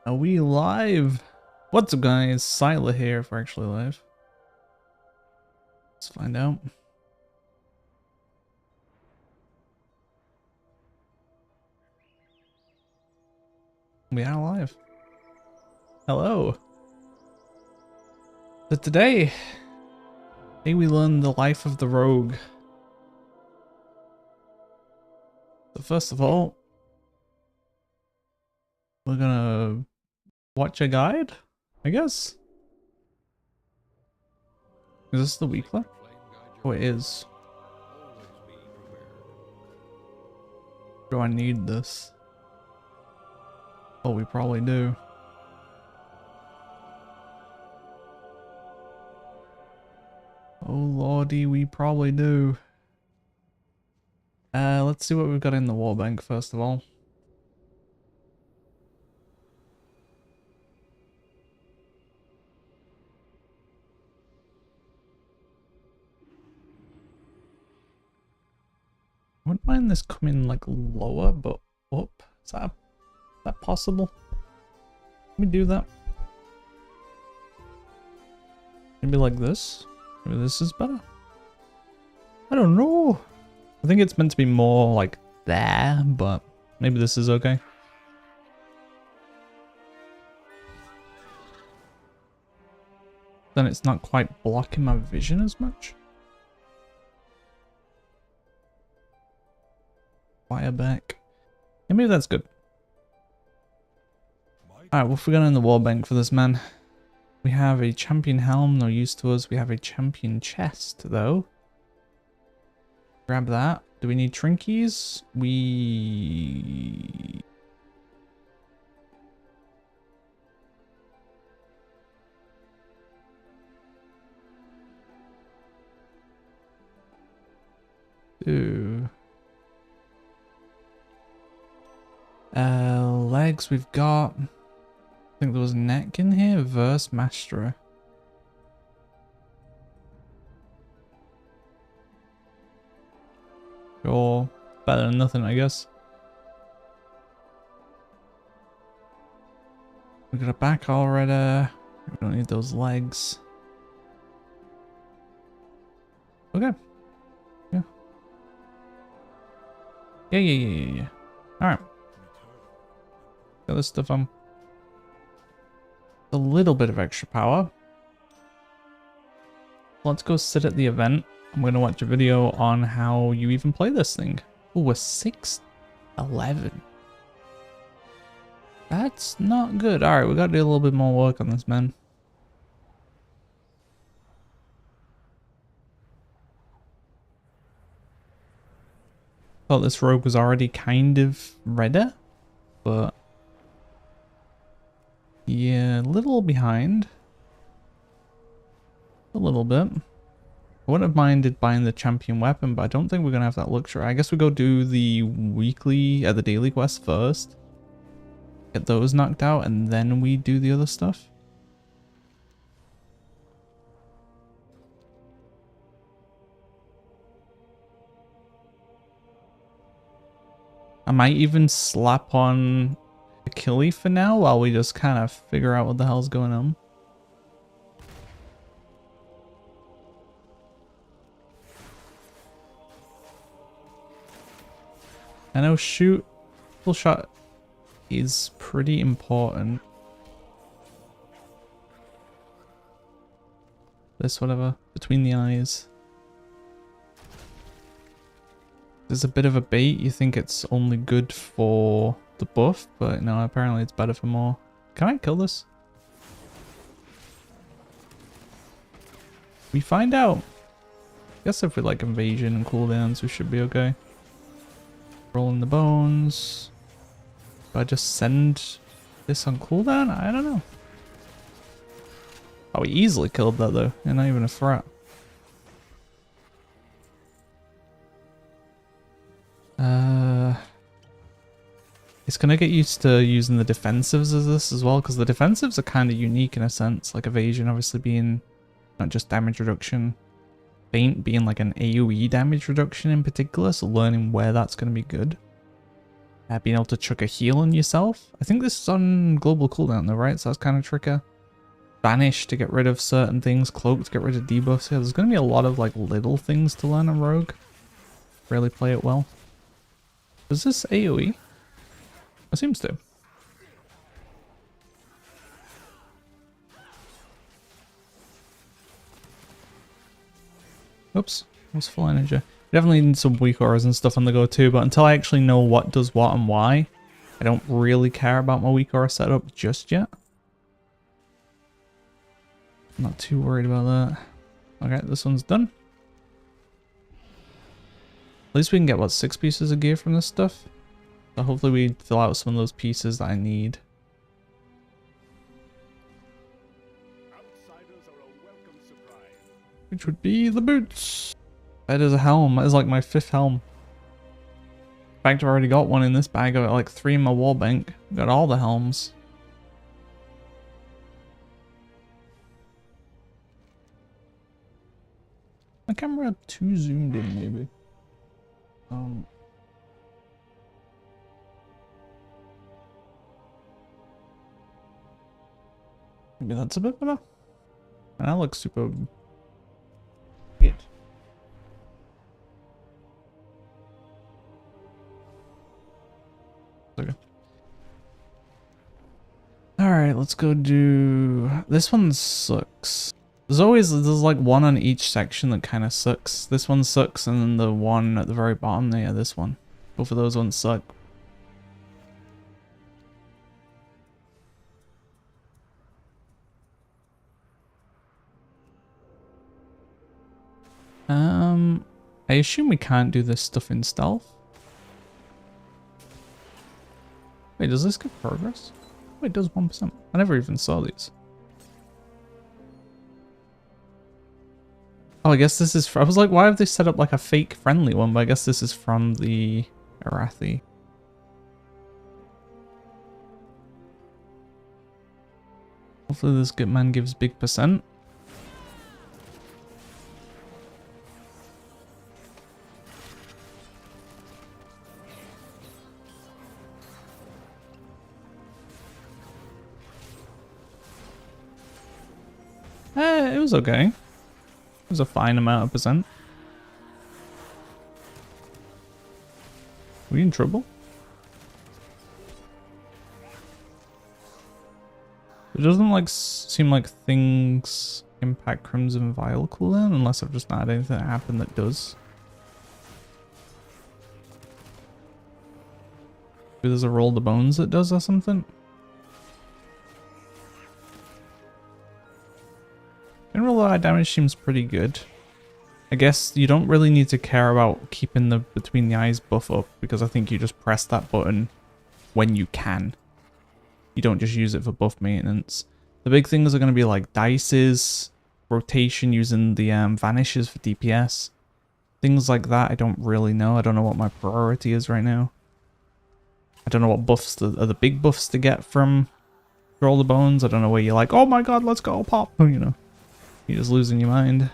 Are we live? What's up, guys? Siler here if we're actually live. Let's find out. We are live. Hello. So today we learn the life of the rogue. So first of all, we're gonna watch a guide, I guess. Is this the weekly? Oh, it is. Do I need this? Oh, we probably do. Oh lordy, we probably do. Let's see what we've got in the war bank first of all. I wouldn't mind this coming like lower, but up. Is that possible? Let me do that. Maybe like this. Maybe this is better. I don't know. I think it's meant to be more like there, but maybe this is okay. Then it's not quite blocking my vision as much. Fire back. Yeah, maybe that's good. Alright, what have we got in the wall bank for this man? We have a champion helm, no use to us. We have a champion chest, though. Grab that. Do we need trinkies? We... do. Legs we've got. I think there was neck in here. Verse mastery. Sure. Better than nothing, I guess. We got a back already. We don't need those legs. Okay. Yeah. Yeah. Alright. Got this stuff on. A little bit of extra power. Let's go sit at the event. I'm going to watch a video on how you even play this thing. Oh, we're 6-11. That's not good. Alright, we got to do a little bit more work on this, man. Thought this rogue was already kind of ready, but yeah, a little behind. A little bit. I wouldn't have minded buying the champion weapon, but I don't think we're gonna have that luxury. I guess we go do the weekly, the daily quest first. Get those knocked out, and then we do the other stuff. I might even slap on Achilles for now while we just kind of figure out what the hell's going on. I know full shot is pretty important. This whatever, between the eyes. There's a bit of a bait, you think it's only good for the buff, but no, apparently it's better for more. Can I kill this? We find out. Guess if we like invasion and cooldowns, we should be okay. Rolling the bones. Do I just send this on cooldown? I don't know. Oh, we easily killed that though, and not even a threat. It's gonna get used to using the defensives as this as well, because the defensives are kind of unique in a sense, like evasion obviously being not just damage reduction, feint being like an AoE damage reduction in particular, so learning where that's gonna be good. being able to chuck a heal on yourself. I think this is on global cooldown though, right? So that's kind of tricky. Banish to get rid of certain things. Cloak to get rid of debuffs. Yeah, there's going to be a lot of like little things to learn on Rogue. Really play it well. Does this AoE? It seems to. Oops, was full energy. Definitely need some weak auras and stuff on the go too, but until I actually know what does what and why, I don't really care about my weak aura setup just yet. I'm not too worried about that. Okay, this one's done. At least we can get, what, 6 pieces of gear from this stuff? So hopefully we fill out some of those pieces that I need. Which would be the boots. That is a helm. That is like my 5th helm. In fact, I've already got one in this bag. I got like 3 in my wall bank. Got all the helms. My camera too zoomed in, maybe. Maybe that's a bit better. And that looks super good. Okay. Alright, let's go do... This one sucks. There's like one on each section that kind of sucks. This one sucks, and then the one at the very bottom there, this one. Both of those ones suck. I assume we can't do this stuff in stealth. Wait, does this give progress? Wait, it does 1%. I never even saw these. Oh, I guess this is... I was like, why have they set up like a fake friendly one? But I guess this is from the Arathi. Hopefully this good man gives big percent. It was okay. It was a fine amount of percent. Are we in trouble? It doesn't like seem like things impact Crimson Vial cooldown unless I've just not had anything happen that does. Maybe there's a roll the bones that does or something. General eye damage seems pretty good. I guess you don't really need to care about keeping the between the eyes buff up because I think you just press that button when you can. You don't just use it for buff maintenance. The big things are going to be like dices, rotation using the vanishes for DPS. Things like that I don't really know. I don't know what my priority is right now. I don't know what buffs are the big buffs to get from Roll the Bones. I don't know where you're like, oh my god, let's go pop, you know. You're just losing your mind.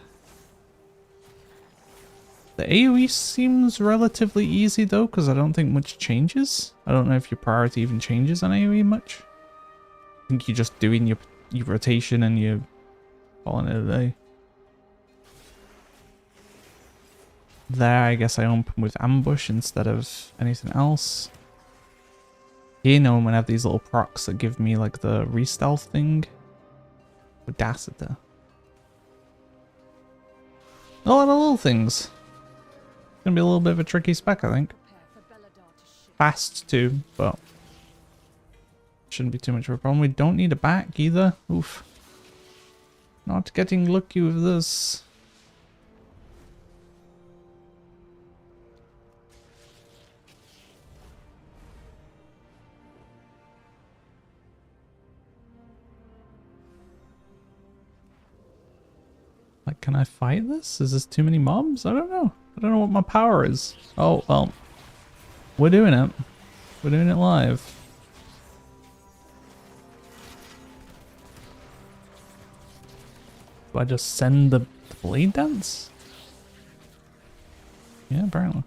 The AoE seems relatively easy though, because I don't think much changes. I don't know if your priority even changes on AoE much. I think you're just doing your rotation and you're calling it a day. There, I guess I open with Ambush instead of anything else. Here, no, I'm gonna have these little procs that give me like the re-stealth thing. Audacity. A lot of little things. Gonna be a little bit of a tricky spec, I think. Fast too, but shouldn't be too much of a problem. We don't need a back either. Oof. Not getting lucky with this. Like, can I fight this? Is this too many mobs? I don't know. I don't know what my power is. Oh, well. We're doing it. We're doing it live. Do I just send the blade dance? Yeah, apparently.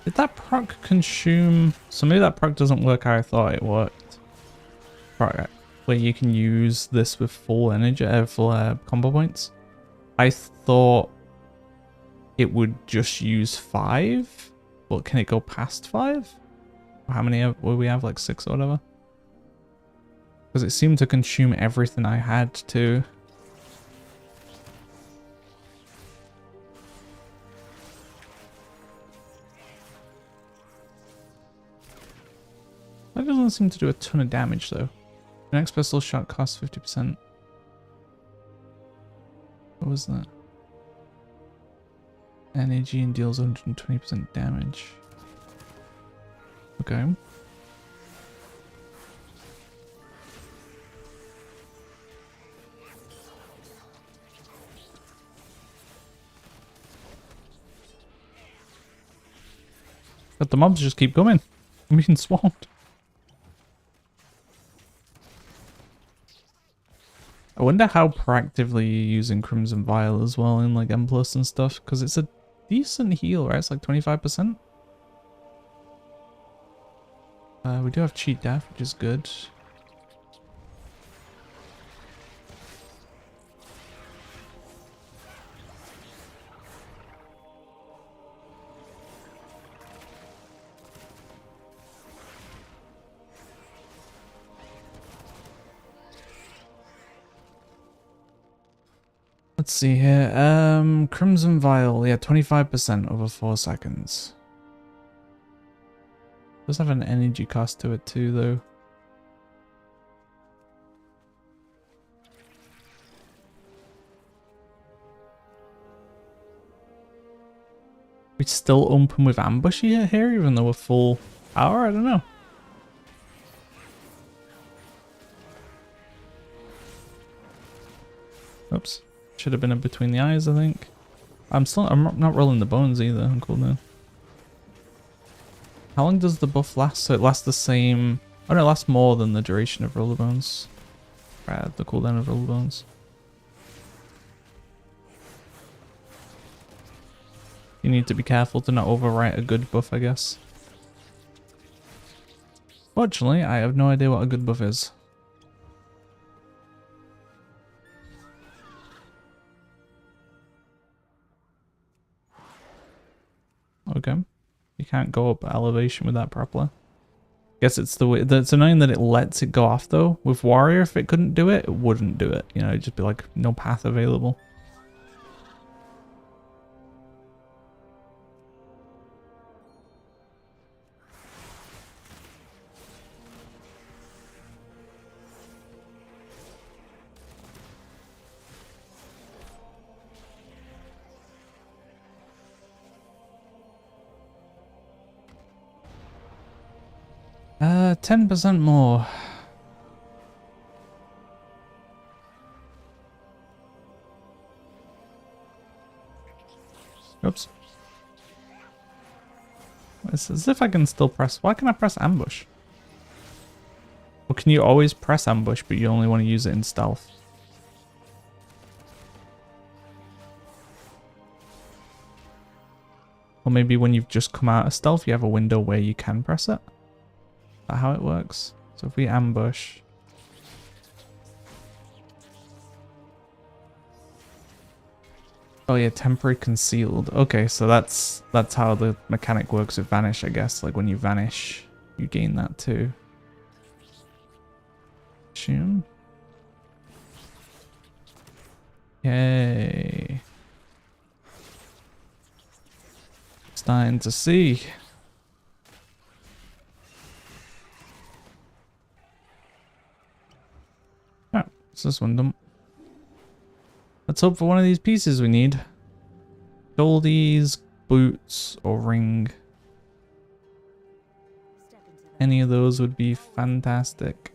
Did that proc consume? So maybe that proc doesn't work how I thought it worked. Right, where you can use this with full energy, full combo points. I thought it would just use 5, but can it go past 5? How many will we have? Like 6 or whatever? Because it seemed to consume everything I had to. That doesn't seem to do a ton of damage though. The next pistol shot costs 50%. What was that? Energy and deals 120% damage. Okay. But the mobs just keep coming. I'm being swamped. I wonder how proactively you're using Crimson Vial as well in like M+ and stuff, because it's a decent heal, right? It's like 25%. We do have cheat death, which is good. Let's see here. Crimson Vial, yeah, 25% over 4 seconds. Does have an energy cost to it too, though. We still open with ambush here, even though we're full power? I don't know. Oops. Should have been in between the eyes, I think. I'm not rolling the bones either on cooldown. How long does the buff last? So it lasts the same. Oh no, it lasts more than the duration of roller bones. Right, the cooldown of roller bones. You need to be careful to not overwrite a good buff, I guess. Fortunately, I have no idea what a good buff is. Okay. You can't go up elevation with that properly. Guess it's the way. It's annoying that it lets it go off though. With Warrior, if it couldn't do it, it wouldn't do it. You know, it'd just be like no path available. Uh, 10% more. Oops. It's as if I can still press. Why can I press ambush? Or can you always press ambush, but you only want to use it in stealth? Or maybe when you've just come out of stealth, you have a window where you can press it? Is that how it works? So if we ambush... Oh yeah, temporary concealed. Okay, so that's how the mechanic works with vanish, I guess. Like when you vanish, you gain that too. Assume. Yay. Starting to see. Oh, it's this one done. Let's hope for one of these pieces we need. Goldies, boots, or ring. Any of those would be fantastic.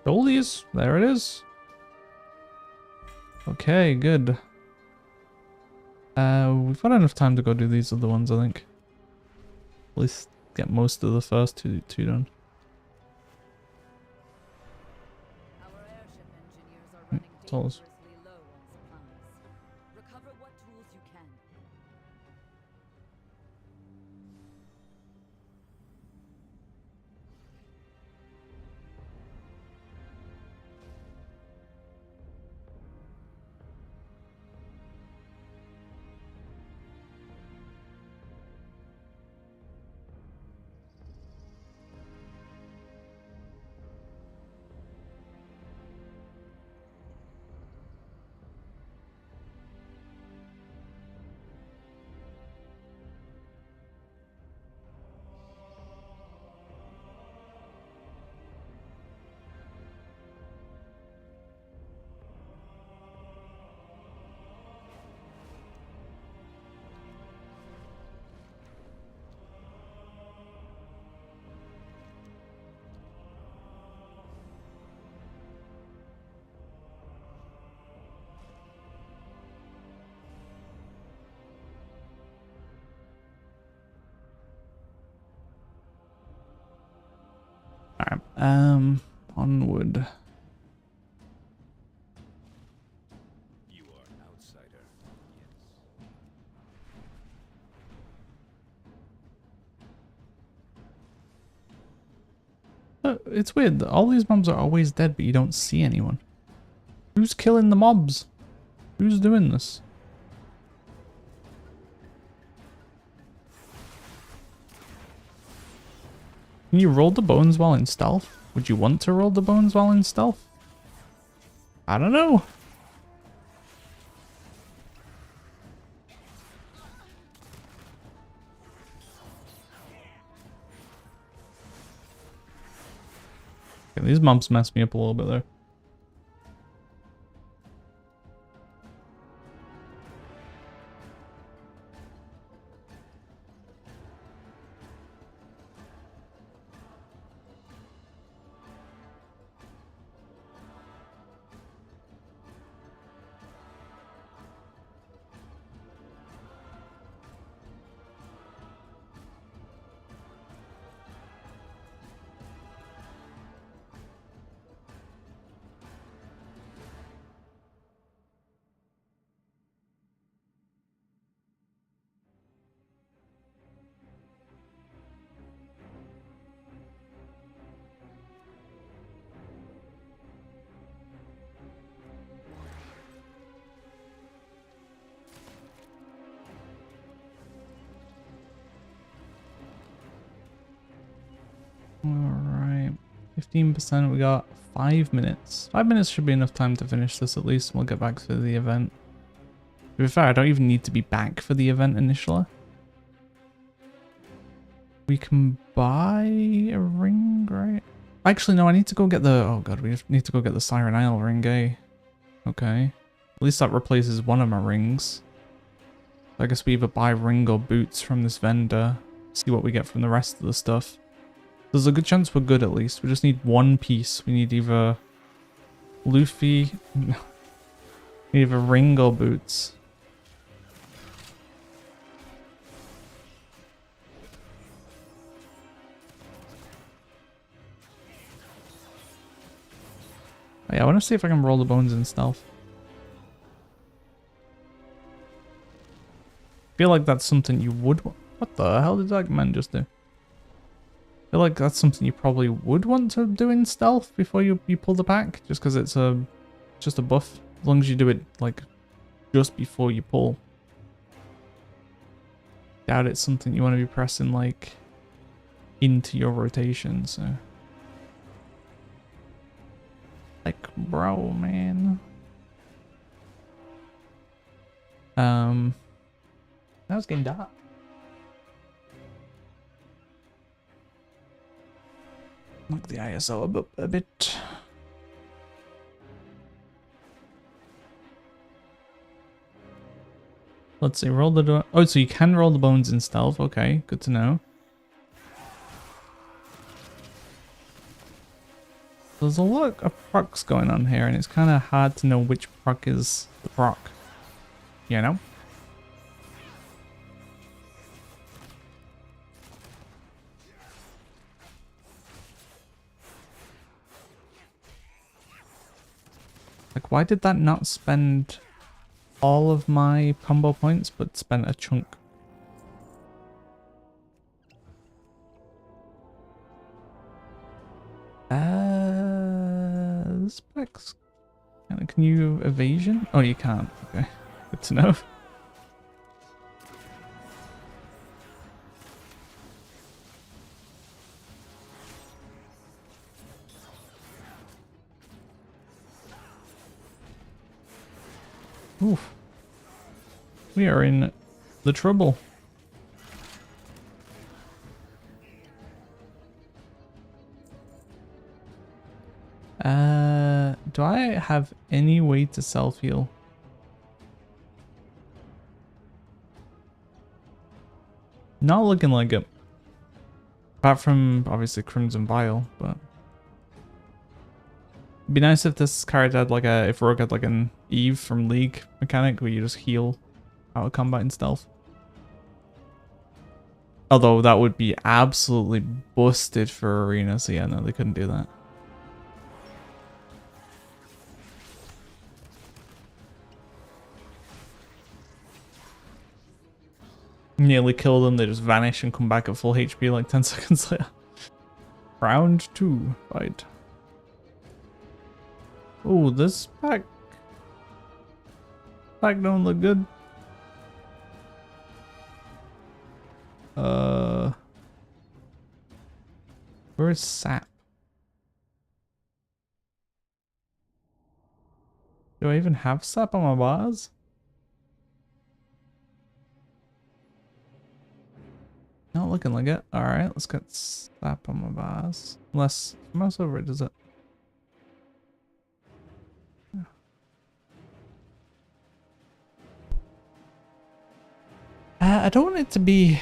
Goldies, there it is. Okay, good. We've got enough time to go do these other ones, I think. At least get most of the first two done. Tolls. Alright, onward. You are an outsider. It's weird, all these mobs are always dead, but you don't see anyone. Who's killing the mobs? Who's doing this? Can you roll the bones while in stealth? Would you want to roll the bones while in stealth? I don't know. Okay, these mobs mess me up a little bit there. Alright, 15%, we got 5 minutes. 5 minutes should be enough time to finish this at least, and we'll get back to the event. To be fair, I don't even need to be back for the event initially. We can buy a ring, right? Actually, no, I need to go get the... Oh god, we need to go get the Siren Isle ring, eh? Okay. At least that replaces one of my rings. I guess we either buy ring or boots from this vendor. See what we get from the rest of the stuff. There's a good chance we're good at least. We just need one piece. We need either Luffy... we need either ring or boots. Oh, yeah, I want to see if I can roll the bones in stealth. I feel like that's something you would want. What the hell did that man just do? I feel like that's something you probably would want to do in stealth before you pull the pack, just because it's just a buff. As long as you do it like just before you pull. Doubt it's something you want to be pressing like into your rotation, so. Like, bro, man. Now it's getting dark. Knock the ISO a bit. Let's see, roll the... Oh, so you can roll the bones in stealth. Okay, good to know. There's a lot of procs going on here, and it's kind of hard to know which proc is the proc. You know? Like, why did that not spend all of my combo points, but spent a chunk? Specs. Can you evasion? Oh, you can't. Okay, good to know. Oof. We are in the trouble. Do I have any way to self-heal? Not looking like it. Apart from, obviously, Crimson Vial, but... It'd be nice if this character had like a... If Rogue had like an Eve from League mechanic where you just heal out of combat in stealth. Although that would be absolutely busted for arena, so yeah, no, they couldn't do that. Nearly kill them, they just vanish and come back at full HP like 10 seconds later. Round 2, fight. Oh, this pack don't look good. Where's Sap? Do I even have Sap on my bars? Not looking like it. Alright, let's get Sap on my bars. Unless, mouse over it, does it? Yeah. I don't want it to be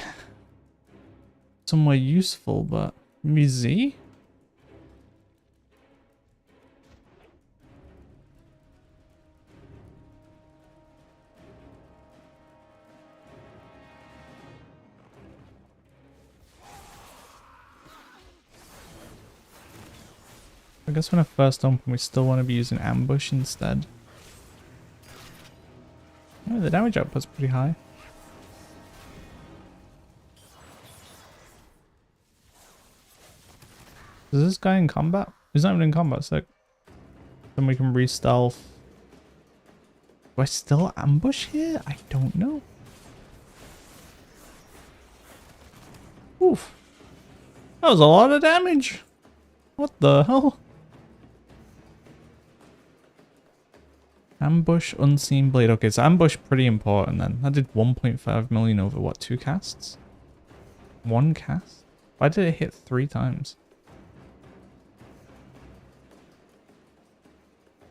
somewhere useful, but maybe Z? I guess when I first open, we still want to be using ambush instead. Oh, the damage output's pretty high. Is this guy in combat? He's not even in combat, sick. Then we can re-stealth. Do I still ambush here? I don't know. Oof. That was a lot of damage. What the hell? Ambush, unseen blade. Okay, so ambush pretty important then. I did 1.5 million over what, 2 casts? 1 cast? Why did it hit 3 times?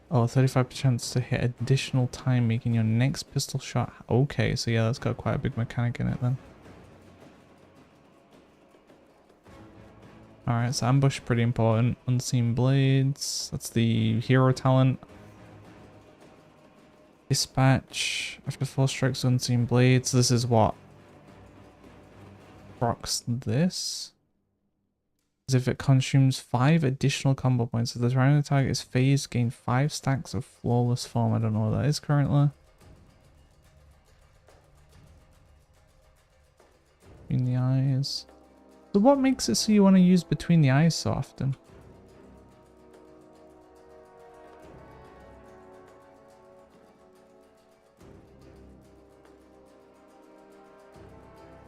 Oh, 35% chance to hit additional time, making your next pistol shot. Okay, so yeah, that's got quite a big mechanic in it then. Alright, so ambush pretty important. Unseen blades. That's the hero talent. Dispatch. After 4 strikes, unseen blades. This is what procs this. As if it consumes 5 additional combo points. If the surrounding target is phased, gain 5 stacks of flawless form. I don't know what that is currently. Between the eyes. So what makes it so you want to use between the eyes so often?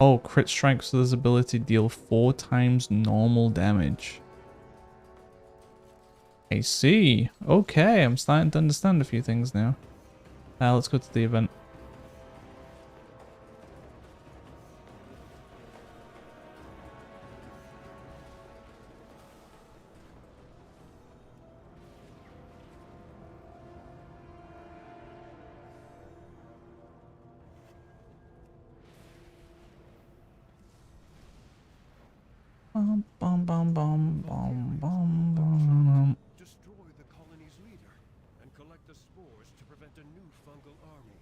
Oh, crit strike, so this ability deal 4 times normal damage. I see. Okay, I'm starting to understand a few things now. Let's go to the event. Bum, bum, bum, bum, bum, bum, bum. Destroy the colony's leader and collect the spores to prevent a new fungal army.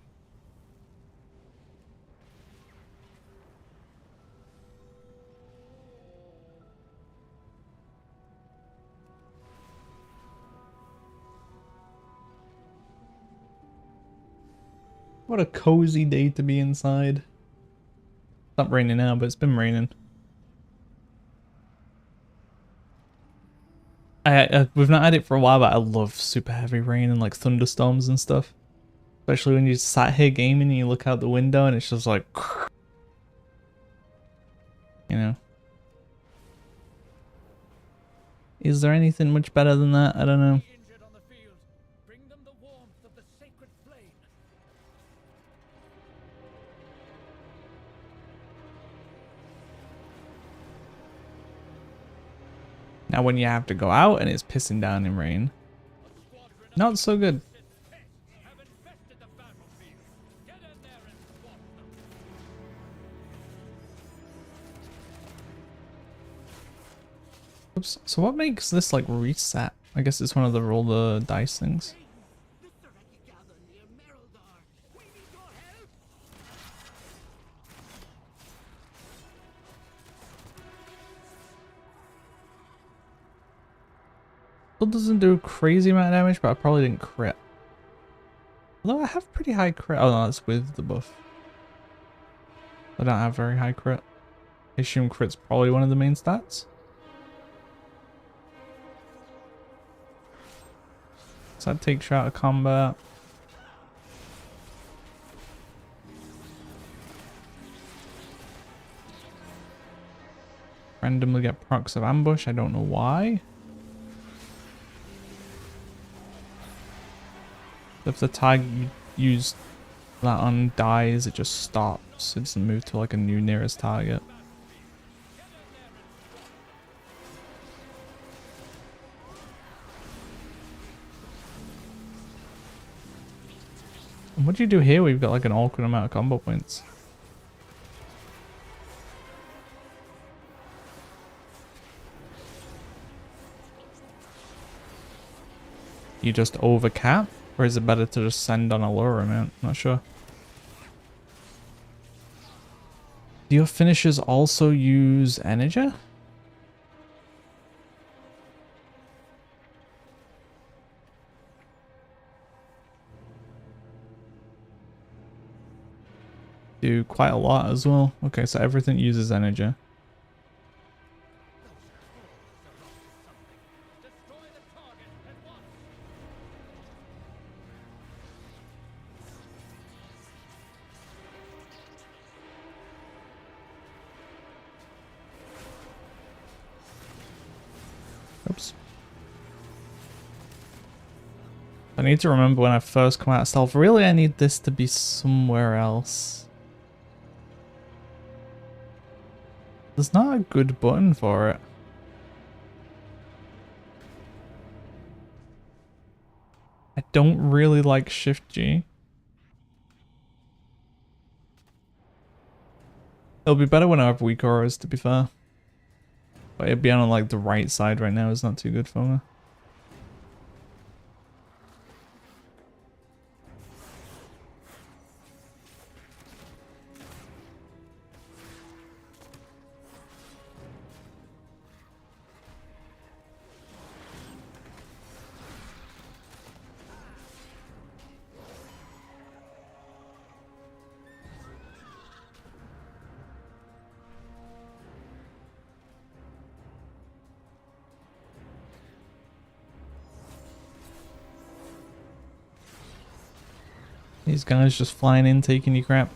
What a cozy day to be inside. It's not raining now, but it's been raining. We've not had it for a while, but I love super heavy rain and like thunderstorms and stuff. Especially when you sat here gaming and you look out the window and it's just like, you know. Is there anything much better than that? I don't know. Now when you have to go out and it's pissing down in rain, not so good. Oops. So what makes this like reset? I guess it's one of the roll the dice things. Still doesn't do crazy amount of damage, but I probably didn't crit. Although I have pretty high crit. Oh no, that's with the buff. I don't have very high crit. I assume crit's probably one of the main stats. So that takes you out of combat. Randomly get procs of ambush, I don't know why. If the tag you use that on dies, it just stops. It doesn't move to like a new nearest target. And what do you do here? We've got like an awkward amount of combo points. You just overcap? Or is it better to just send on a lower amount? Not sure. Do your finishers also use energy? Do quite a lot as well. Okay, so everything uses energy. Oops. I need to remember when I first come out of stealth. Really, I need this to be somewhere else. There's not a good button for it. I don't really like Shift G. It'll be better when I have weak auras, to be fair. But it being on like the right side right now is not too good for me. These guys just flying in, taking your crap.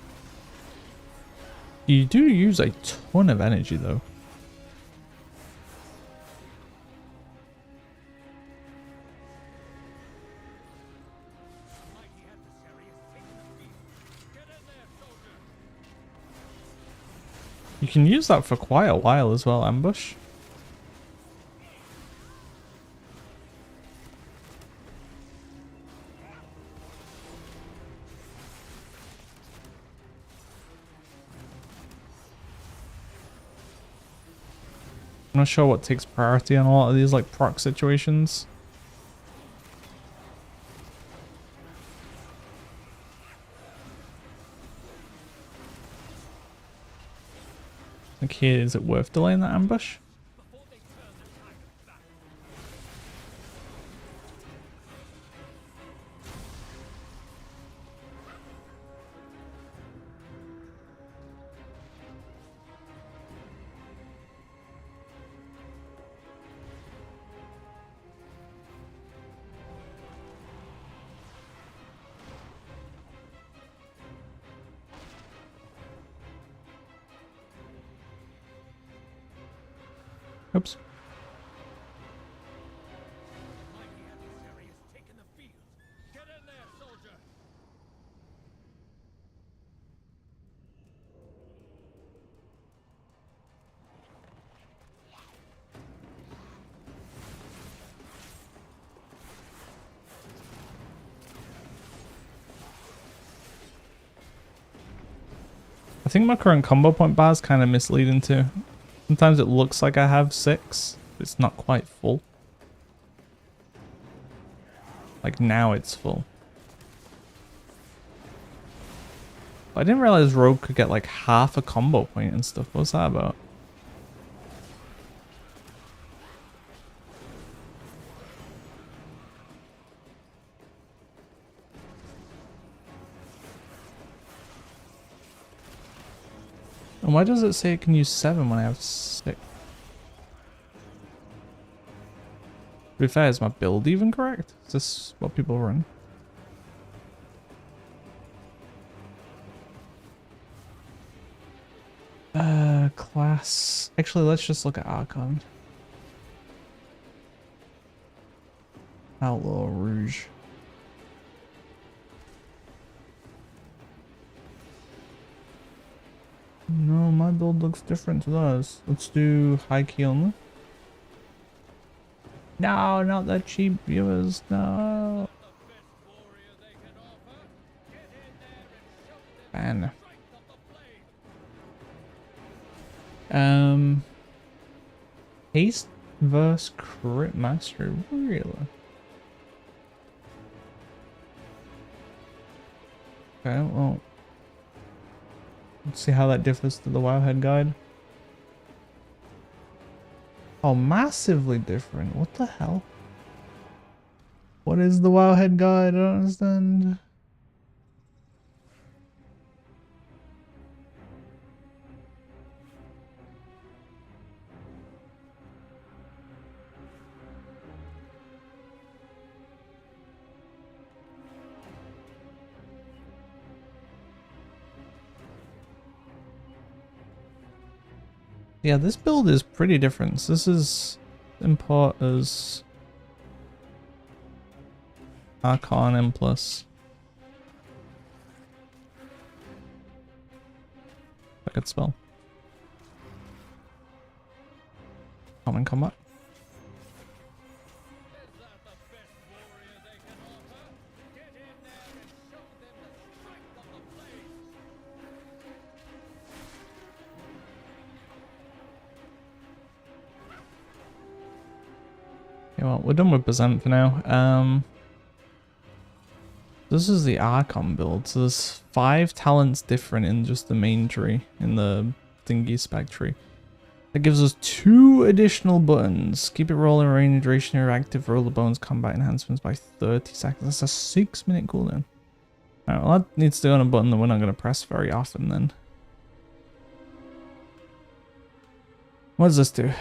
You do use a ton of energy though. You can use that for quite a while as well, ambush. I'm not sure what takes priority on a lot of these like proc situations. Like here, is it worth delaying that ambush? Oops. I think my current combo point bar is kind of misleading too. Sometimes it looks like I have 6, but it's not quite full. Like now it's full. I didn't realize Rogue could get like half a combo point and stuff. What's that about? And why does it say it can use 7 when I have 6? To be fair, is my build even correct? Is this what people run? Class. Actually, let's just look at Archon. Outlaw Rouge. No, my build looks different to theirs. Let's do high key only. No, not the cheap viewers, no. Ban. Haste versus crit mastery, really? Okay, well, let's see how that differs to the Wowhead guide. Oh, massively different. What the hell? What is the Wowhead guide? I don't understand. Yeah, this build is pretty different. So this is import as Archon M+. I could spell. Common combat. Okay, well, we're done with percent for now. This is the Archon build. So there's 5 talents different in just the main tree, in the thingy spec tree. That gives us 2 additional buttons. Keep it rolling, range, duration, active, roll the bones, combat enhancements by 30 seconds. That's a 6-minute cooldown. Alright, well that needs to go on a button that we're not going to press very often then. What does this do?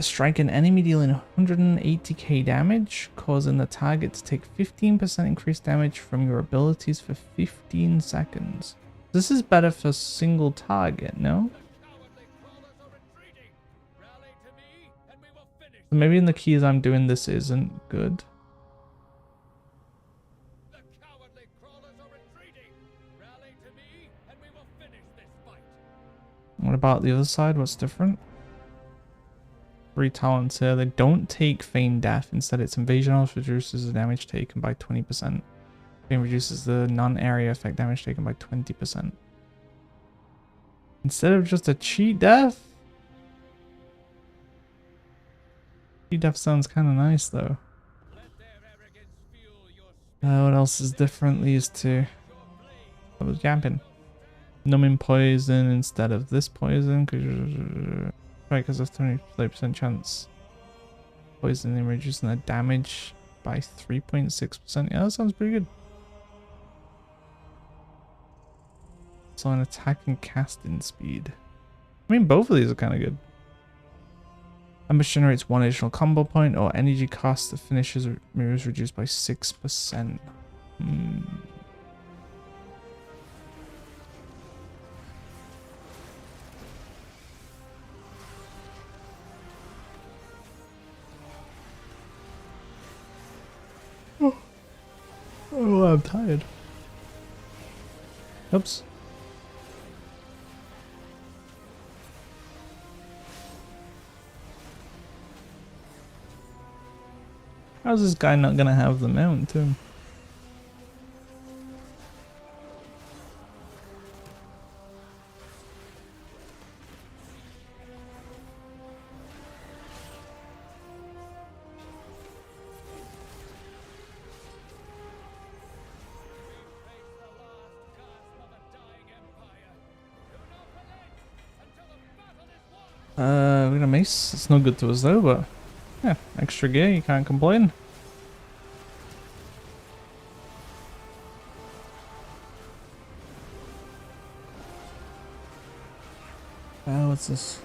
Strike an enemy dealing 180k damage, causing the target to take 15% increased damage from your abilities for 15 seconds. This is better for single target, no? So maybe in the keys I'm doing this isn't good. What about the other side? What's different? 3 talents here. They don't take feign death. Instead, its invasion also reduces the damage taken by 20%. Feign reduces the non-area effect damage taken by 20%. Instead of just a cheat death? Cheat death sounds kind of nice though. What else is different? These two. I was yapping. Numbing poison instead of this poison. Right, because of 30% chance. Poisoning reducing the damage by 3.6%. Yeah, that sounds pretty good. So an attack and casting speed. I mean, both of these are kind of good. Ambush generates 1 additional combo point, or energy cost that finishes moves reduced by 6%. Oh, I'm tired. Oops. How's this guy not gonna have the mount too? We're gonna mace. It's no good to us though, but yeah, extra gear, you can't complain. Oh, what's this?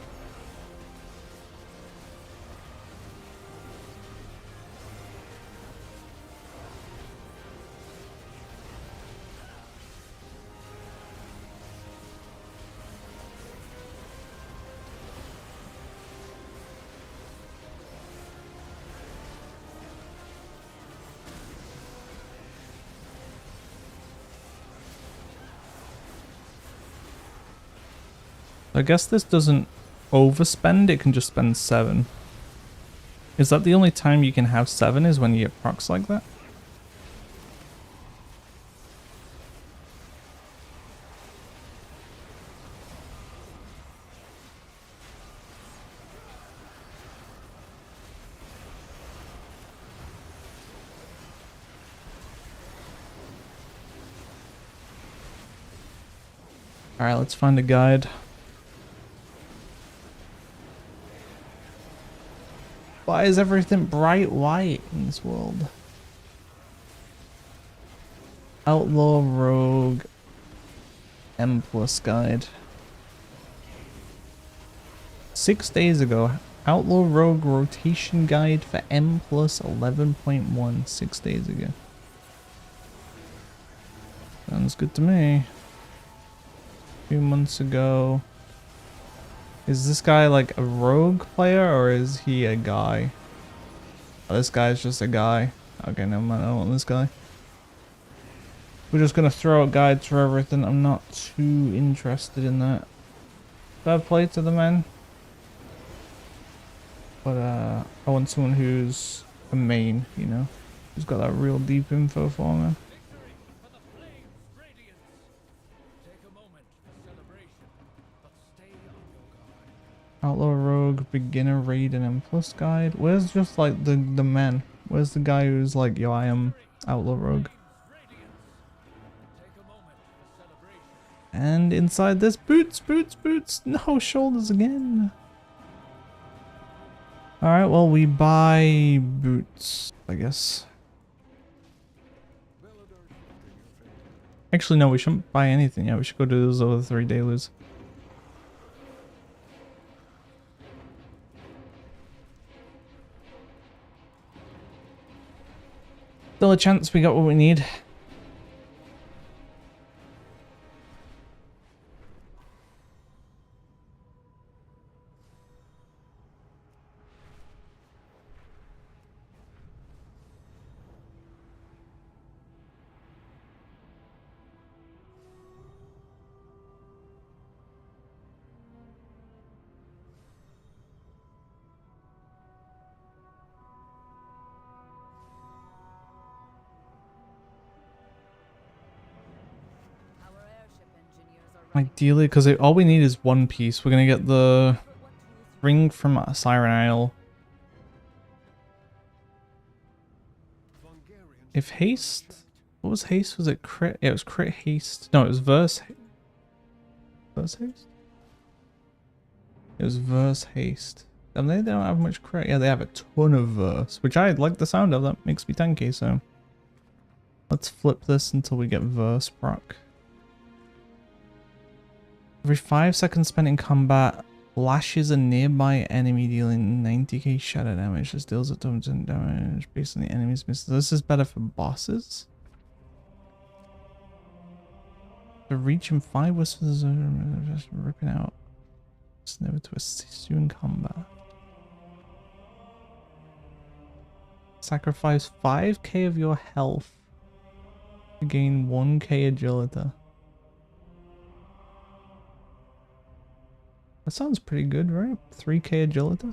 I guess this doesn't overspend, it can just spend 7. Is that the only time you can have 7 is when you get procs like that? Alright, let's find a guide. Why is everything bright white in this world? Outlaw, Rogue, M+ guide. 6 days ago, Outlaw Rogue rotation guide for M+ 11.1. 6 days ago. Sounds good to me. A few months ago. Is this guy like a rogue player or is he a guy? Oh, this guy's just a guy. Okay, never mind, I don't want this guy. We're just gonna throw out guides for everything. I'm not too interested in that. Fair play to the men. But I want someone who's a main, you know? Who's got that real deep info for me. Outlaw Rogue, Beginner Raid and M+ guide. Where's just like the men? Where's the guy who's like, yo, I am Outlaw Rogue? And inside this, boots, boots, boots. No, shoulders again. Alright, well, we buy boots, I guess. Actually, no, we shouldn't buy anything. Yeah, we should go do those other 3 dailies. Still a chance we got what we need. Ideally, because all we need is 1 piece. We're gonna get the ring from Siren Isle. If haste, what was haste? Was it crit? Yeah, it was crit haste. No, it was verse. Verse haste. It was verse haste. And they don't have much crit. Yeah, they have a ton of verse, which I like the sound of. That makes me tanky. So let's flip this until we get verse proc. Every 5 seconds spent in combat, lashes a nearby enemy dealing 90k shadow damage. This deals a ton of damage based on the enemy's misses. This is better for bosses. The reach and 5 whispers are just ripping out. It's never to assist you in combat. Sacrifice 5k of your health to gain 1k agility. That sounds pretty good, right? 3k agility?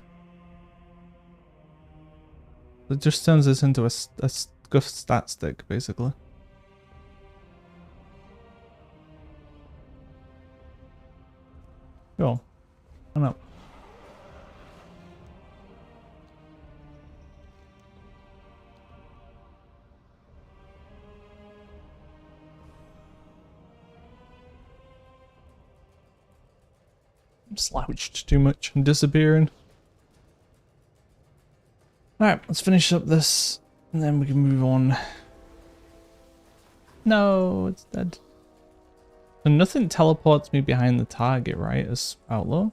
It just turns this into a scuffed stat stick, basically. Cool. Why not? Slouched too much and disappearing. Alright, let's finish up this and then we can move on. No, it's dead. So nothing teleports me behind the target, right, as Outlaw?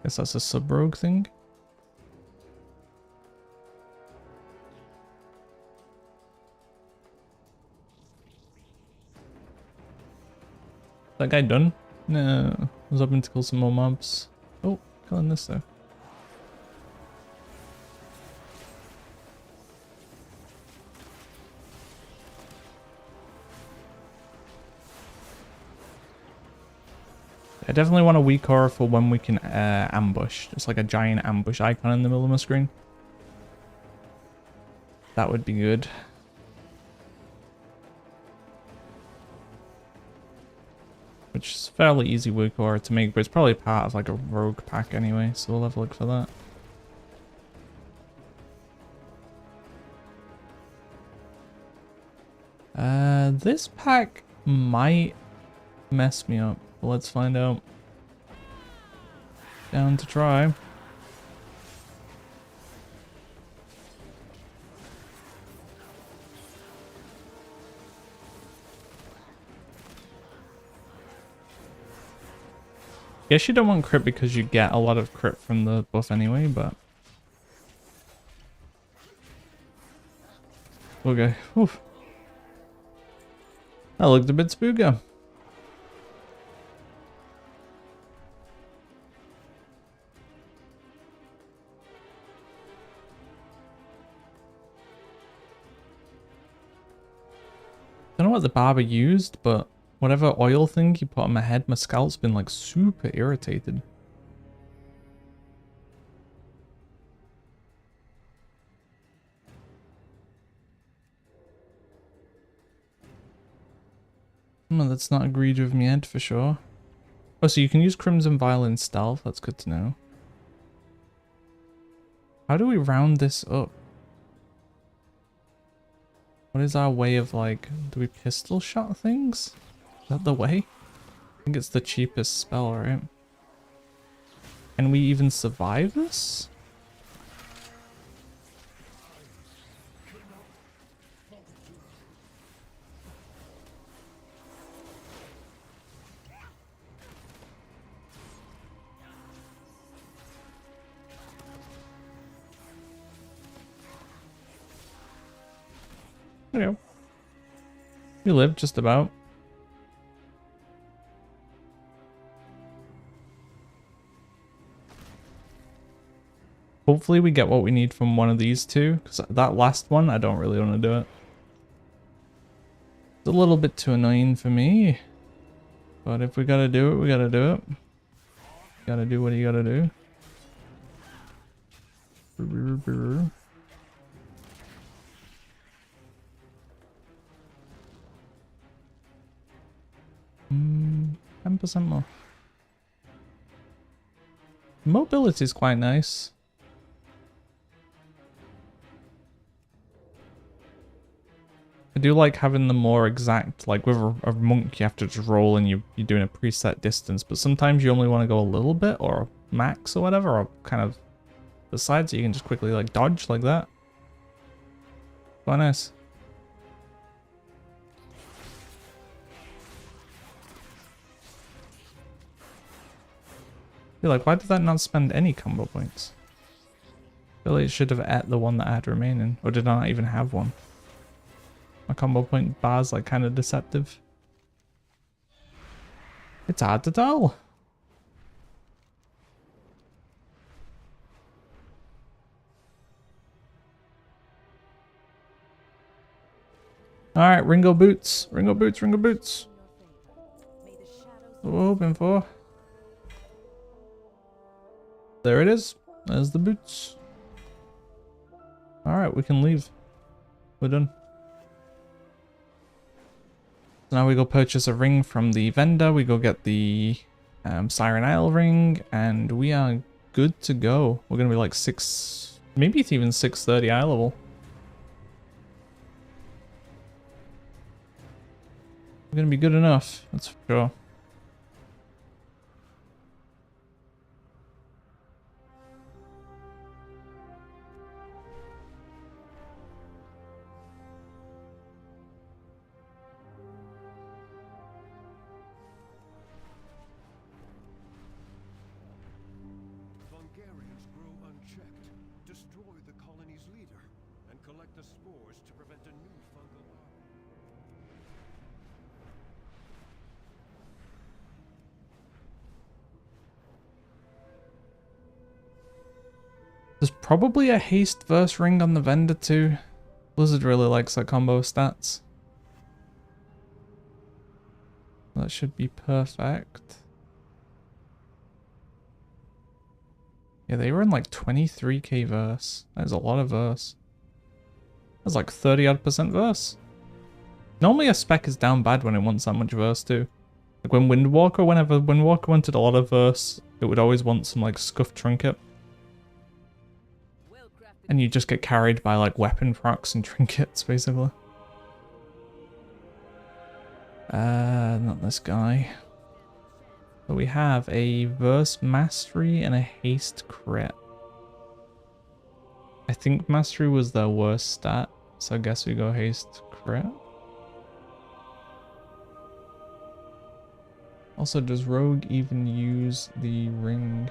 Guess that's a sub-rogue thing. That guy done? No. I was hoping to kill some more mobs. Oh, killing this though. I definitely want a weak aura for when we can ambush. Just like a giant ambush icon in the middle of my screen. That would be good. Which is fairly easy weak aura to make, but it's probably part of like a rogue pack anyway, so we'll have a look for that. This pack might mess me up, but let's find out. Down to try. Guess you don't want crit because you get a lot of crit from the buff anyway, but... Okay. Oof. That looked a bit spooky. Don't know what the barber used, but whatever oil thing he put on my head, my scalp's been like super irritated. No, that's not agreed with me head for sure. Oh, so you can use Crimson Vial in stealth, that's good to know. How do we round this up? What is our way of like, do we pistol shot things? Is that the way? I think it's the cheapest spell, right? Can we even survive this? Okay. We live just about. Hopefully we get what we need from one of these two, because that last one, I don't really want to do it. It's a little bit too annoying for me. But if we gotta do it, we gotta do it. Gotta do what you gotta do. Hmm, 10% more. Mobility is quite nice. I do like having the more exact, like with a monk you have to just roll and you're doing a preset distance, but sometimes you only want to go a little bit or max or whatever, or kind of the side so you can just quickly like dodge like that. Quite nice. I feel like, why did that not spend any combo points? I feel like it should have ate the one that I had remaining, or did I not even have one? My combo point bar's like kind of deceptive. It's hard to tell. Alright, Ringo boots. Ringo boots, Ringo boots. What we're hoping for. There it is. There's the boots. Alright, we can leave. We're done. So now we go purchase a ring from the vendor. We go get the Siren Isle ring. And we are good to go. We're going to be like 6... Maybe it's even 630 eye level. We're going to be good enough. That's for sure. Gregarians grow unchecked. Destroy the colony's leader and collect the spores to prevent a new fungal army. There's probably a haste verse ring on the vendor too. Blizzard really likes that combo stats. That should be perfect. Yeah, they were in like 23k verse. That is a lot of verse. That's like 30 odd % verse. Normally a spec is down bad when it wants that much verse too. Like when Windwalker, whenever Windwalker wanted a lot of verse, it would always want some like scuffed trinket. And you just get carried by like weapon procs and trinkets basically. Not this guy. But we have a verse mastery and a haste crit. I think mastery was their worst stat, so I guess we go haste crit. Also, does Rogue even use the ring?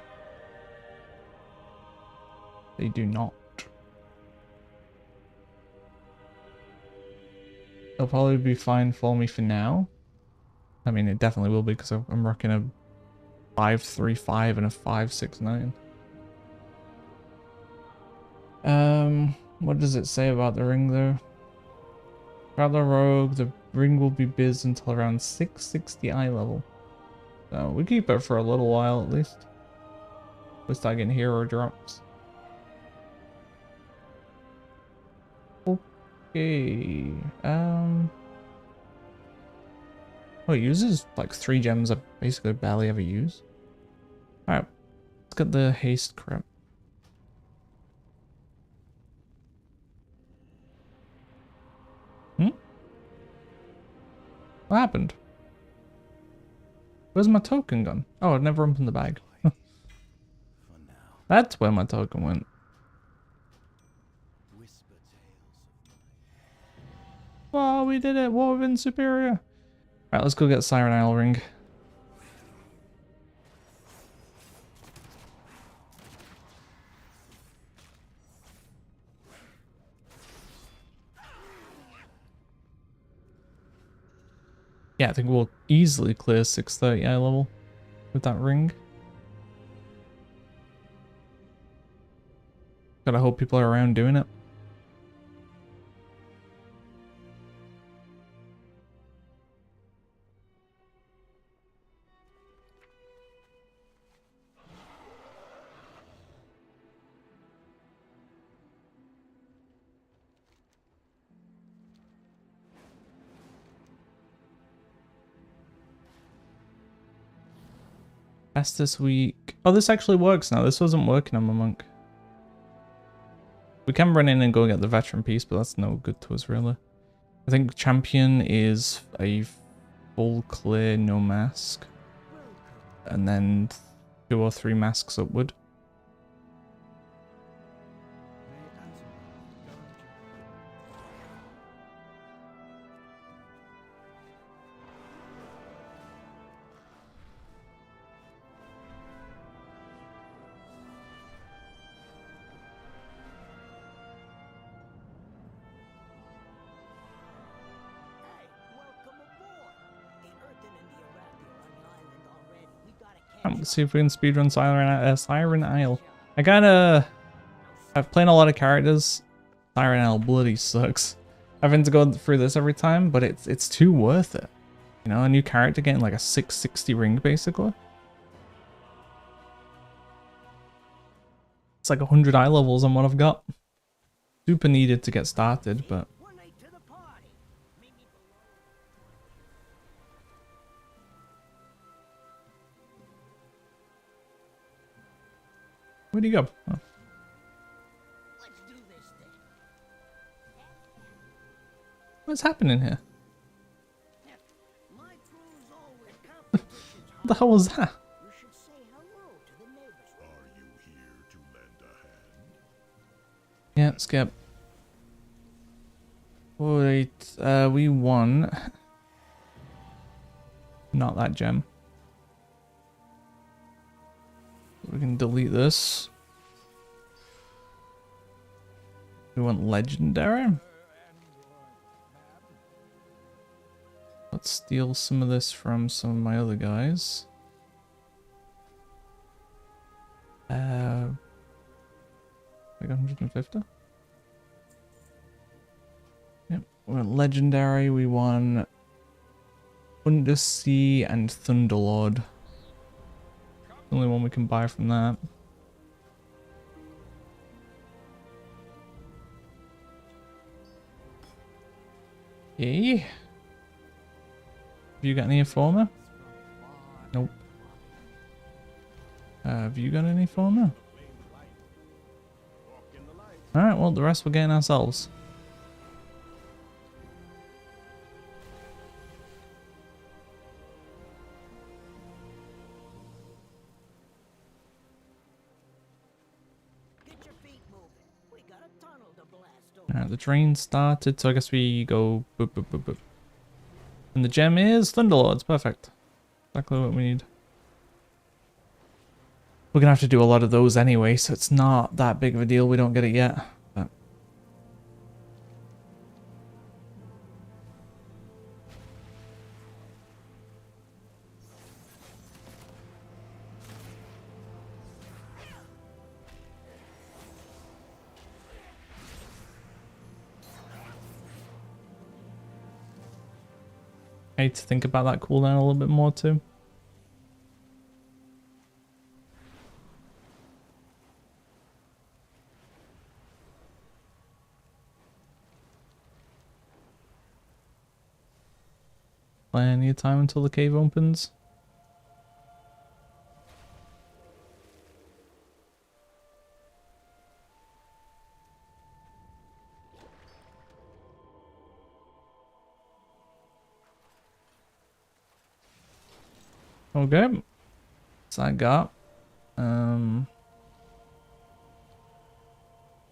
They do not. It'll probably be fine for me for now. I mean, it definitely will be because I'm rocking a 535 and a 569. What does it say about the ring though? Traveler Rogue, the ring will be biz until around 660 eye level. So we keep it for a little while at least. We start getting hero drops. Okay. Oh, it uses like 3 gems I basically barely ever use. Alright, let's get the haste crit. What happened? Where's my token gone? Oh, it never opened the bag. That's where my token went. Wow, we did it! War within Superior! Alright, let's go get Siren Isle ring. Yeah, I think we'll easily clear 630 eye level with that ring. Gotta hope people are around doing it. Best this week. Oh, this actually works now. This wasn't working on my monk. We can run in and go get the veteran piece, but that's no good to us really. I think champion is a full clear, no mask. And then 2 or 3 masks upward. Let's see if we can speedrun Siren Isle. I've played a lot of characters. Siren Isle bloody sucks. Having to go through this every time, but it's too worth it. You know, a new character getting like a 660 ring basically. It's like 100 eye levels on what I've got. Super needed to get started, but... Where'd he go? Oh. What's happening here? What the hell was that? Yeah, skip. Wait, we won. Not that gem. We can delete this. We want legendary. Let's steal some of this from some of my other guys. Like 150. Yep, we want legendary. We want Undersea and Thunderlord. The only one we can buy from that. Yeah. Have you got any for me? Nope. Have you got any for me? Alright, well, the rest we're getting ourselves. Alright, the train started, so I guess we go boop, boop, boop, boop. And the gem is Thunderlords, perfect. Exactly what we need. We're gonna have to do a lot of those anyway, so it's not that big of a deal we don't get it yet. But I need to think about that cooldown a little bit more too. Plenty of time until the cave opens. Okay. So I got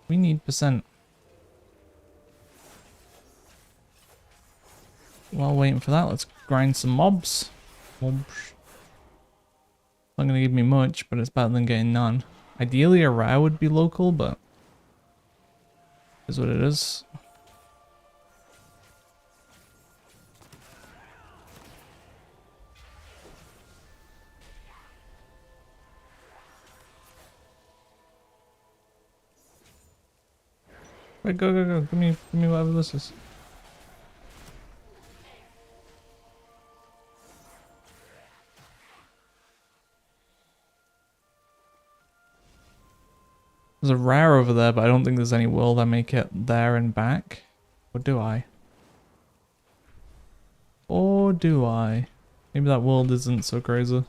we need percent. While waiting for that, let's grind some mobs. Not gonna give me much, but it's better than getting none. Ideally a rare would be local, but is what it is. Right, go, go, go. Give me whatever this is. There's a rare over there, but I don't think there's any world I make it there and back. Or do I? Or do I? Maybe that world isn't so crazy.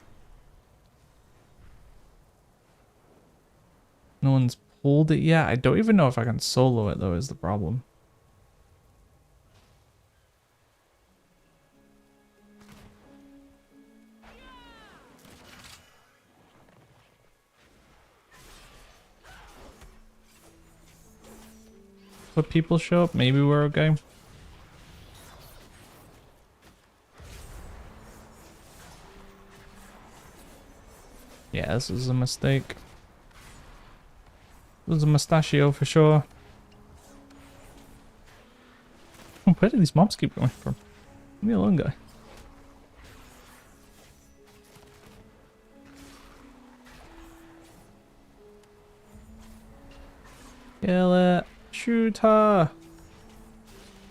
No one's pulled it yet. I don't even know if I can solo it though, is the problem. If people show up, maybe we're okay. Yeah, this is a mistake. It was a mustachio for sure. Where do these mobs keep going from? Leave me alone, guy. Kill it. Shoot her.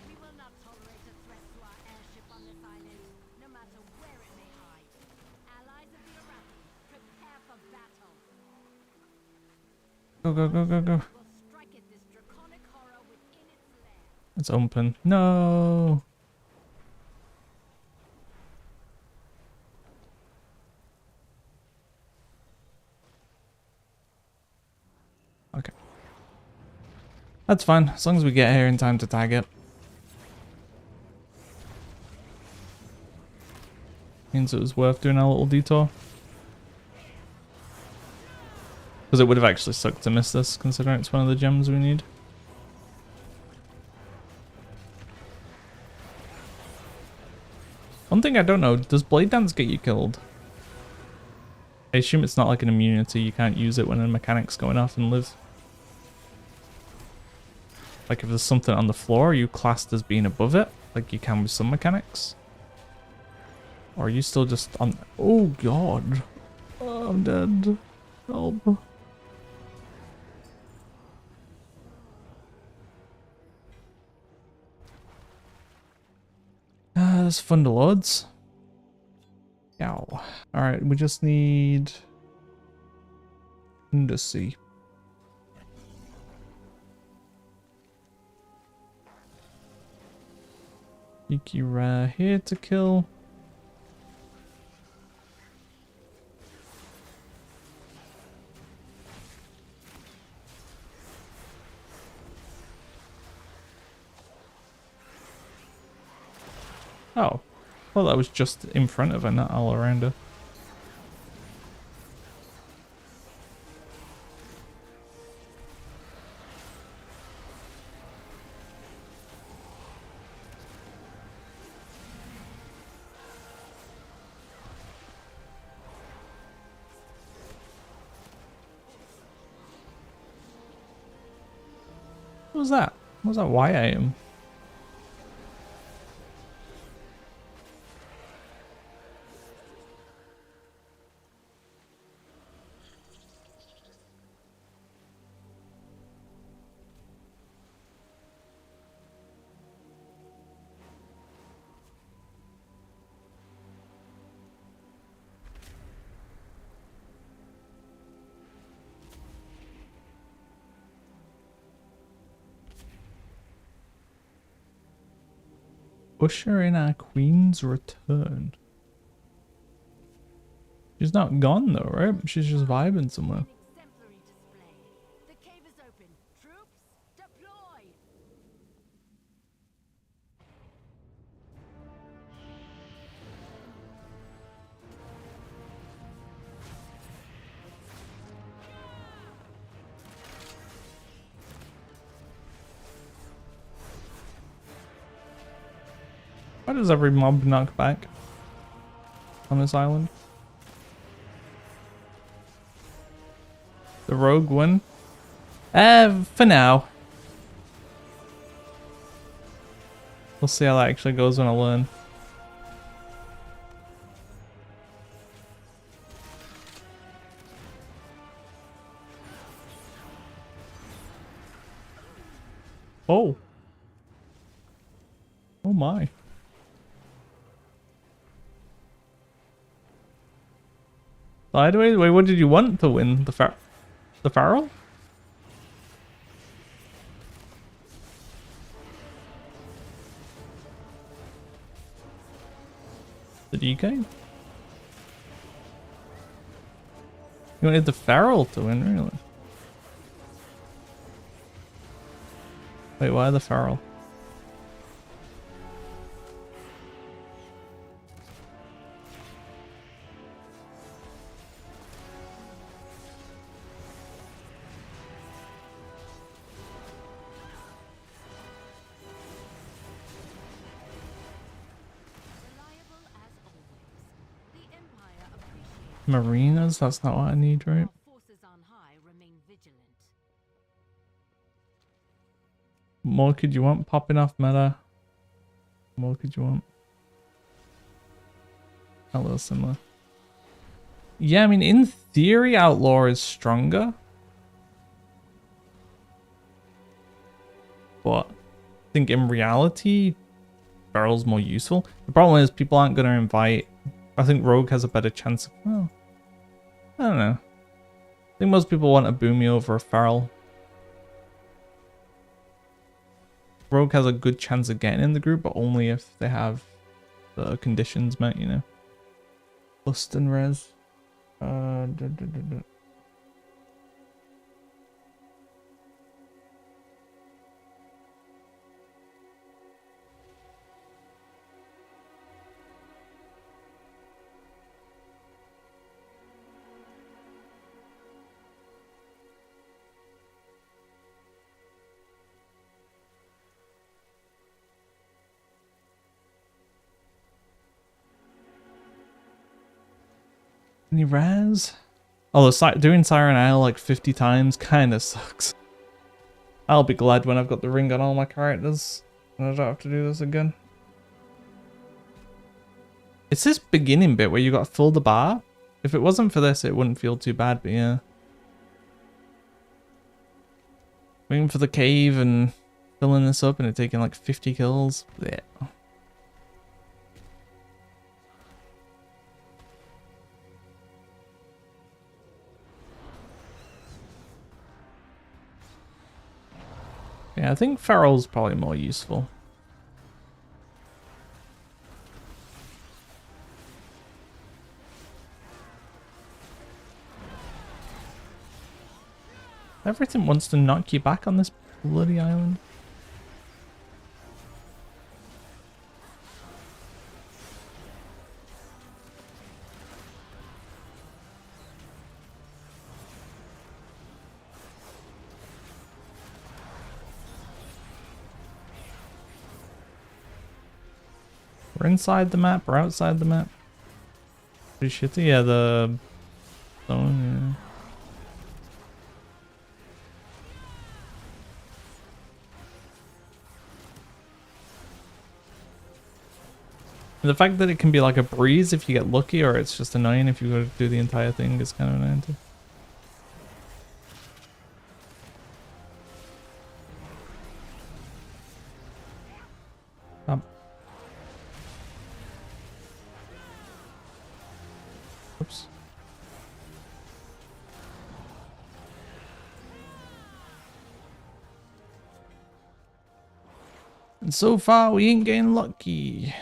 We will not tolerate a threat to our airship on this island, no matter where it may hide. Allies of the Iraqi, prepare for battle. Go, go, go, go, go. We'll strike at this draconic horror within its lair. It's open. No. Okay. That's fine, as long as we get here in time to tag it. Means it was worth doing a little detour. Because it would have actually sucked to miss this, considering it's one of the gems we need. One thing I don't know, does Blade Dance get you killed? I assume it's not like an immunity, you can't use it when a mechanic's going off and live. Like if there's something on the floor, are you classed as being above it? Like you can with some mechanics? Or are you still just on... Oh god. Oh, I'm dead. Help. There's Thunderlords. Ow. Alright, we just need... Undersea. Ikira here to kill. Oh, well that was just in front of her, not all around her. What was that? What was that YAM? Usher in our queen's return. She's not gone though, right? She's just vibing somewhere. Exemplary display. The cave is open. Troops, deploy! Why does every mob knock back on this island? The rogue win? For now. We'll see how that actually goes when I learn. Oh. Oh my. Sideways? Wait, what did you want to win? The Farrell? The DK? You wanted the Farrell to win, really? Wait, why the Farrell? Reliable as always. The Empire appreciates Marinas? That's not what I need, right? our forces on high remain vigilant. What more could you want? Popping off meta. What more could you want? A little similar. Yeah, I mean, in theory, Outlaw is stronger. But I think in reality, Barrel's more useful. The problem is people aren't going to invite... I think Rogue has a better chance of... Well, I don't know. I think most people want a Boomy over a Farrell. Rogue has a good chance of getting in the group, but only if they have the conditions met, you know. Lust and res. Any res? Although doing Siren Isle like 50 times kind of sucks. I'll be glad when I've got the ring on all my characters and I don't have to do this again. It's this beginning bit where you got to fill the bar. If it wasn't for this, it wouldn't feel too bad, but yeah. Waiting for the cave and filling this up and it taking like 50 kills. Yeah. Yeah, I think Feral's probably more useful. Everything wants to knock you back on this bloody island. We're inside the map or outside the map? Pretty shitty. Yeah, the zone, yeah. The fact that it can be like a breeze if you get lucky, or it's just annoying if you go to do the entire thing, is kind of annoying too. Oops. And so far, we ain't getting lucky.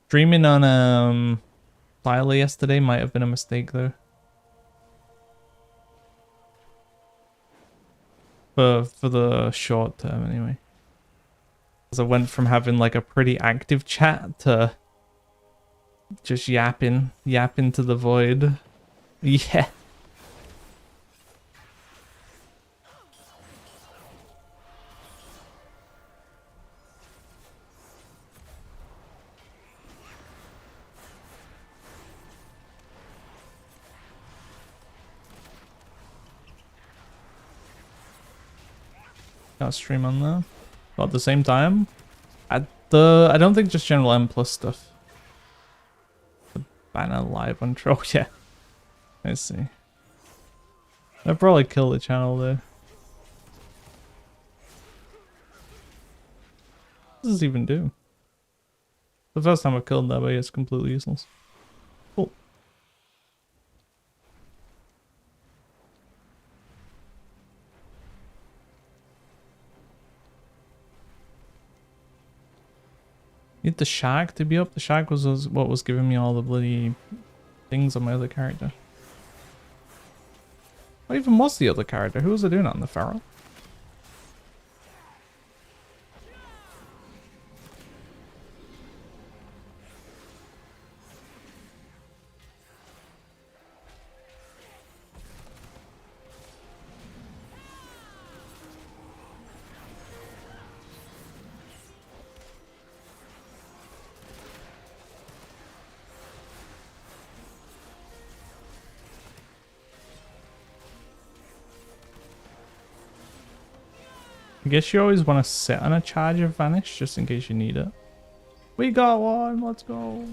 Streaming on Tyler yesterday might have been a mistake though. For the short term anyway. Because I went from having like a pretty active chat to just yapping to the void. Yeah. Got stream on there. But at the same time, I don't think just general M plus stuff. The banner live on Troll, yeah. I see. I'd probably kill the channel there. What does this even do? The first time I've killed that way, it's completely useless. Cool. Need the shag to be up. The shag was what was giving me all the bloody things on my other character. What even was the other character? Who was I doing on the Feral? I guess you always want to sit on a charge of Vanish just in case you need it. We got one, let's go.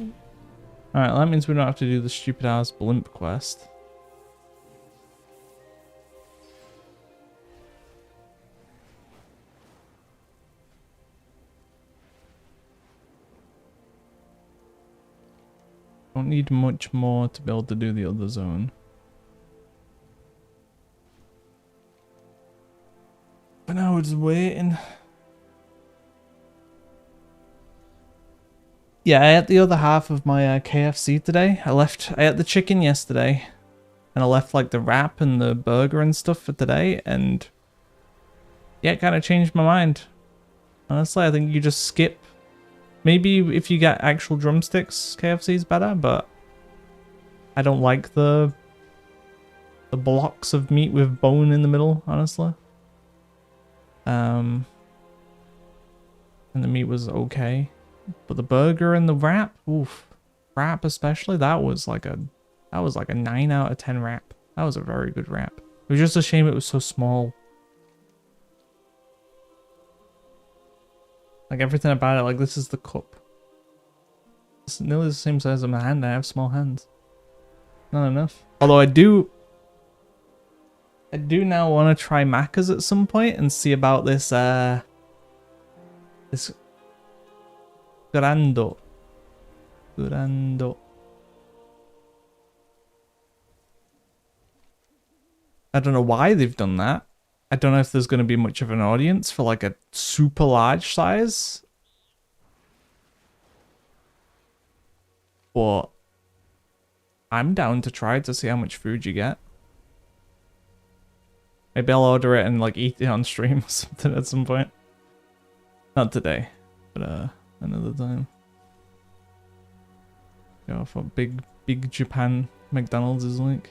Alright, that means we don't have to do the stupid ass blimp quest. Don't need much more to be able to do the other zone. But now we're just waiting. Yeah, I ate the other half of my KFC today. I ate the chicken yesterday. And I left like the wrap and the burger and stuff for today. And yeah, it kind of changed my mind. Honestly, I think you just skip. Maybe if you get actual drumsticks, KFC is better. But I don't like the blocks of meat with bone in the middle, honestly. And the meat was okay. But the burger and the wrap, oof. Wrap especially, that was like a 9 out of 10 wrap. That was a very good wrap. It was just a shame it was so small. Like everything about it, like this is the cup. It's nearly the same size as my hand. I have small hands. Not enough. Although I do now want to try Macca's at some point and see about this this Grando. Grando. I don't know why they've done that. I don't know if there's going to be much of an audience for like a super large size. But I'm down to try to see how much food you get. Maybe I'll order it and like eat it on stream or something at some point. Not today, but another time. Go off what big Japan McDonald's is like.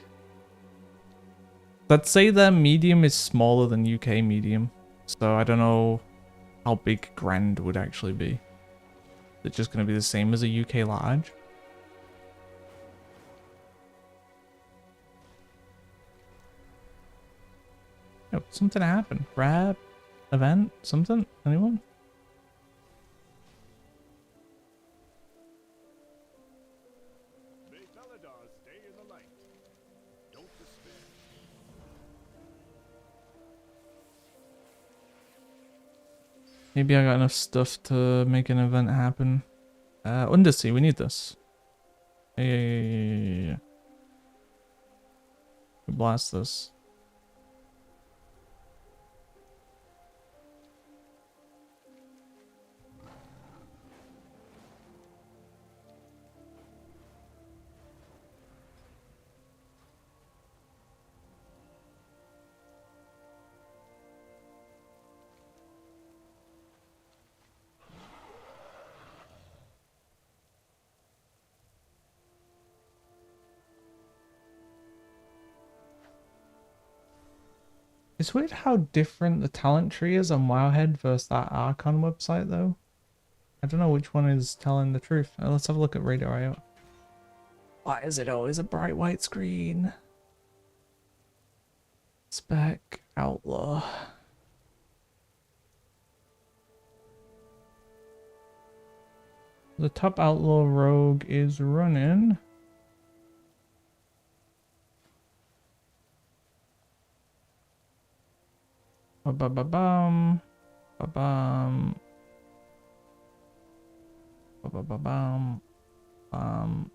Let's say their medium is smaller than UK medium, so I don't know how big Grand would actually be. It's just going to be the same as a UK large. Oh, something happened. Rap, event, something? Anyone? May Felidar stay in the light. Don't despair. Maybe I got enough stuff to make an event happen. Undersea, we need this. Yeah. We blast this. It's weird how different the talent tree is on Wowhead versus that Archon website, though. I don't know which one is telling the truth. Let's have a look at Radar.io. Why is it always a bright white screen? Spec Outlaw. The top Outlaw rogue is running. Ba-ba-ba-bum. Ba-bum. Ba-ba-ba-bum. Bum.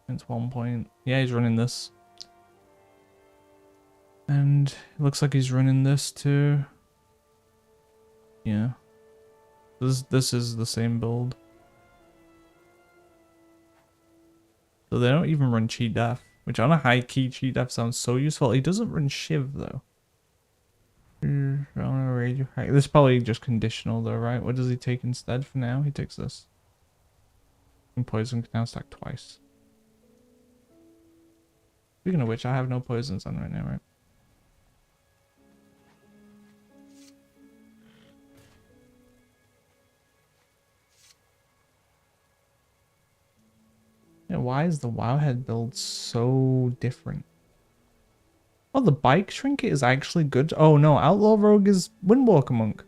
It's 1 point. Yeah, he's running this. And it looks like he's running this too. Yeah. This is the same build. So they don't even run cheat def, which on a high key cheat def sounds so useful. He doesn't run shiv though. This is probably just conditional though, right? What does he take instead for now? He takes this. And poison can now stack twice. Speaking of which, I have no poisons on right now, right? Yeah, why is the Wowhead build so different? Oh, the bike trinket is actually good. Oh no, Outlaw Rogue is Windwalker Monk.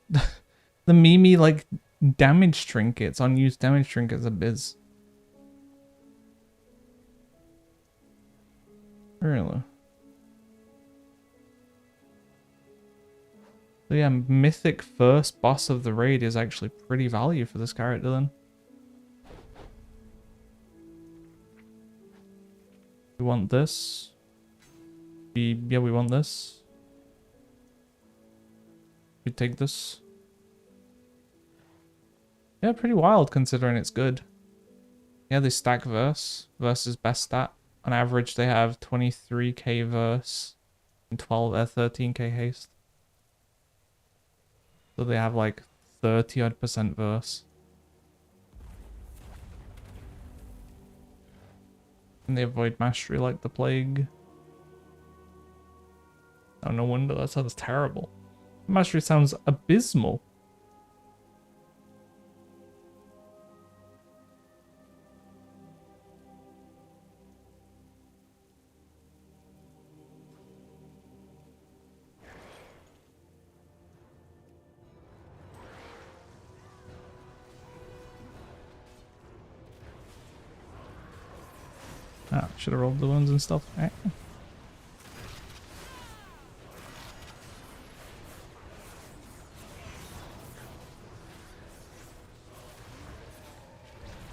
The Mimi, like, damage trinkets, unused damage trinkets are biz. Really? So yeah, mythic first boss of the raid is actually pretty value for this character then. We want this. Yeah, we want this. We take this. Yeah, pretty wild considering it's good. Yeah, they stack verse. Verse is best stat. On average, they have 23k verse and 13k haste. So they have like 30% verse. And they avoid mastery like the plague. Oh, no wonder. That sounds terrible. Mastery sounds abysmal. Ah, should have rolled the ones and stuff. Right.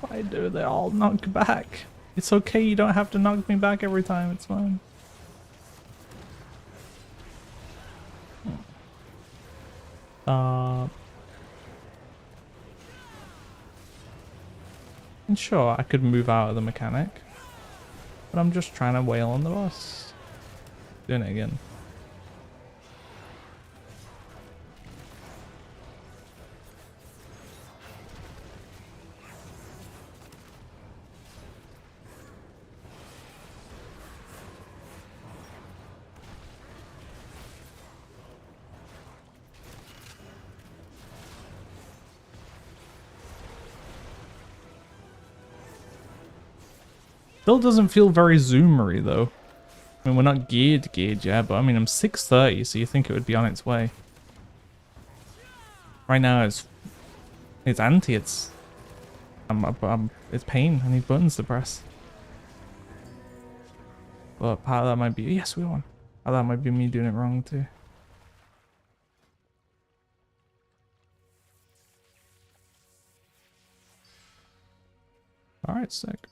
Why do they all knock back? It's okay, you don't have to knock me back every time, it's fine. And sure, I could move out of the mechanic. But I'm just trying to wail on the boss. Doing it again. Still doesn't feel very zoomery though. I mean, we're not geared yet, but I mean, I'm 630, so you think it would be on its way. Right now, it's anti. It's pain. I need buttons to press. But part of that might be yes, we won. Part of that might be me doing it wrong too. All right, sick.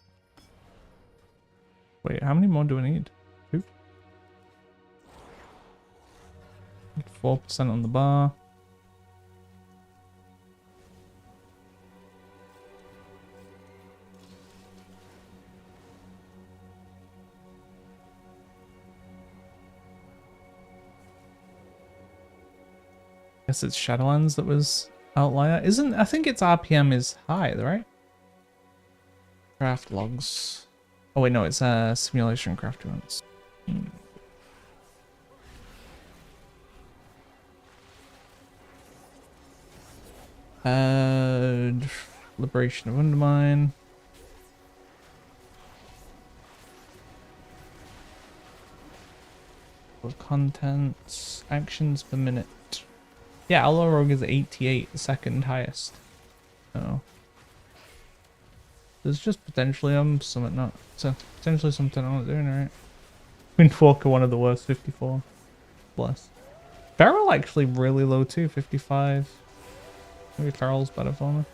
Wait, how many more do I need? 2? 4% on the bar. Guess it's Shadowlands that was outlier. I think its RPM is high, right? Craft logs. Oh wait, no, it's simulation craft events. Liberation of Undermine. Contents, actions per minute. Yeah, Outlaw Rogue is 88, the second highest. Oh. There's just potentially something not. So potentially something I'm not doing right. Windwalker, one of the worst, 54. Bless. Feral actually really low too, 55. Maybe Feral's better for me.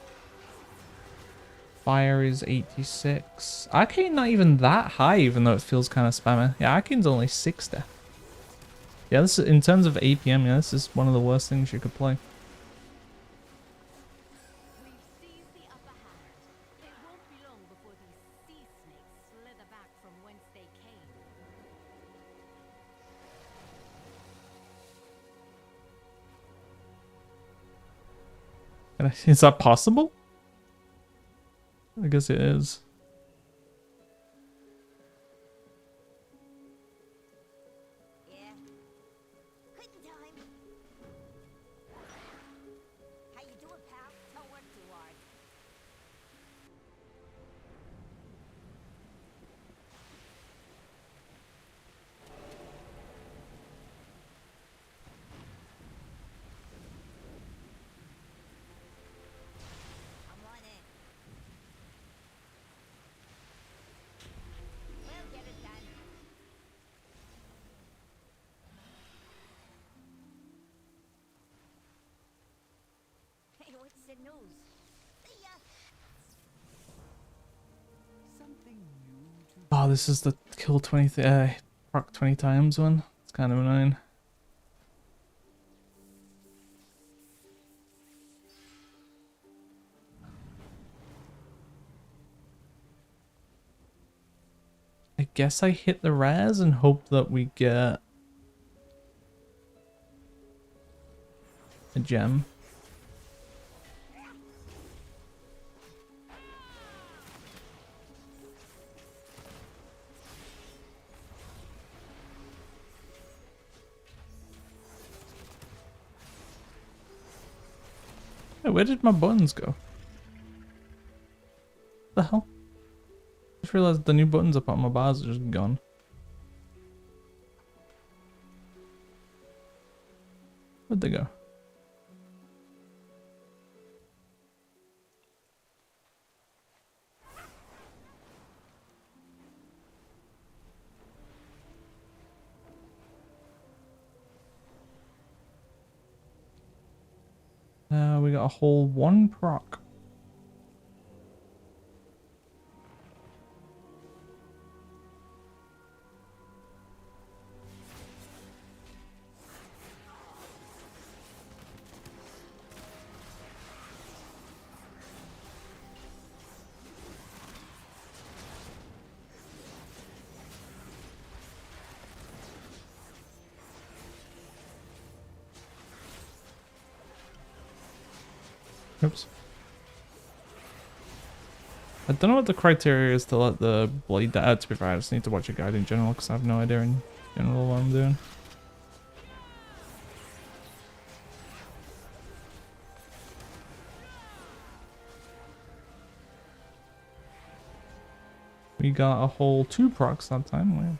Fire is 86. Arcane not even that high, even though it feels kind of spammy. Yeah, Arcane's only 60. Yeah, this is, in terms of APM, yeah, this is one of the worst things you could play. We've seized the upper hand. It won't be long before these sea snakes slither back from whence they came. Is that possible? I guess it is. Yeah. Quitting time. How you doing, pal? Don't work too hard. I'm on it. We'll get it done. Hey, what's the news? See ya. Something new to Oh, this is the kill 20, proc 20 times one. It's kind of annoying. I guess I hit the res and hope that we get a gem. Hey, where did my buttons go? The hell? I just realized the new buttons up on my bars are just gone. Where'd they go? We got a whole 1 proc. Oops. I don't know what the criteria is to let the blade die. To be fair, I just need to watch a guide in general because I have no idea in general what I'm doing. We got a whole 2 procs that time. Wow.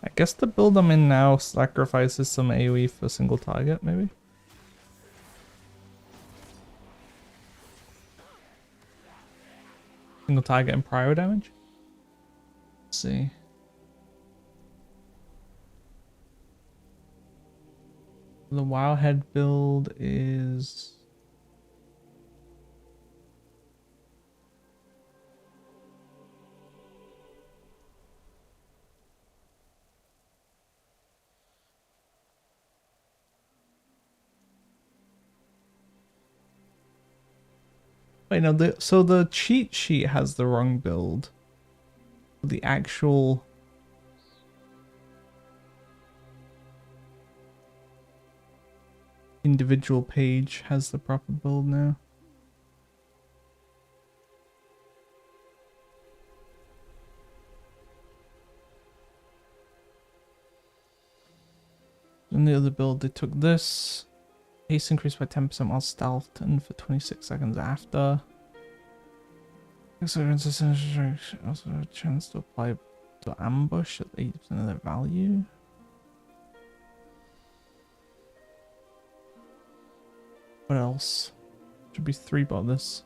I guess the build I'm in now sacrifices some AoE for single target, maybe? Single target and prio damage? Let's see. The Wowhead build is... Wait, no, so the cheat sheet has the wrong build. The actual... individual page has the proper build now. In the other build, they took this. Haste increased by 10% while stealthed and for 26 seconds after. Also a chance to apply to ambush at 80% of their value. What else? Should be 3 bot this.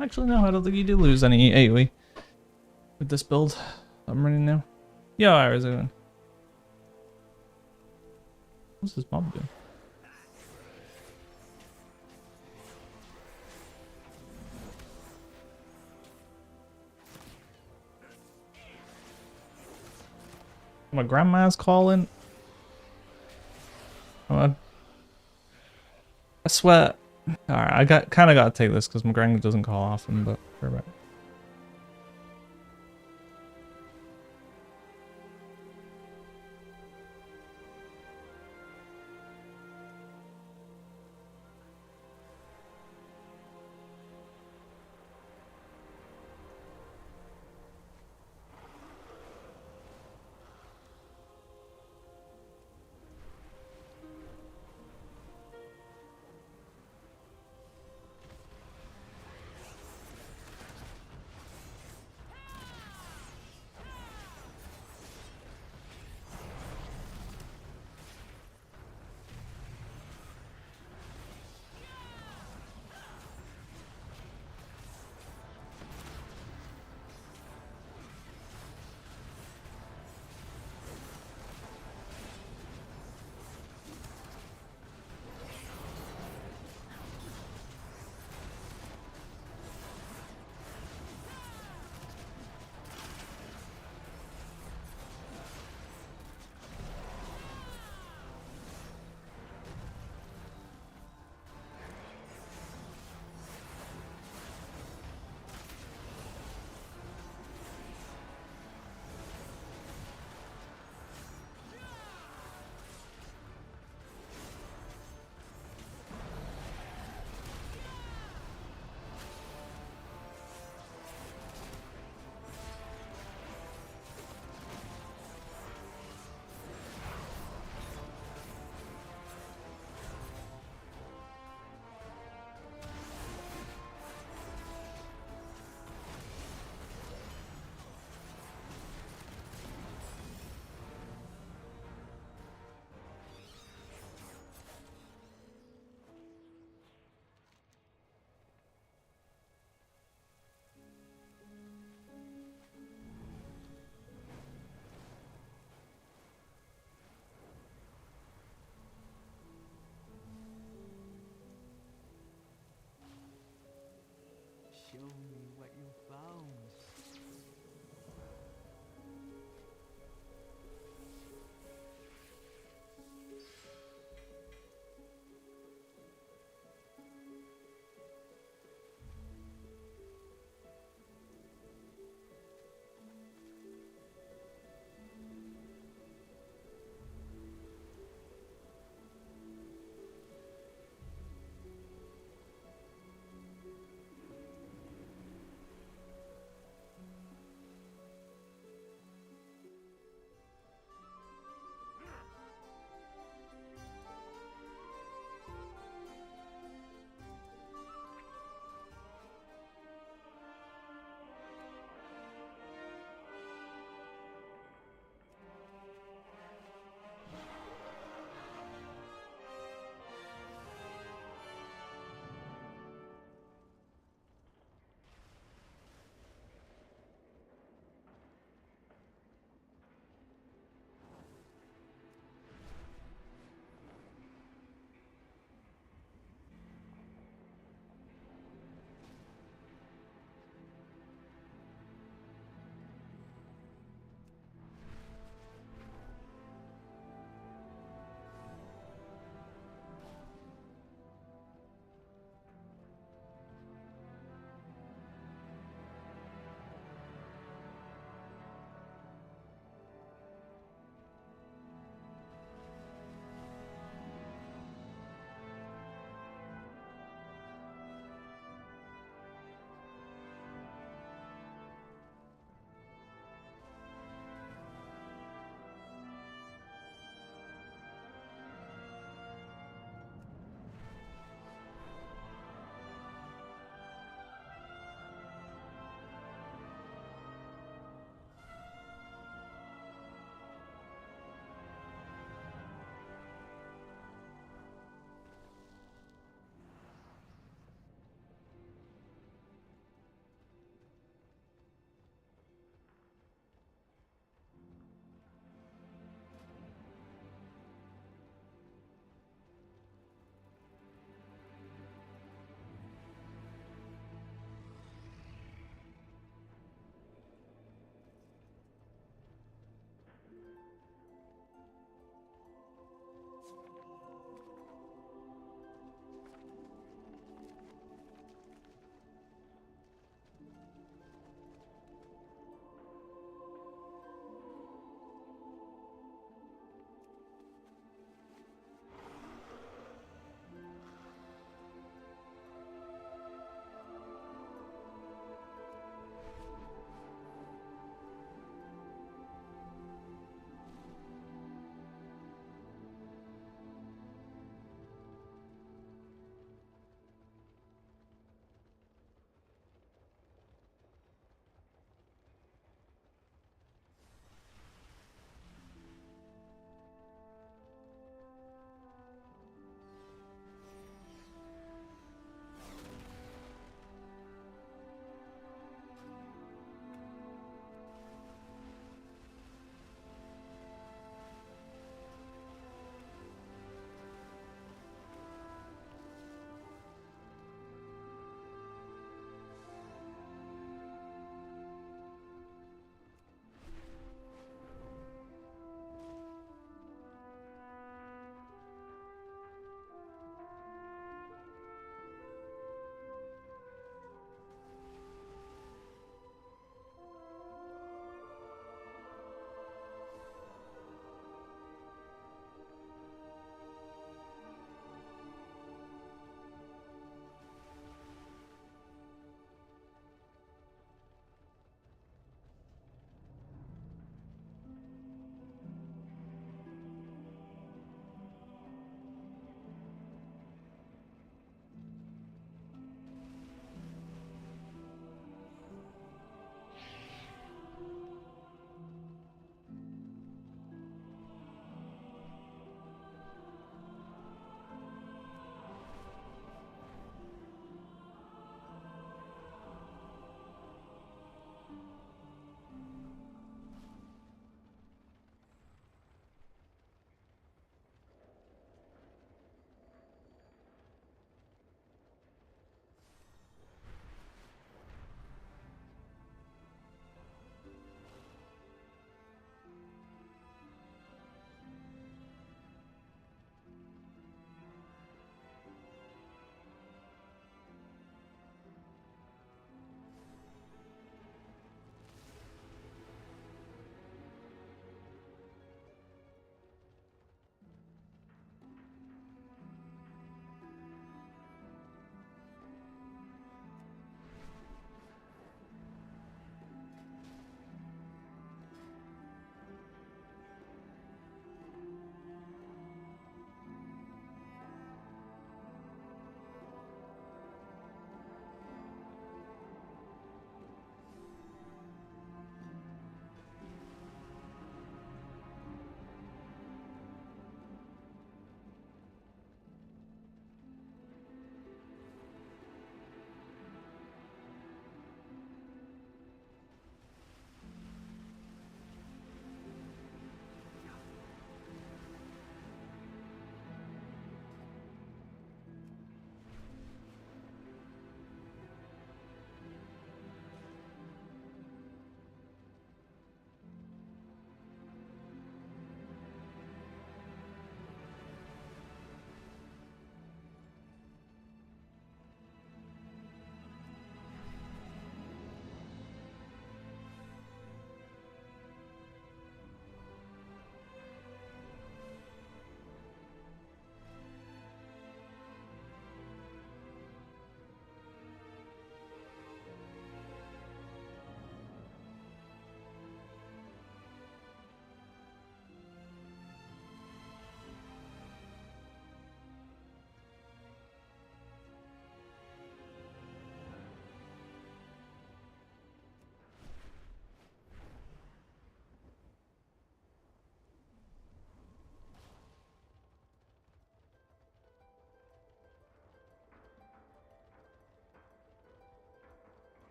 Actually, no, I don't think you do lose any AoE with this build I'm running now. Yo, how's it going? What's this mob doing? My grandma's calling. I swear. Alright, I kind of gotta take this because my grandma doesn't call often, but we're back.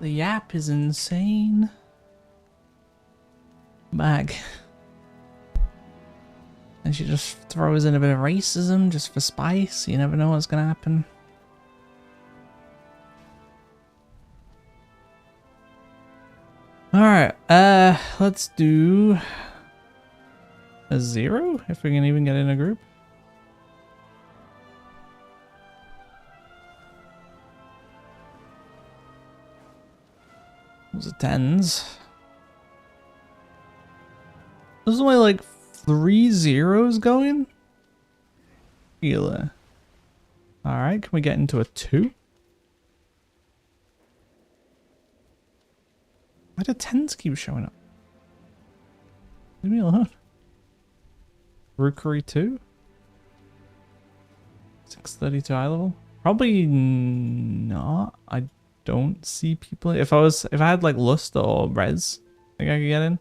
The app is insane. Bag. And she just throws in a bit of racism just for spice. You never know what's gonna happen. Alright, let's do a 0 if we can even get in a group. Those are 10s. There's only like 3 zeros going? Really? Alright, can we get into a 2? Why do 10s keep showing up? Leave me alone. Rookery 2? 632 eye level? Probably not. I don't see people. If I had like Lust or Res, I think I could get in.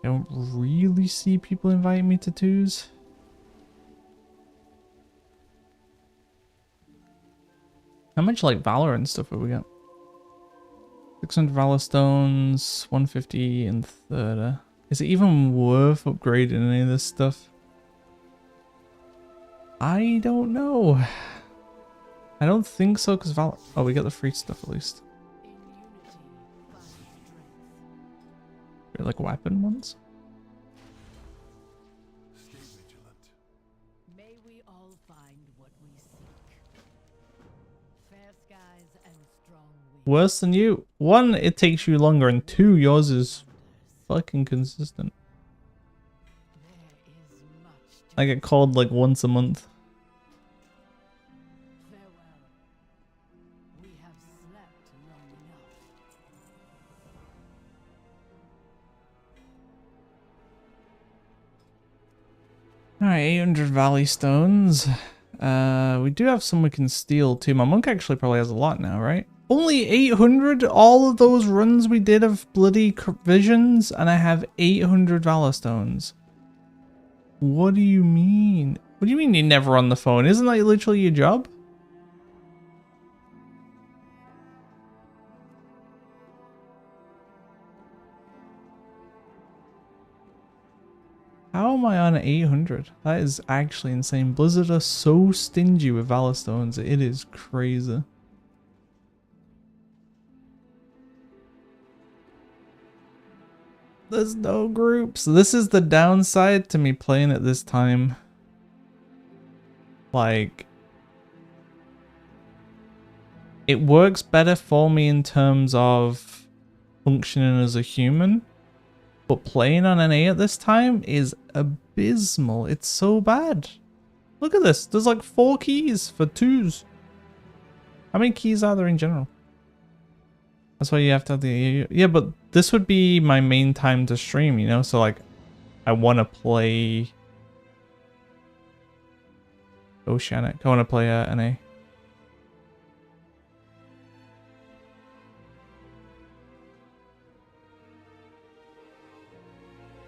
I don't really see people inviting me to 2s. How much like Valor and stuff have we got? 600 Valor Stones, 150 and 30. Is it even worth upgrading any of this stuff? I don't know. I don't think so, because Valor... Oh, we got the free stuff at least. Like weapon ones? Stay vigilant. May we all find what we seek. Fair skies and strong winds. Worse than you. 1, it takes you longer, and 2, yours is fucking consistent. There is much to I get called like once a month. farewell. We have slept long enough. Alright, 800 Valley Stones. We do have some we can steal too. My monk actually probably has a lot now, right? Only 800? All of those runs we did of bloody visions, and I have 800 Valor Stones. What do you mean? What do you mean you're never on the phone? Isn't that literally your job? How am I on 800? That is actually insane. Blizzard are so stingy with Valor Stones. It is crazy. There's no groups. This is the downside to me playing at this time. Like, it works better for me in terms of functioning as a human. But playing on NA at this time is abysmal. It's so bad. Look at this. There's like 4 keys for 2s. How many keys are there in general? That's why you have to have the... Yeah, but this would be my main time to stream, you know? So like, I want to play... Oceanic. I want to play NA.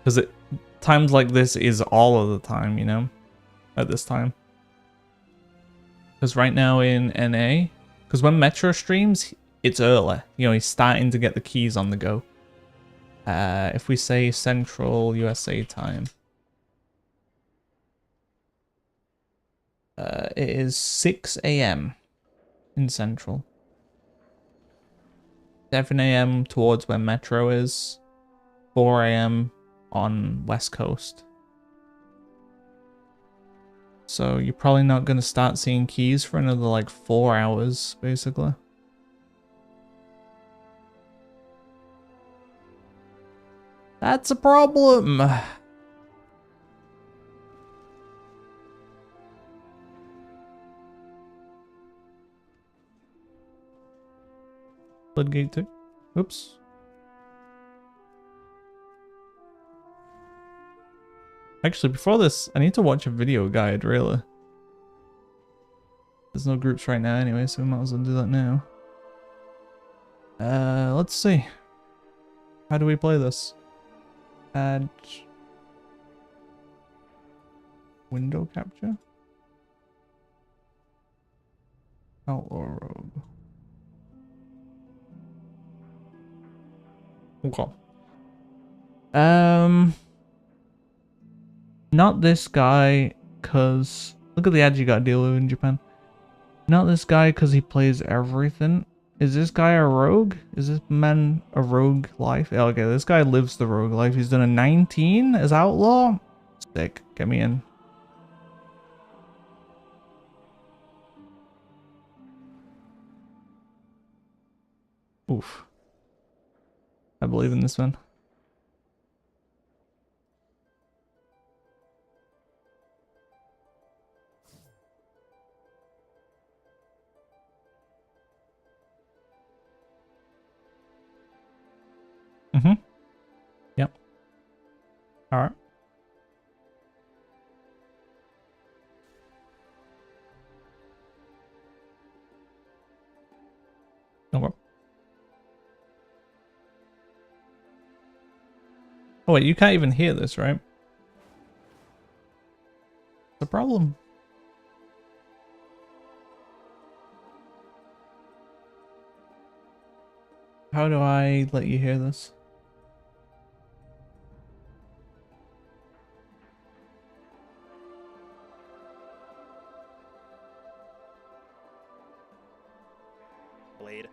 Because times like this is all of the time, you know? At this time. Because right now in NA... Because when Metro streams, it's early. You know, he's starting to get the keys on the go. If we say Central USA time. It is 6 AM in Central. 7 AM towards where Metro is. 4 AM on West Coast. So you're probably not going to start seeing keys for another like 4 hours, basically. That's a problem. Floodgate 2. Oops. Actually, before this, I need to watch a video guide, really. There's no groups right now anyway, so we might as well do that now. Let's see. How do we play this? Add window capture. Outlaw Rogue. Okay. Not this guy, cause look at the ads you got to deal with in Japan. Not this guy, cause he plays everything. Is this guy a rogue? Is this man a rogue life? Yeah, okay, this guy lives the rogue life. He's done a 19 as outlaw. Sick. Get me in. Oof. I believe in this one. Mm-hmm. Yep. Alright. Okay. Oh wait, you can't even hear this, right? The problem. How do I let you hear this? Blade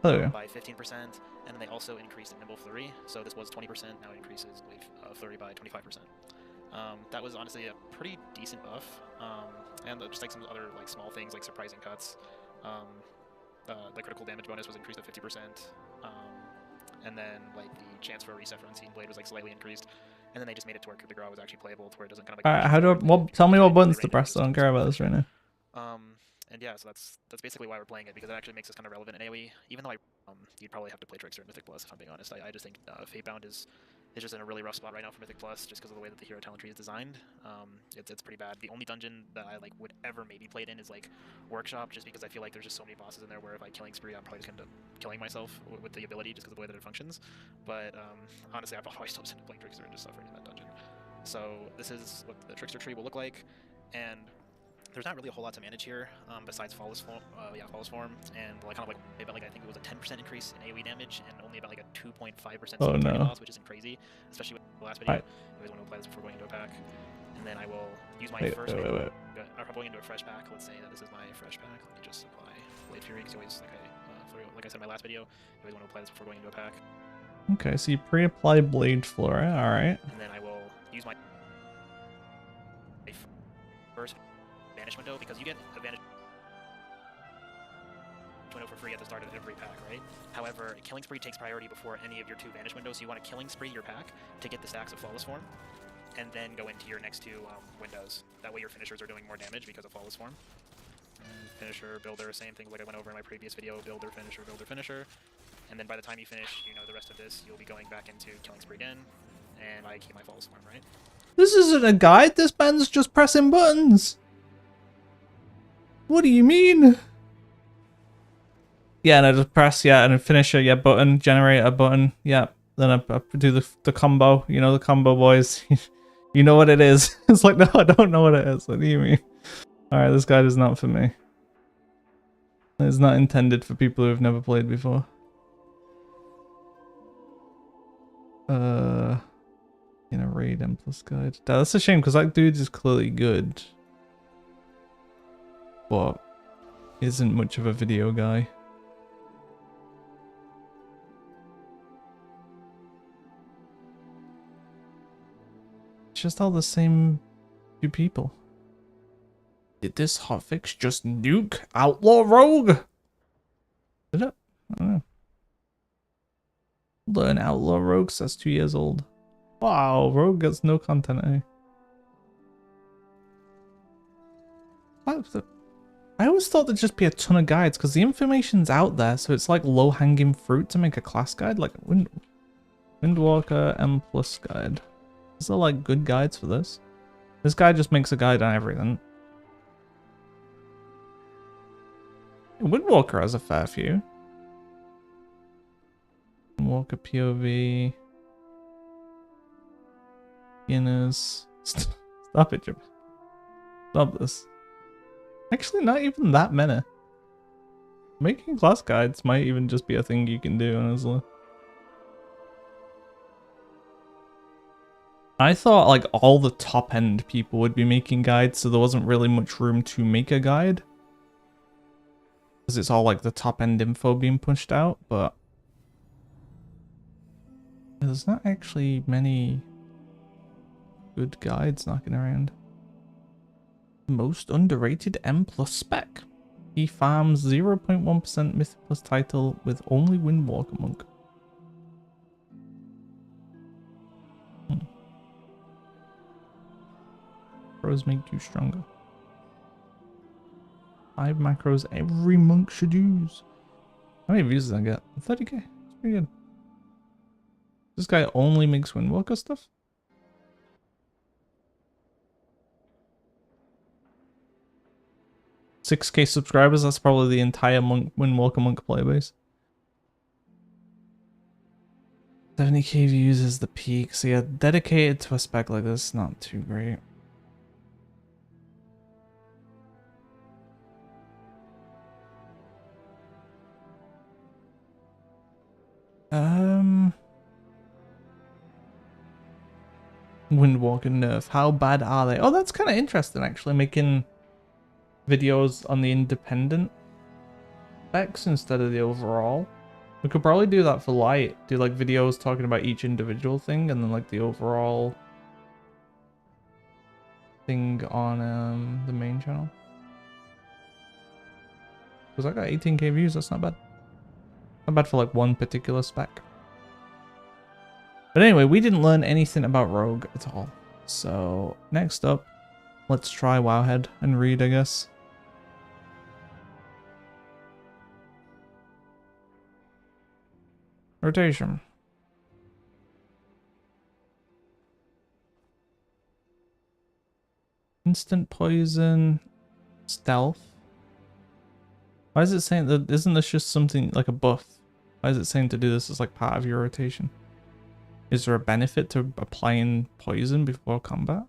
Oh, by 15%, and then they also increased Nimble Flurry, so this was 20%, now it increases Flurry by 25%. That was honestly a pretty decent buff, and just like some other like small things like surprising cuts. The critical damage bonus was increased at 50%, and then like the chance for a reset for Unseen Blade was like slightly increased, and then they just made it to where Coup de Grace was actually playable, to where it doesn't kind of like. Alright, how do I, what? Tell me what buttons to press. I don't care about this right now. And yeah, so that's basically why we're playing it, because it actually makes us kind of relevant in AoE. Even though you'd probably have to play Trickster in Mythic Plus, if I'm being honest. I just think Fatebound is just in a really rough spot right now for Mythic Plus, just because of the way that the hero talent tree is designed. It's pretty bad. The only dungeon that I like would ever maybe play it in is like Workshop, just because I feel like there's just so many bosses in there where if I Killing Spree, I'm probably just gonna end up killing myself with the ability just because of the way that it functions. But honestly, I've always still ended up playing Trickster and just suffering in that dungeon. So this is what the Trickster tree will look like, and there's not really a whole lot to manage here, besides Flawless Form, and like kind of like I think it was a 10% increase in AoE damage and only about like a 2.5% loss, which isn't crazy, especially with the last video. You always want to apply this before going into a pack, and then I will use my first. Wait. I'm going into a fresh pack. Let's say that this is my fresh pack. Let me just apply Blade Fury, because you always like I said in my last video, you always want to apply this before going into a pack. Okay, so you pre-apply Blade Flora, alright. And then I will use my first Vanish window, because you get a Vanish window for free at the start of every pack, right? However, Killing Spree takes priority before any of your 2 Vanish windows, so you want to Killing Spree your pack to get the stacks of Flawless Form, and then go into your next 2 windows. That way your finishers are doing more damage because of Flawless Form. Finisher, builder, same thing like I went over in my previous video, builder, finisher. And then by the time you finish, you know, the rest of this, you'll be going back into Killing Spree again, and I keep my Flawless Form, right? This isn't a guide, this man's just pressing buttons! What do you mean? Yeah, and I just press, yeah, and a finisher, yeah, button, generate a button, yeah. Then I do the combo, you know, the combo, boys. You know what it is. It's like, no, I don't know what it is. What do you mean? Alright, this guide is not for me. It's not intended for people who have never played before. In a raid M+ guide. That's a shame, because that dude is clearly good. But isn't much of a video guy. It's just all the same 2 people. Did this hotfix just nuke Outlaw Rogue? Did it? I don't know. Learn Outlaw Rogue, that's 2 years old. Wow, Rogue gets no content, eh? I always thought there'd just be a ton of guides, because the information's out there, so it's like low-hanging fruit to make a class guide, like Windwalker M+ guide. Is there like good guides for this? This guy just makes a guide on everything. Windwalker has a fair few. Windwalker POV. Beginners. Stop it, Jim. Stop this. Actually, not even that many. Making class guides might even just be a thing you can do, honestly. I thought like all the top end people would be making guides, so there wasn't really much room to make a guide. Because it's all like the top end info being pushed out, but there's not actually many good guides knocking around. Most underrated M plus spec. He farms 0.1% Mythic plus title with only Windwalker Monk. Macros make you stronger. 5 macros every monk should use. How many views did I get? 30k. That's pretty good. This guy only makes Windwalker stuff? $6k subscribers, that's probably the entire Windwalker Monk playbase. 70k views is the peak, so yeah, dedicated to a spec like this, not too great. Windwalker nerf, how bad are they? Oh, that's kind of interesting actually, making videos on the independent specs instead of the overall. We could probably do that for light, do like videos talking about each individual thing and then like the overall thing on the main channel. Because I got 18k views, that's not bad. Not bad for like one particular spec. But anyway, we didn't learn anything about Rogue at all. So next up, let's try Wowhead and read, I guess. Rotation. Instant poison. Stealth. Why is it saying that? Isn't this just something like a buff? Why is it saying to do this as like part of your rotation? Is there a benefit to applying poison before combat?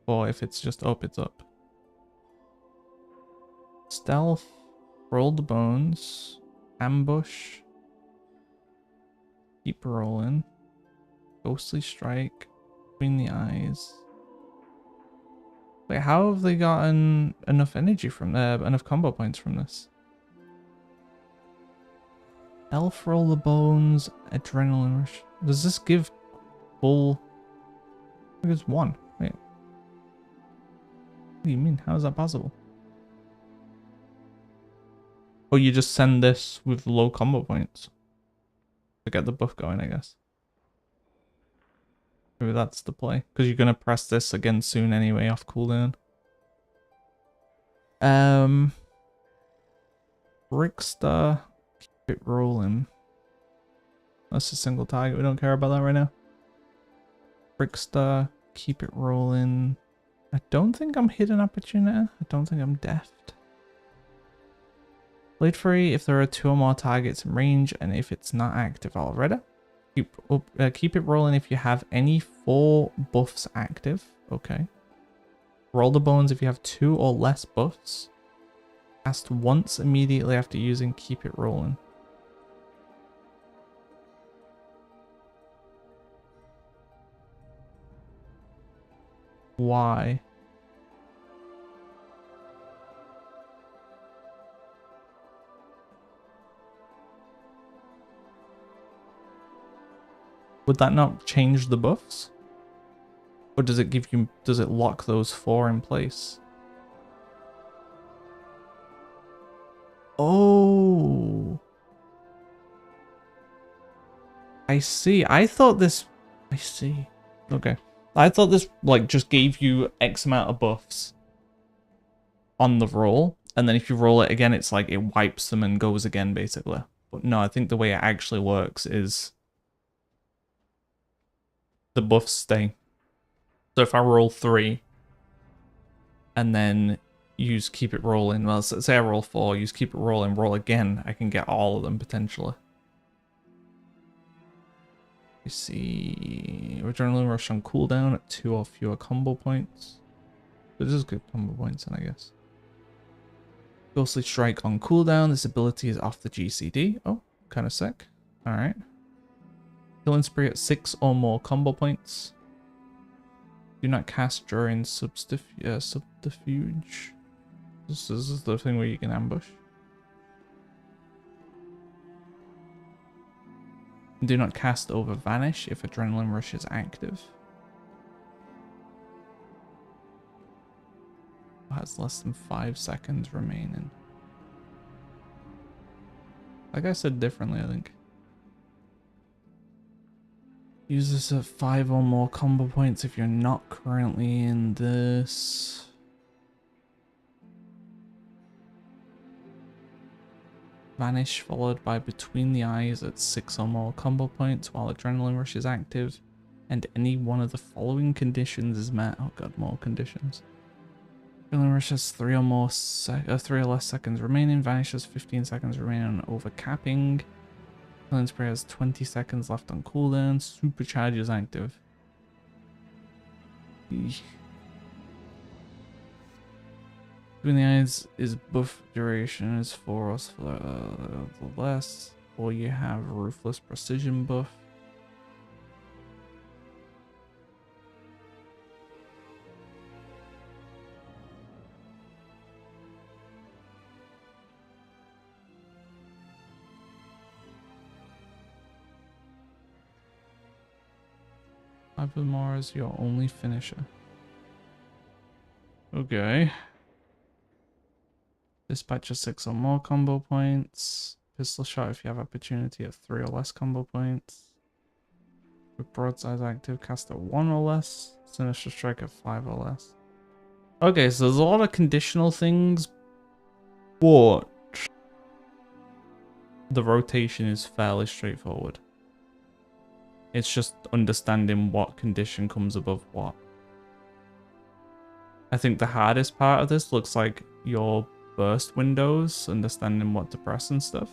Or if it's just up, it's up. Stealth. Roll the bones. Ambush. Keep rolling. Ghostly strike. Between the eyes. Wait, how have they gotten enough energy from there, enough combo points from this? Elf roll the bones, adrenaline rush. Does this give full? I think it's one. Wait. What do you mean? How is that possible? Oh, you just send this with low combo points to get the buff going, I guess. Maybe that's the play, because you're gonna press this again soon anyway off cooldown. Rickster, keep it rolling. That's a single target. We don't care about that right now. Rickster, keep it rolling. I don't think I'm hidden opportunity. I don't think I'm deft. Blade free if there are 2 or more targets in range, and if it's not active already. Keep it rolling if you have any 4 buffs active. Okay. Roll the bones if you have 2 or less buffs. Cast once immediately after using keep it rolling. Why? Would that not change the buffs? Or does it give you, does it lock those 4 in place? Oh. I see. I thought this, I see. Okay. I thought this like just gave you X amount of buffs on the roll. And then if you roll it again, it's like it wipes them and goes again basically. But no, I think the way it actually works is the buffs stay. So if I roll 3 and then use keep it rolling, well, say I roll 4, use keep it rolling, roll again, I can get all of them potentially. You see, adrenaline rush on cooldown at 2 or fewer combo points. But this is good combo points, then I guess. Ghostly strike on cooldown. This ability is off the GCD. Oh, kind of sick. All right. Killing spree at 6 or more combo points. Do not cast during subterfuge. This is the thing where you can ambush. Do not cast over vanish if adrenaline rush is active. Has less than 5 seconds remaining. Like I said differently, I think. Use this at 5 or more combo points if you're not currently in this. Vanish followed by between the eyes at 6 or more combo points while adrenaline rush is active, and any one of the following conditions is met. Oh god, more conditions. Adrenaline rush has 3 or less seconds remaining. Vanish has 15 seconds remaining on overcapping. Killing spray has 20 seconds left on cooldown. Supercharge is active. Eesh. Between the eyes is buff duration is 4 or less, or you have ruthless precision buff. Hypermore is your only finisher. Okay. Dispatch of 6 or more combo points. Pistol shot if you have opportunity at 3 or less combo points. With broadside active, cast at 1 or less. Sinister strike at 5 or less. Okay, so there's a lot of conditional things, but the rotation is fairly straightforward. It's just understanding what condition comes above what. I think the hardest part of this looks like your burst windows, understanding what to press and stuff.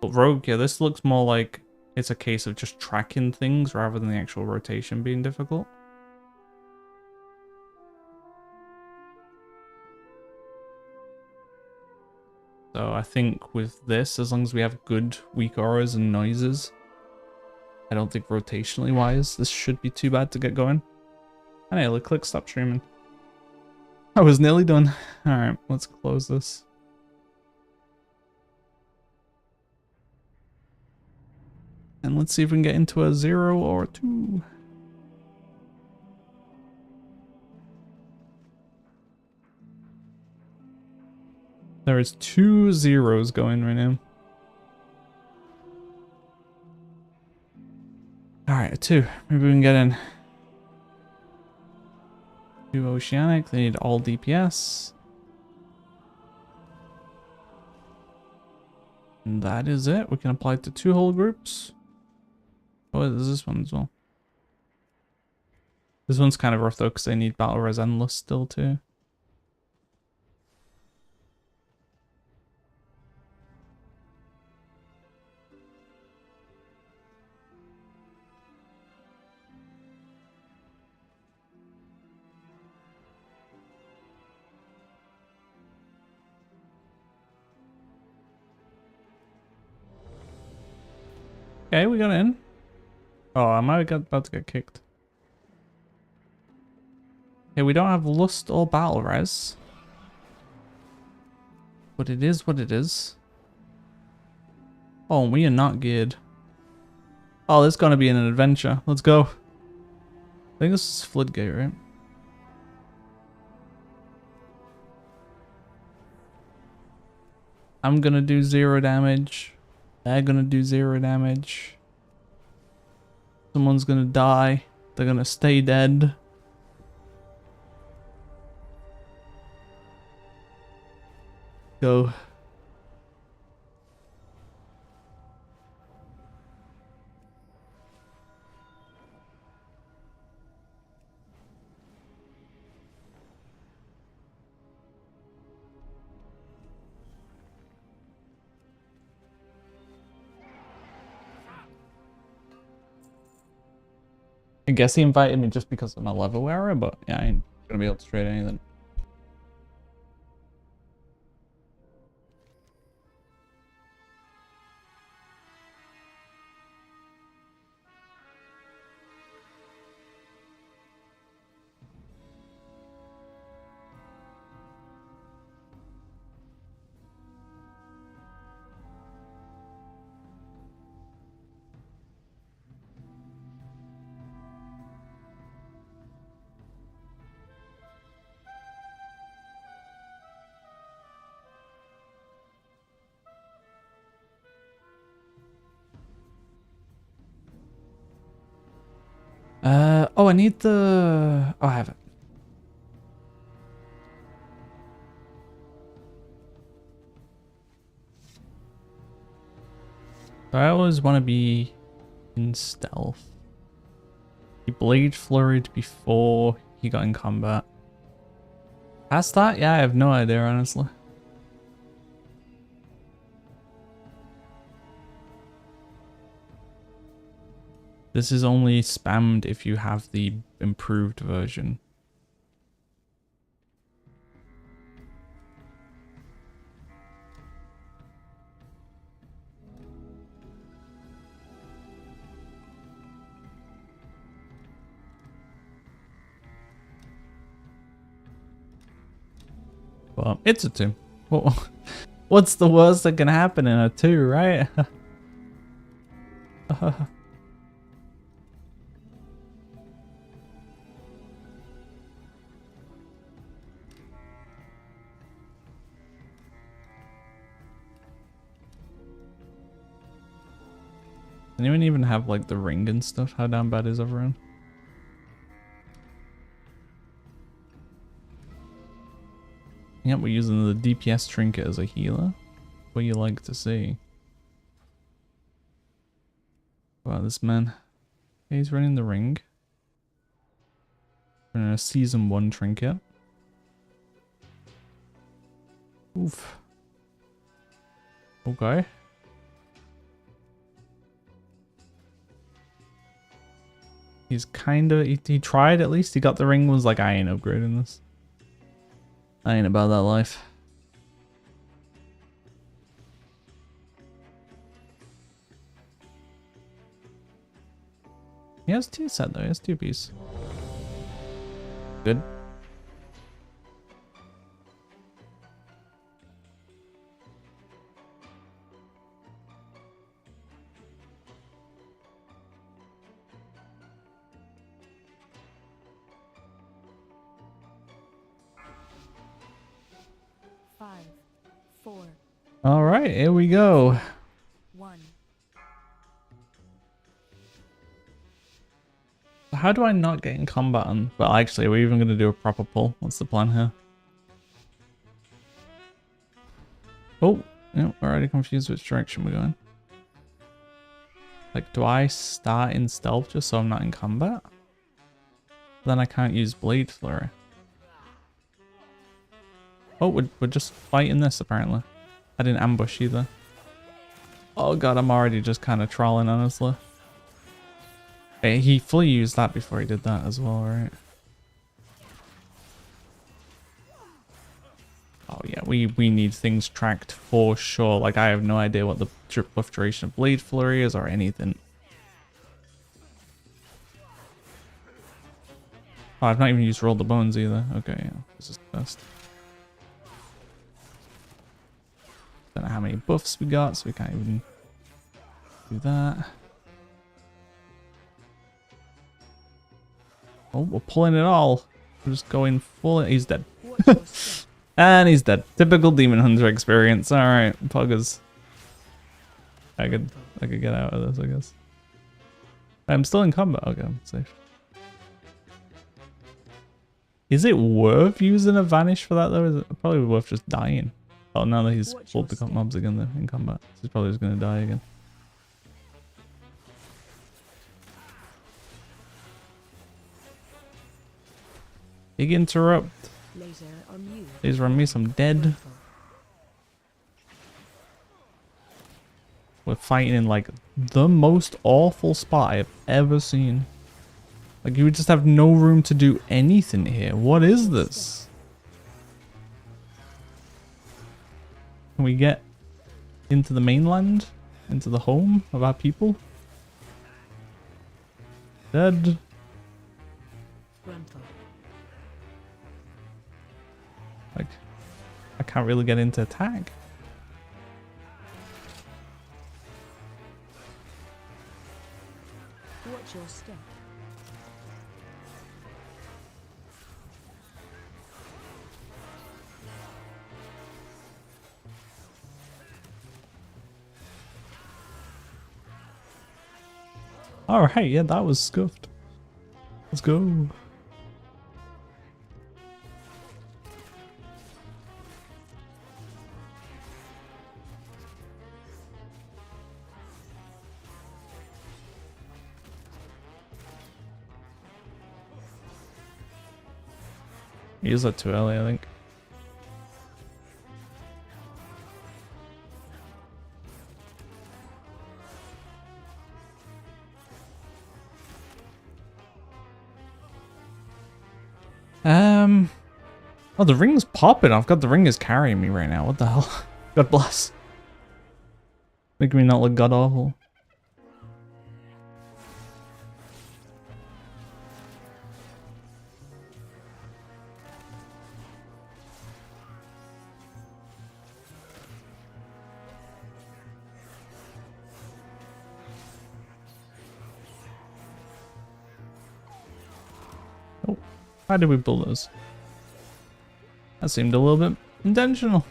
But Rogue, yeah, this looks more like it's a case of just tracking things rather than the actual rotation being difficult. So I think with this, as long as we have good weak auras and noises, I don't think rotationally wise, this should be too bad to get going. I nearly clicked stop streaming. I was nearly done. Alright, let's close this. And let's see if we can get into a 0 or a 2. There is 2 zeros going right now. Alright, a 2. Maybe we can get in. 2 Oceanic, they need all DPS. And that is it. We can apply it to 2 whole groups. Oh, there's this one as well. This one's kind of rough though, because they need Battle Res Endless still too. Okay, we got in. Oh, I might have about to get kicked. Okay, we don't have Lust or Battle Res. But it is what it is. Oh, we are not geared. Oh, this is gonna be an adventure. Let's go. I think this is Floodgate, right? I'm gonna do 0 damage. They're gonna do 0 damage. Someone's gonna die. They're gonna stay dead. Go. I guess he invited me just because of my level area, but yeah, I ain't gonna be able to trade anything. Oh, I need the... Oh, I have it. So I always want to be in stealth. He blade flurried before he got in combat. Past that? Yeah, I have no idea, honestly. This is only spammed if you have the improved version. Well, it's a 2. What's the worst that can happen in a 2, right? Anyone even have like the ring and stuff? How damn bad is everyone? Yep, we're using the DPS trinket as a healer. What you like to see. Wow, this man. Okay, he's running the ring. Running a season 1 trinket. Oof. Okay. He's kinda, he tried at least. He got the ring, was like, I ain't upgrading this. I ain't about that life. He has 2 set though, he has 2 piece. Good. All right, here we go. 1. How do I not get in combat on? Well, actually, we're even going to do a proper pull. What's the plan here? Oh, no, we're already confused which direction we're going. Like, do I start in stealth just so I'm not in combat? Then I can't use Blade Flurry. Oh, we're just fighting this, apparently. I didn't ambush either. Oh god, I'm already just kind of trolling, honestly. Hey, he fully used that before he did that as well, right? Oh yeah, we need things tracked for sure. Like, I have no idea what the buff duration of Blade Flurry is or anything. Oh, I've not even used Roll the Bones either. Okay, yeah, this is the best. Don't know how many buffs we got, so we can't even do that. Oh, we're pulling it all. We're just going full. He's dead. And he's dead. Typical Demon Hunter experience. Alright, Puggers. I could get out of this, I guess. I'm still in combat. Okay, I'm safe. Is it worth using a vanish for that though? Is it probably worth just dying? Oh, now that he's pulled the mobs again though, in combat. He's probably just gonna die again. Big interrupt. Laser on me, so I'm dead. We're fighting in like the most awful spot I've ever seen. Like, you would just have no room to do anything here. What is this? Can we get into the mainland? Into the home of our people? Dead. Like, I can't really get into attack. Watch your step. Alright, yeah, that was scuffed. Let's go. Use that too early, I think. Oh, the ring's popping. I've got the ring is carrying me right now. What the hell? God bless. Making me not look god awful. Oh, how did we build those? That seemed a little bit intentional.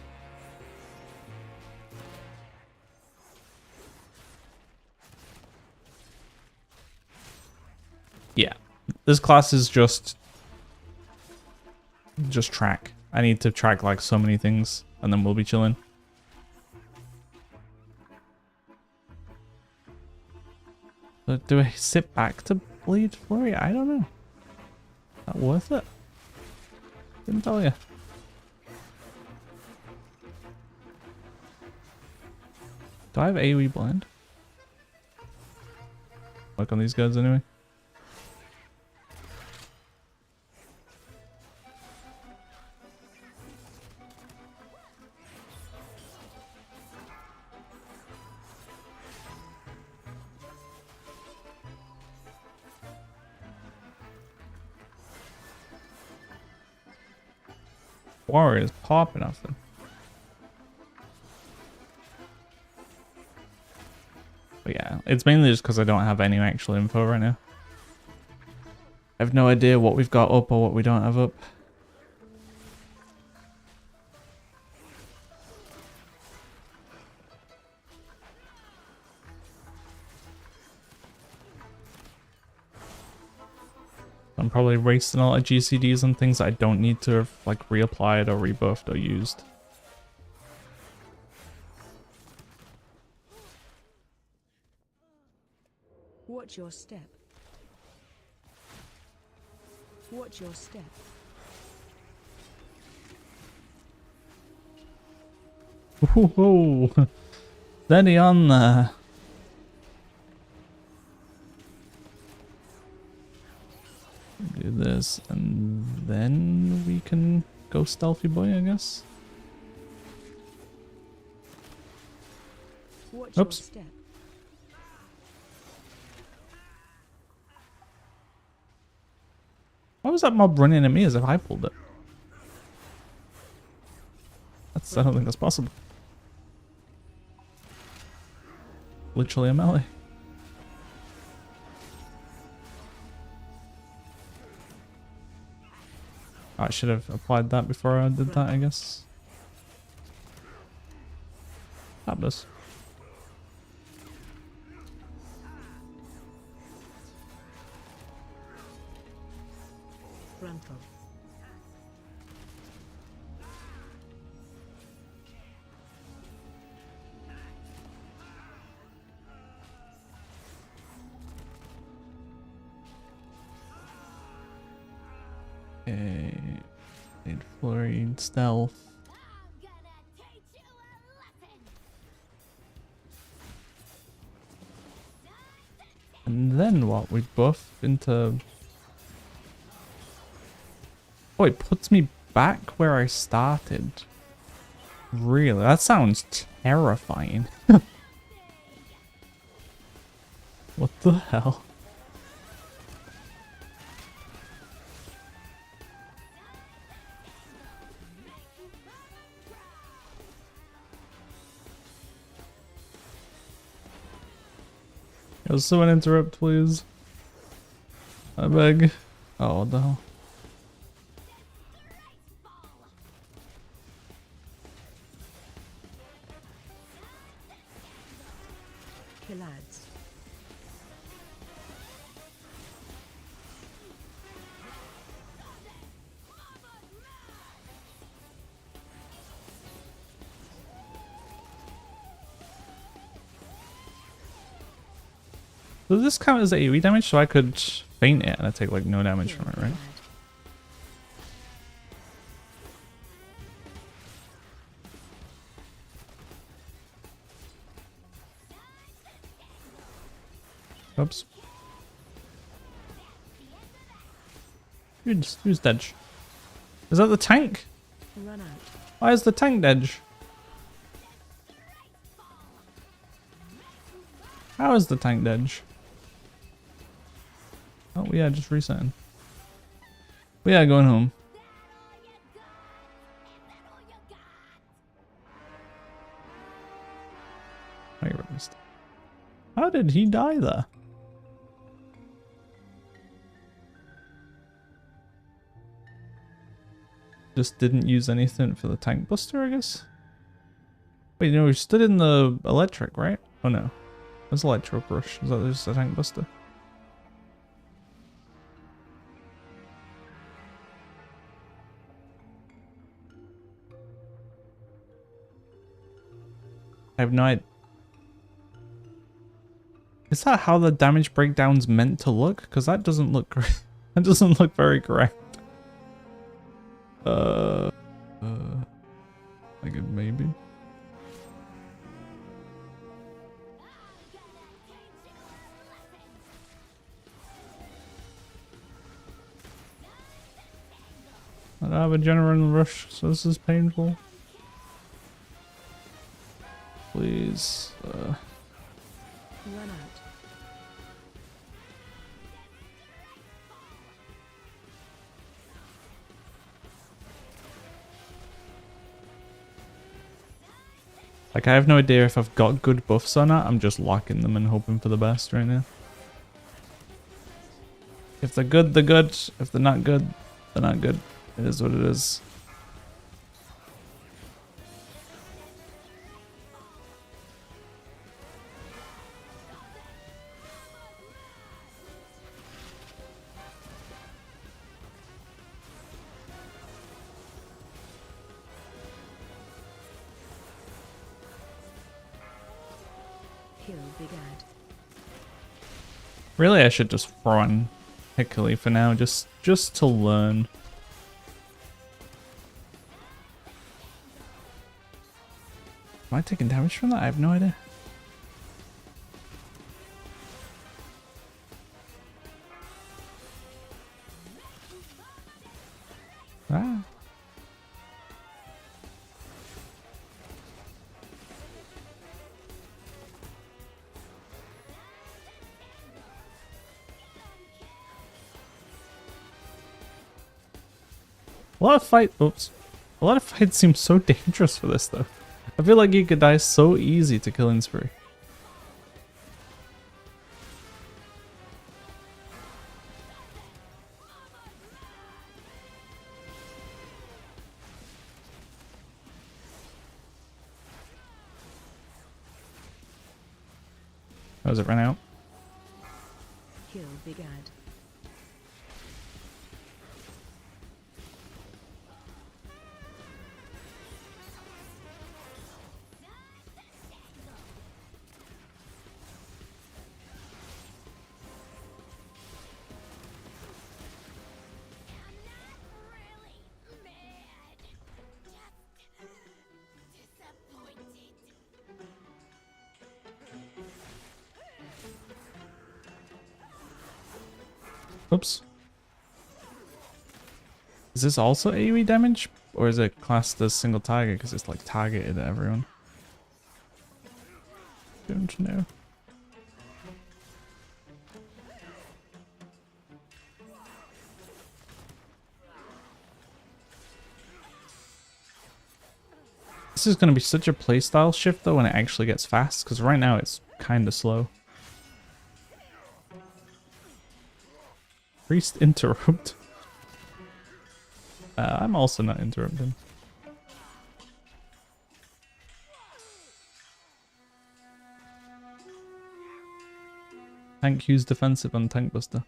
Yeah, this class is just track. I need to track like so many things and then we'll be chilling. But do I sit back to bleed flurry? I don't know. Is that worth it? Didn't tell you. Do I have AoE blind? Work on these guys anyway. Warriors popping off them. But yeah, it's mainly just because I don't have any actual info right now. I have no idea what we've got up or what we don't have up. I'm probably wasting a lot of GCDs on things I don't need to have like reapplied or rebuffed or used. Watch your step. Watch your step. Whoa, steady on there. Do this and then we can go stealthy boy, I guess. Watch Oops. your step. Why was that mob running at me as if I pulled it? I don't think that's possible. Literally a melee. Oh, I should have applied that before I did that, I guess. Fabulous. Frontal. Okay. Need flurry, stealth. I'm gonna teach you a lesson. And then what? We buff into... Oh, it puts me back where I started. Really? That sounds terrifying. What the hell? Yo, someone interrupt, please. I beg. Oh, what the hell? Killads. Does this count as AoE damage? So I could feint it and I take like no damage Kill from it, the right? bad. Oops. Who's dead? Is that the tank? Run out. Why is the tank dead? How is the tank dead? Oh, yeah, just resetting. We are going home. Wait, how did he die there? Just didn't use anything for the tank buster, I guess? Wait, no, we stood in the electric, right? Oh no. That's electro crush. Is that just a tank buster? I have no idea. Is that how the damage breakdown's meant to look? Because that doesn't look great. That doesn't look very correct. Like it maybe. I don't have a adrenaline rush, so this is painful. Please. Run out. Like, I have no idea if I've got good buffs or not. I'm just locking them and hoping for the best right now. If they're good, they're good. If they're not good, they're not good. It is what it is. Kill Big Ad. Really, I should just throw on Hickory for now, just to learn. Am I taking damage from that? I have no idea. Ah. A lot of fights seem so dangerous for this though. I feel like you could die so easy to killing spree. Oh, does it run out? Kill Big Ad. Oops. Is this also AoE damage? Or is it classed as single target because it's like targeted at everyone? Don't know. This is going to be such a playstyle shift though when it actually gets fast, because right now it's kind of slow. Priest interrupt. I'm also not interrupting. Tank use defensive on tank buster.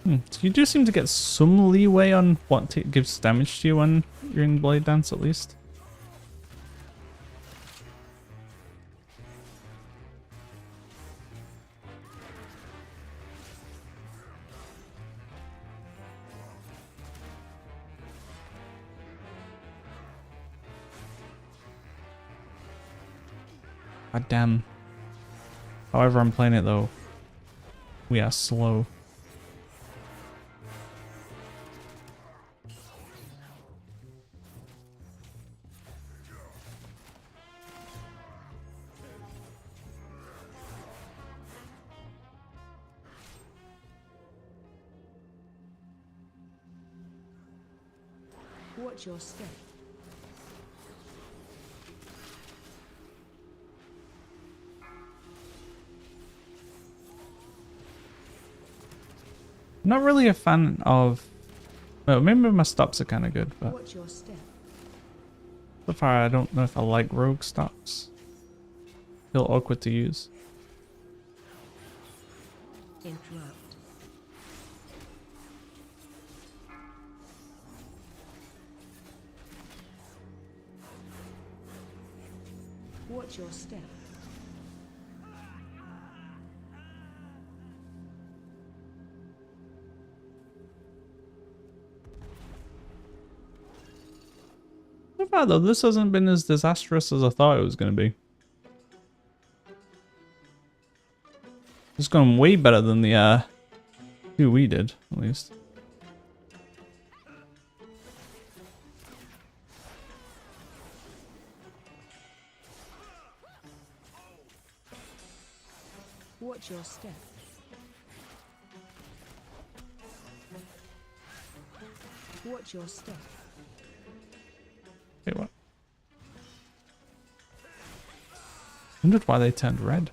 So you do seem to get some leeway on what gives damage to you when you're in Blade Dance, at least. God damn. However I'm playing it though, we are slow. Watch your step. Not really a fan of... Well, maybe my stops are kind of good, but Watch your step. so far I don't know if I like rogue stops. Feel awkward to use. Interrupt. Watch your step. So far though, this hasn't been as disastrous as I thought it was going to be. It's gone way better than the two we did, at least. Watch your step. Watch your step. Wait, what? Wondered why they turned red.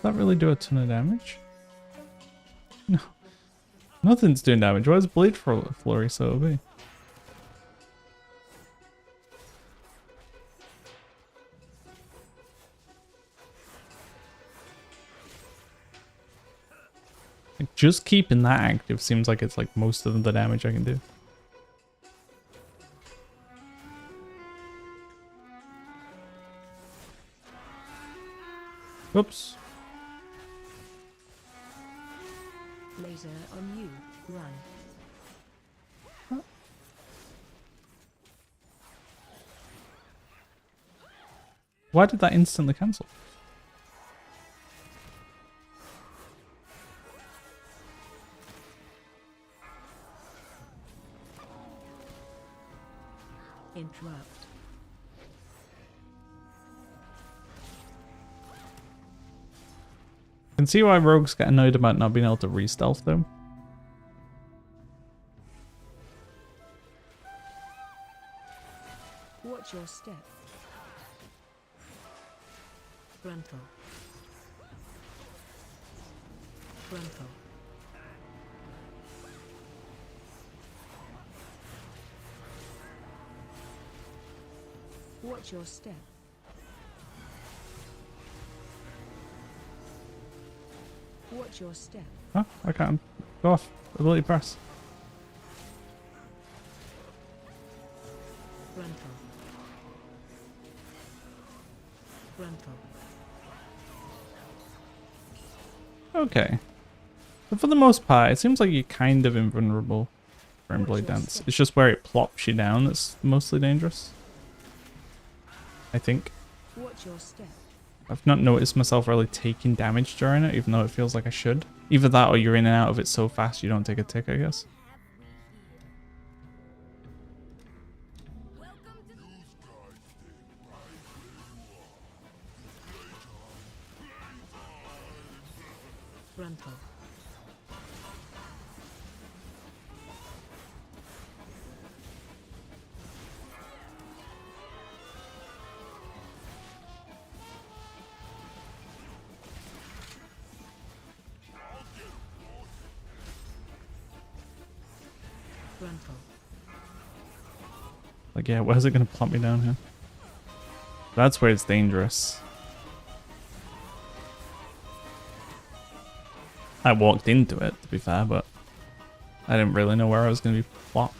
Does that really do a ton of damage? No. Nothing's doing damage. Why is Blade Flurry so OP? Like, just keeping that active seems like it's like most of the damage I can do. Oops. Laser on you. Run. Why did that instantly cancel? Interrupt. I can see why rogues get annoyed about not being able to re-stealth them. Watch your step. Frontal. Frontal. Watch your step. Watch your step. Huh? I can't. Go off. Ability press. Frontal. Frontal. Okay. But for the most part, it seems like you're kind of invulnerable for Blade Dance. It's just where it plops you down that's mostly dangerous. I think. Watch your step. I've not noticed myself really taking damage during it, even though it feels like I should. Either that or you're in and out of it so fast you don't take a tick, I guess. Frontal. Gruntle. Like, yeah, where's it gonna plump me down here? That's where it's dangerous. I walked into it, to be fair, but I didn't really know where I was gonna be plopped.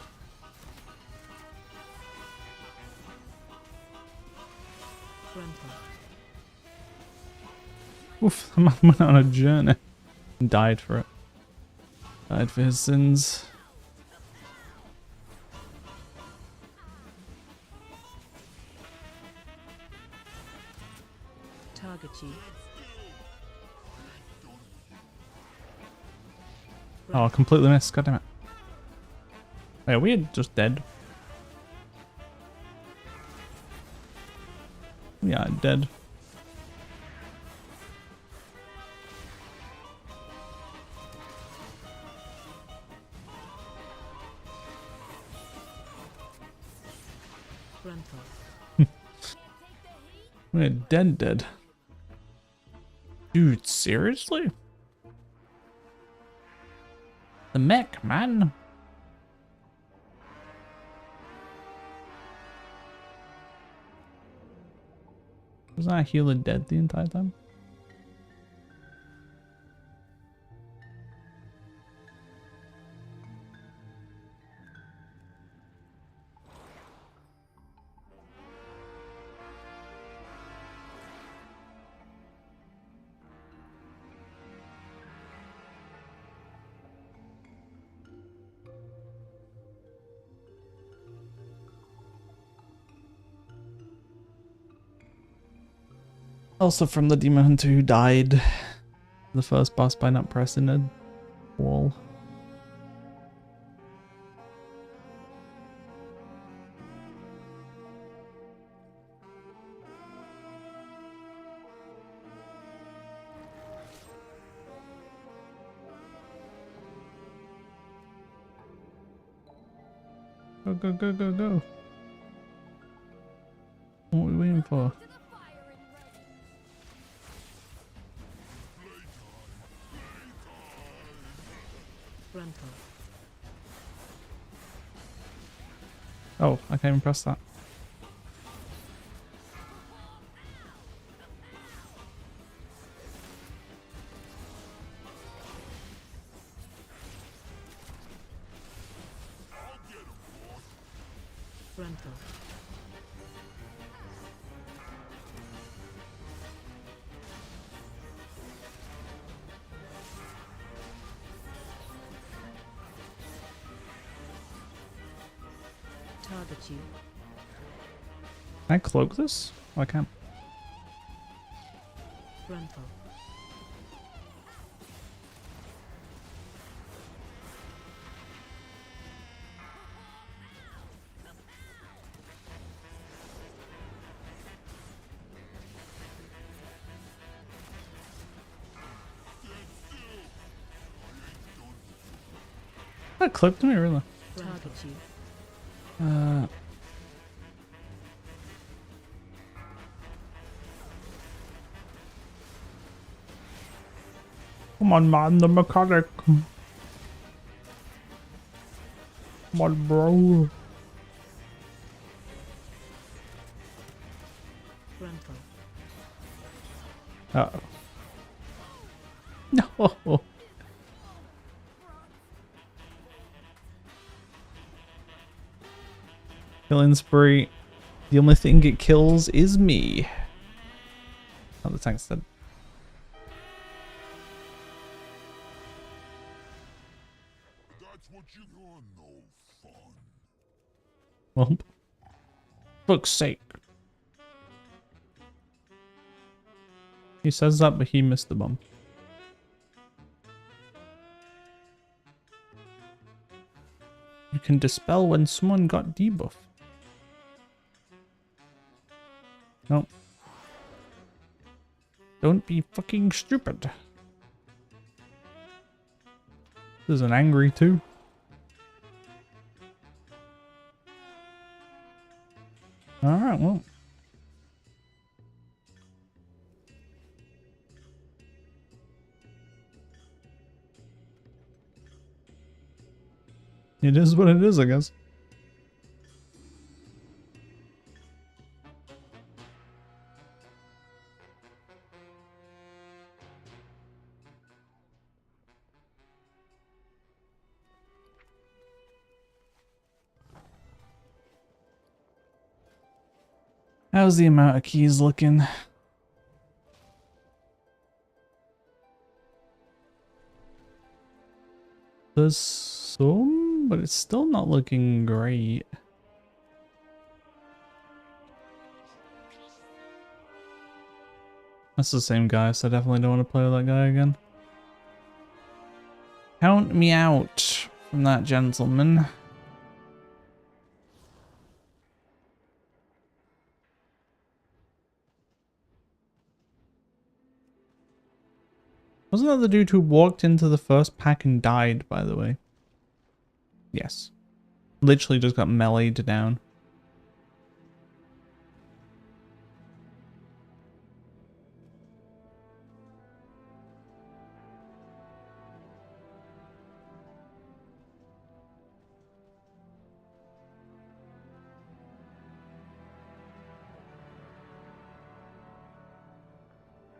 Gruntle. Oof, the man went on a journey and died for it. Died for his sins. Target you. Oh, I completely missed. God damn it. Wait, are we just dead? We are dead. Gruntle. We're dead. Dude, seriously? The mech, man. Was that healer dead the entire time? Also from the demon hunter who died the first boss by not pressing a wall. Go. What are we waiting for? Gruntle. Oh, I can't even press that. Gruntle. Target you. Can I cloak this? Oh, I can't. Gruntle. That clipped me, really. Target you. Come on, man, the mechanic. Come on, bro. Gruntle. Uh-oh. No. Killing spree. The only thing it kills is me. Oh, the tank's dead. That's what you want, no fun. Well, fuck's sake. He says that, but he missed the bomb. You can dispel when someone got debuffed. No. Don't be fucking stupid. There's an angry too. Alright, well. It is what it is, I guess. How's the amount of keys looking? There's some, but it's still not looking great. That's the same guy, so I definitely don't want to play with that guy again. Count me out from that gentleman. Wasn't that the dude who walked into the first pack and died, by the way? Yes. Literally just got meleeed down.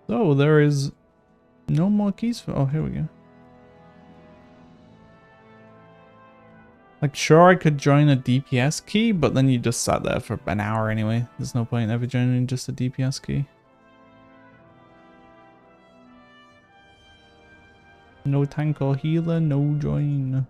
So there is no more keys for... Oh, here we go. Like, sure, I could join a DPS key, but then you just sat there for an hour anyway. There's no point ever joining just a DPS key. No tank or healer, no join.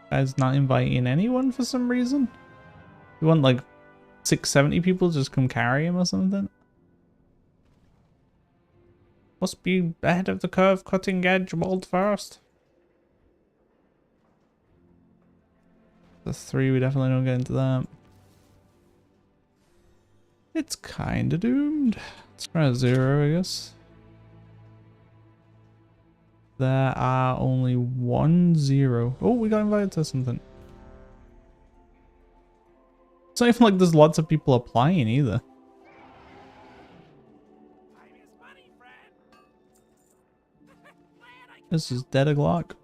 Guy's not inviting anyone for some reason. You want like 670 people to just come carry him or something? Must be ahead of the curve, cutting edge, mold first. The 3, we definitely don't get into that. It's kinda doomed. Let's try a 0, I guess. There are only 1 0. Oh, we got invited to something. It's not even like there's lots of people applying either. This is dead o'clock.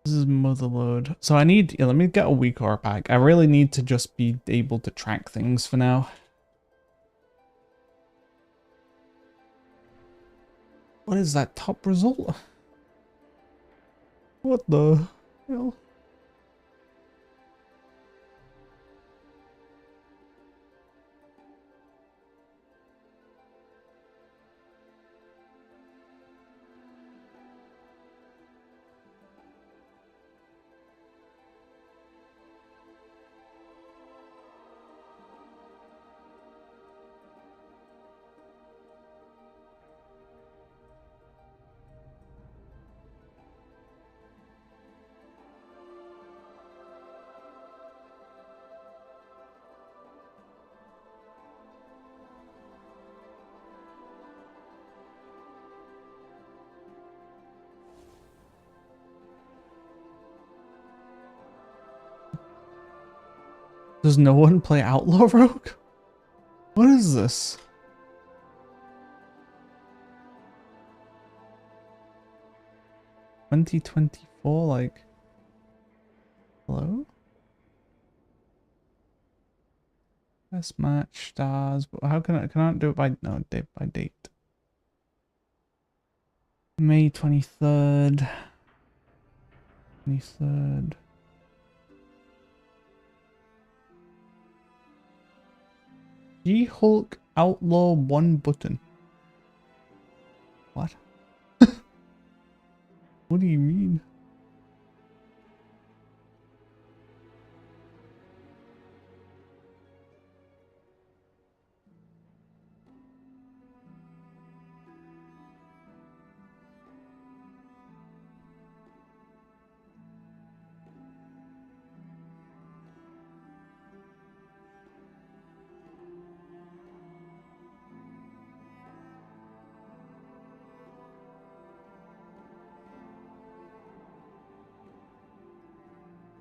This is motherload. So I need, yeah, let me get a weak ore pack. I really need to just be able to track things for now. What is that top result? What the hell? Does no one play Outlaw Rogue? What is this? $2024, like, hello? Best match stars, but how can I do it by, no, date by date. May 23rd. 23rd. She-Hulk Outlaw 1 button. What? What do you mean?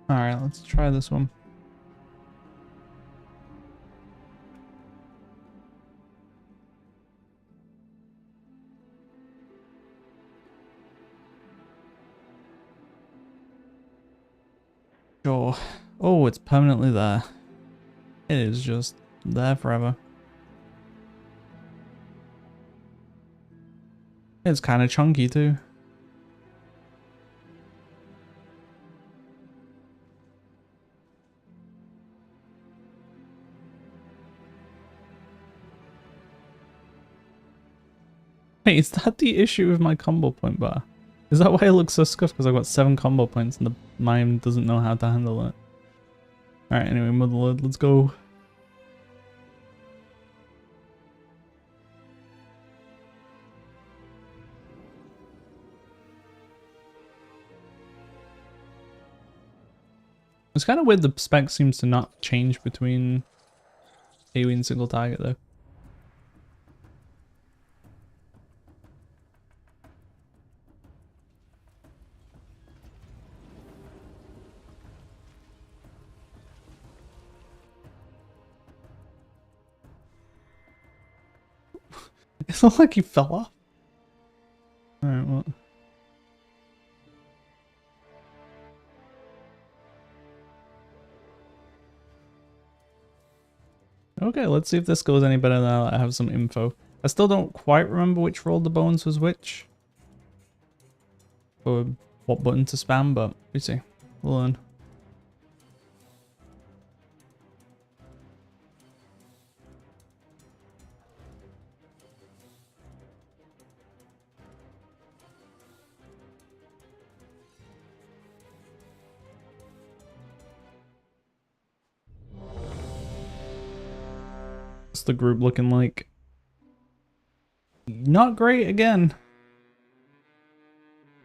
Alright, let's try this one. Sure. Oh, it's permanently there. It is just there forever. It's kind of chunky too. Wait, is that the issue with my combo point bar? Is that why it looks so scuffed? Because I've got 7 combo points and the mime doesn't know how to handle it. Alright, anyway, Motherlode, let's go. It's kind of weird the spec seems to not change between AoE and single target though. It looked like he fell off. Alright, well. Okay, let's see if this goes any better now that I have some info. I still don't quite remember which roll the bones was which. Or what button to spam, but we see. We'll learn. What's the group looking like? Not great again.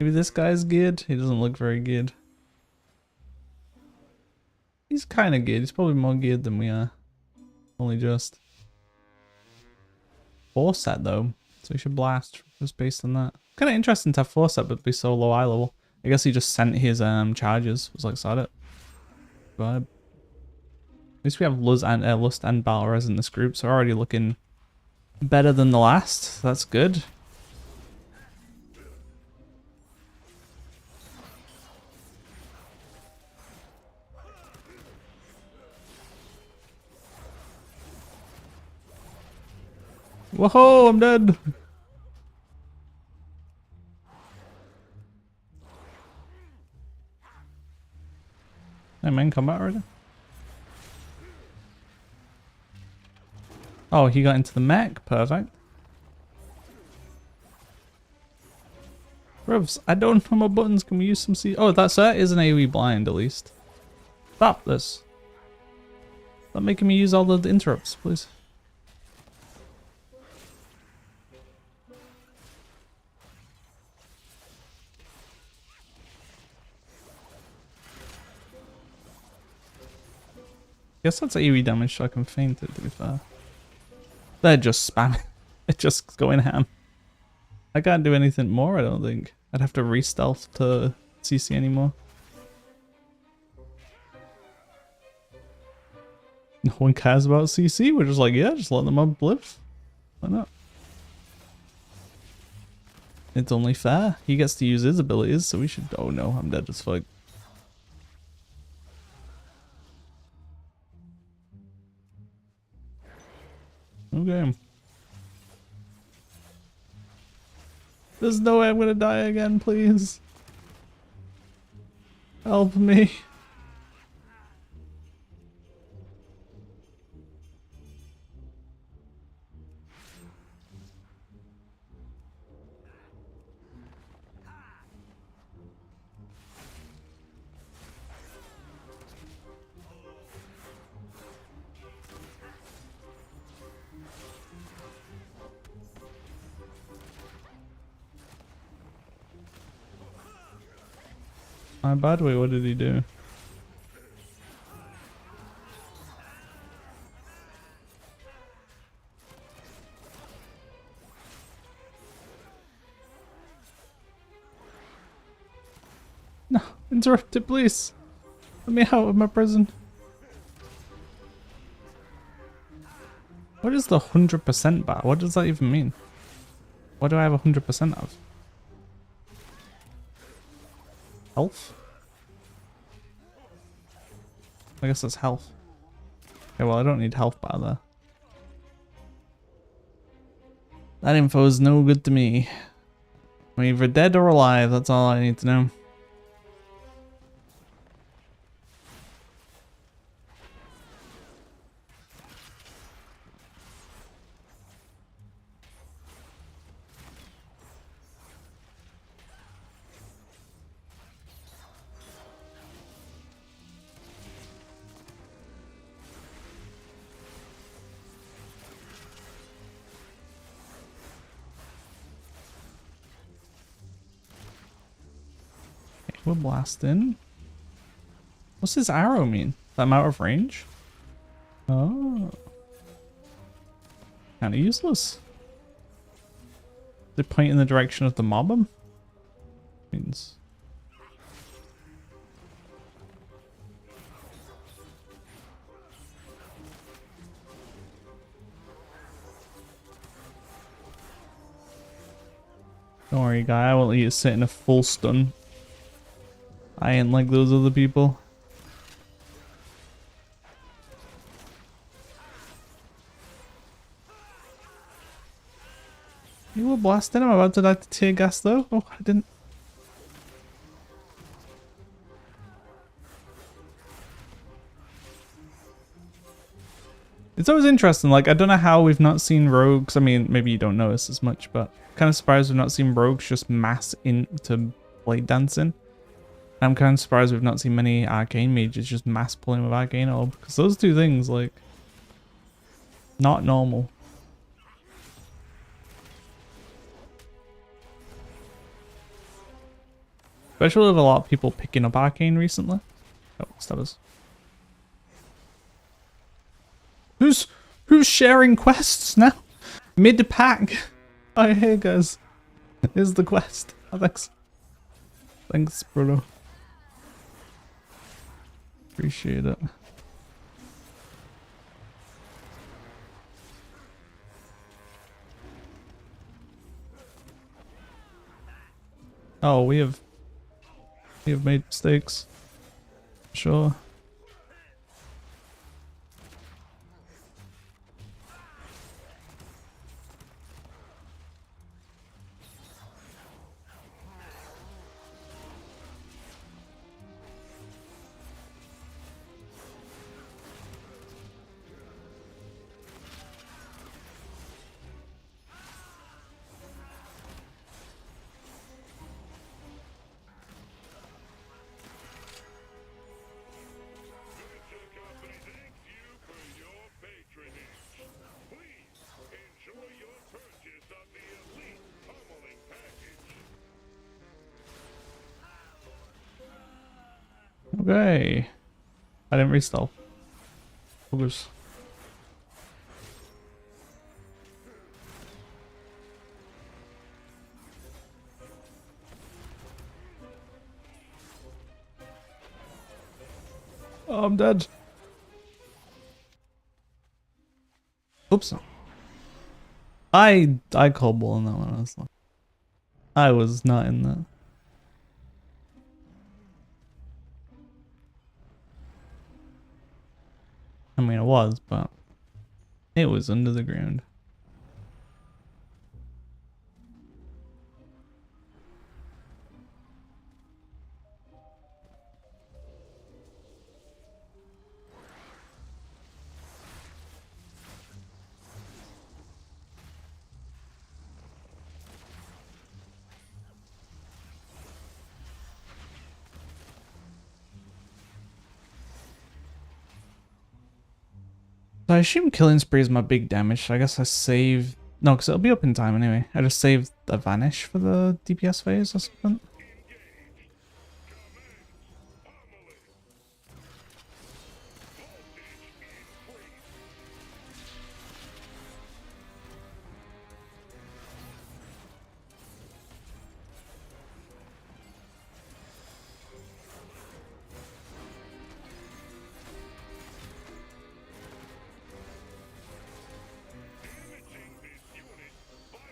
Maybe this guy's good. He doesn't look very good. He's kind of good. He's probably more good than we are. Only just. 4 set though. So he should blast just based on that. Kind of interesting to have 4 set but be so low eye level. I guess he just sent his charges. Was like, sod it. But at least we have Lust and Battle Res in this group, so we're already looking better than the last. That's good. Whoa, I'm dead. Hey man, combat already? Oh, he got into the mech. Perfect. Revs, I don't know my buttons. Can we use some C? Oh, that is an AoE blind at least. Stop this. Stop making me use all the interrupts, please. Guess that's AoE damage, so I can feint it, to be fair. They're just spamming. They're just going ham. I can't do anything more, I don't think. I'd have to re-stealth to CC anymore. No one cares about CC. We're just like, yeah, just let them up live. Why not? It's only fair. He gets to use his abilities, so we should... Oh no, I'm dead as fuck. Okay. There's no way I'm gonna die again, please. Help me. My bad way, what did he do? No, interrupt it, please. Let me out of my prison. What is the 100% bar? What does that even mean? What do I have 100% of? Health? I guess that's health. Okay, well I don't need health bar there. That info is no good to me. I'm either dead or alive, that's all I need to know. We're blasting. What's this arrow mean? That I'm out of range? Oh. Kinda useless. Does it point in the direction of the mob? Means. Don't worry, guy. I won't let you sit in a full stun. I ain't like those other people. You were blasting. I'm about to die to tear gas though. Oh, I didn't. It's always interesting. Like, I don't know how we've not seen rogues. I mean, maybe you don't notice as much, but kind of surprised we've not seen rogues just mass into blade dancing. I'm kind of surprised we've not seen many arcane mages just mass pulling with arcane orb, because those two things, like, not normal. Especially with a lot of people picking up arcane recently. Oh, stabbers. Who's sharing quests now? Mid pack. Oh, hey guys. Here's the quest. Oh, thanks. Thanks, Bruno. Appreciate it. Oh, we have made mistakes. Sure. Okay. I didn't restall. Focus. Oh, I'm dead. Oops. I called bull on that one. I was not in that. I mean, it was, but it was under the ground. So I assume killing spree is my big damage, so I guess I save... No, because it'll be up in time anyway. I just saved the vanish for the DPS phase or something.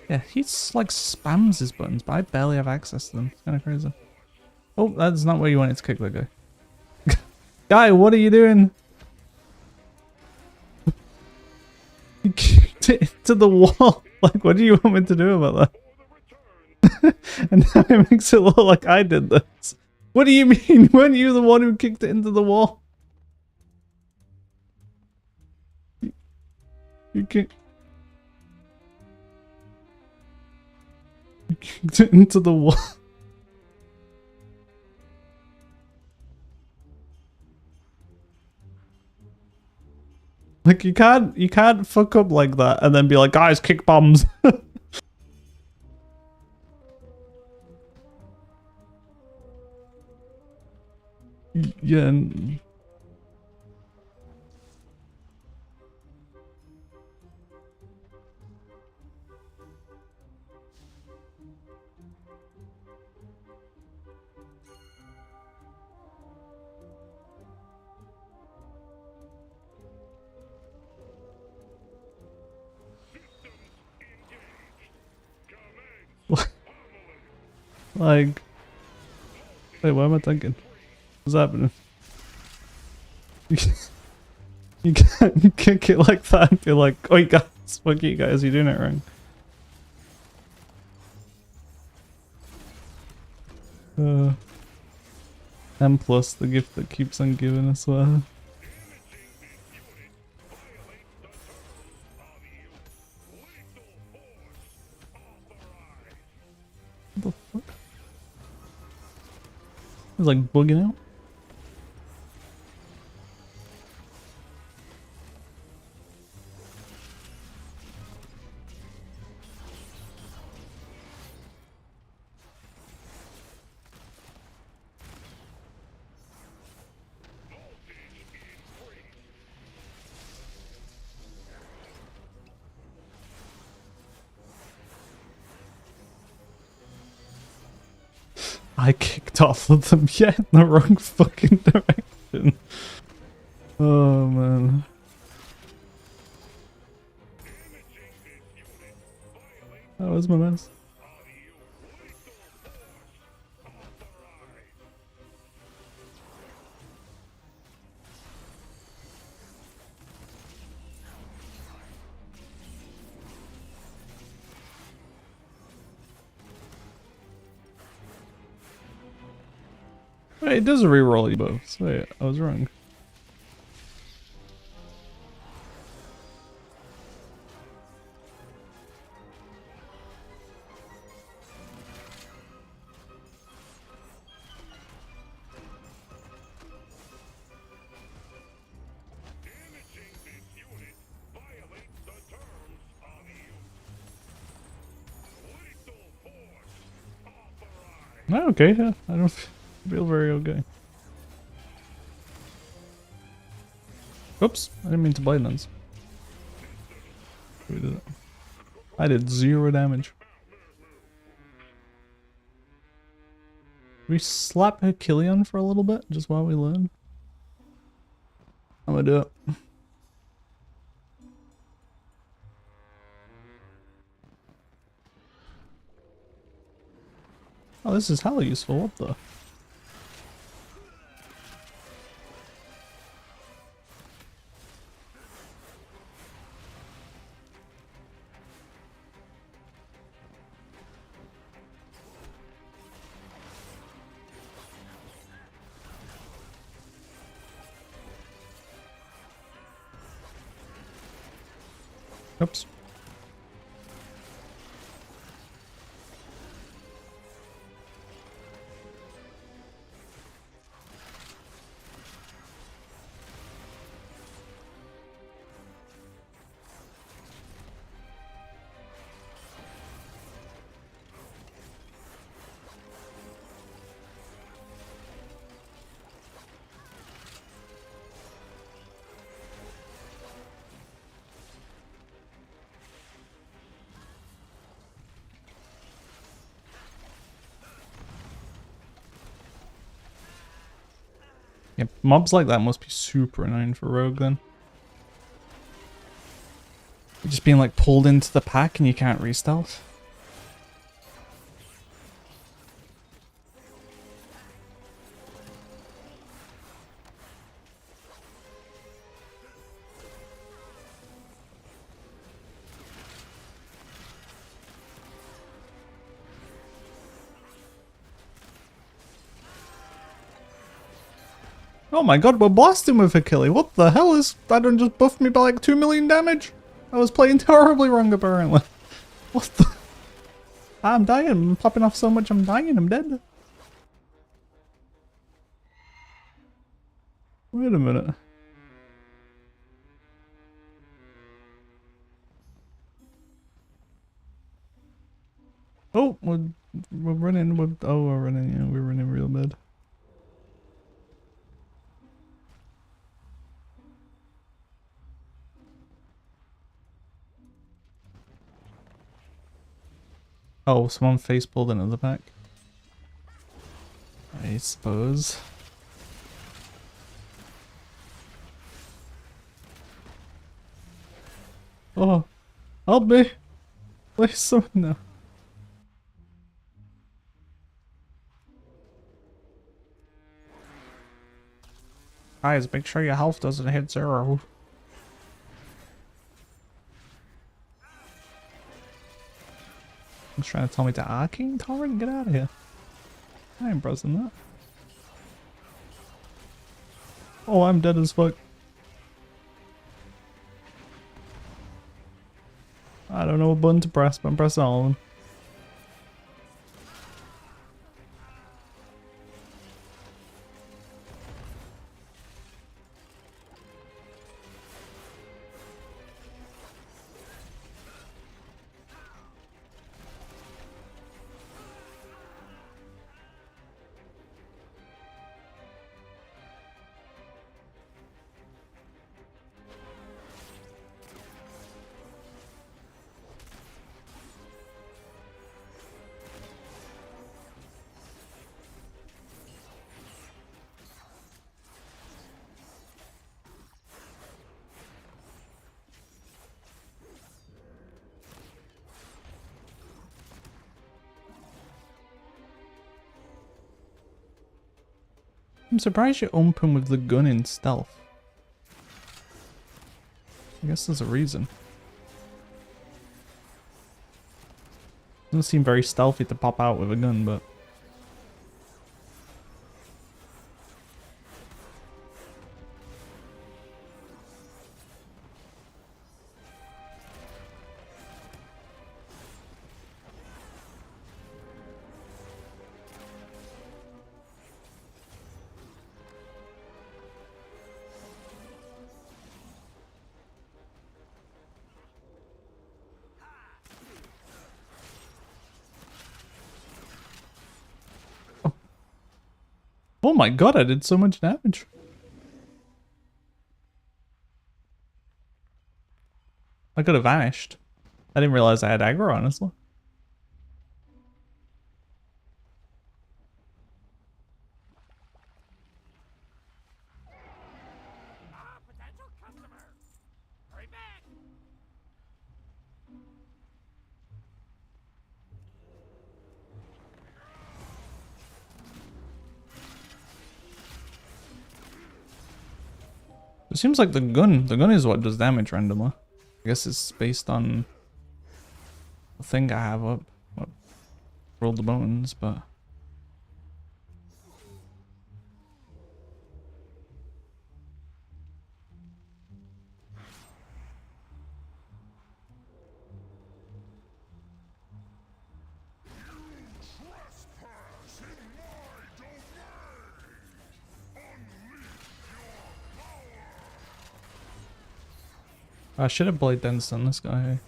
Yeah, he's like spams his buttons, but I barely have access to them. It's kind of crazy. Oh, that's not where you wanted to kick that guy. Guy, what are you doing? You kicked it into the wall. Like, what do you want me to do about that? And now it makes it look like I did this. What do you mean? Weren't you the one who kicked it into the wall? You kicked it into the wall. Like you can't fuck up like that and then be like, guys, kick bombs. Yeah. Like, wait, what am I thinking? What's happening? You can't kick it like that and be like, oh, you guys, fuck you guys, you're doing it wrong. M plus, the gift that keeps on giving, I swear. What the fuck? It's like bugging out. I kicked off of them yet in the wrong fucking direction. Oh man. That was my mess. Wait, it does reroll you both. Wait, I was wrong. Oh, okay, yeah, I don't feel very okay. Oops, I didn't mean to bite nuns. We did it. I did 0 damage. We slap Herculean for a little bit, just while we learn. I'm gonna do it. Oh, this is hella useful, what the? Oops. Yeah, mobs like that must be super annoying for Rogue then. You're just being like pulled into the pack and you can't re-stealth. Oh my god, we're blasting with Achilles. What the hell is... That done just buffed me by like 2 million damage? I was playing terribly wrong apparently. What the... I'm dying. I'm popping off so much I'm dying. I'm dead. Wait a minute. Oh, we're running. We're running. Yeah, we're running real bad. Oh, someone face pulled into the back. I suppose. Oh, help me! Please, someone no. Guys, make sure your health doesn't hit 0. He's trying to tell me to arcane torrent? Get out of here. I ain't pressing that. Oh, I'm dead as fuck. I don't know what button to press, but I'm pressing all of them. I'm surprised you open with the gun in stealth. I guess there's a reason. Doesn't seem very stealthy to pop out with a gun, but... Oh my god, I did so much damage. I could have vanished. I didn't realize I had aggro, honestly. It seems like the gun is what does damage randomly. I guess it's based on the thing I have up. What rolled the bones, but... I should have blade dance on this guy.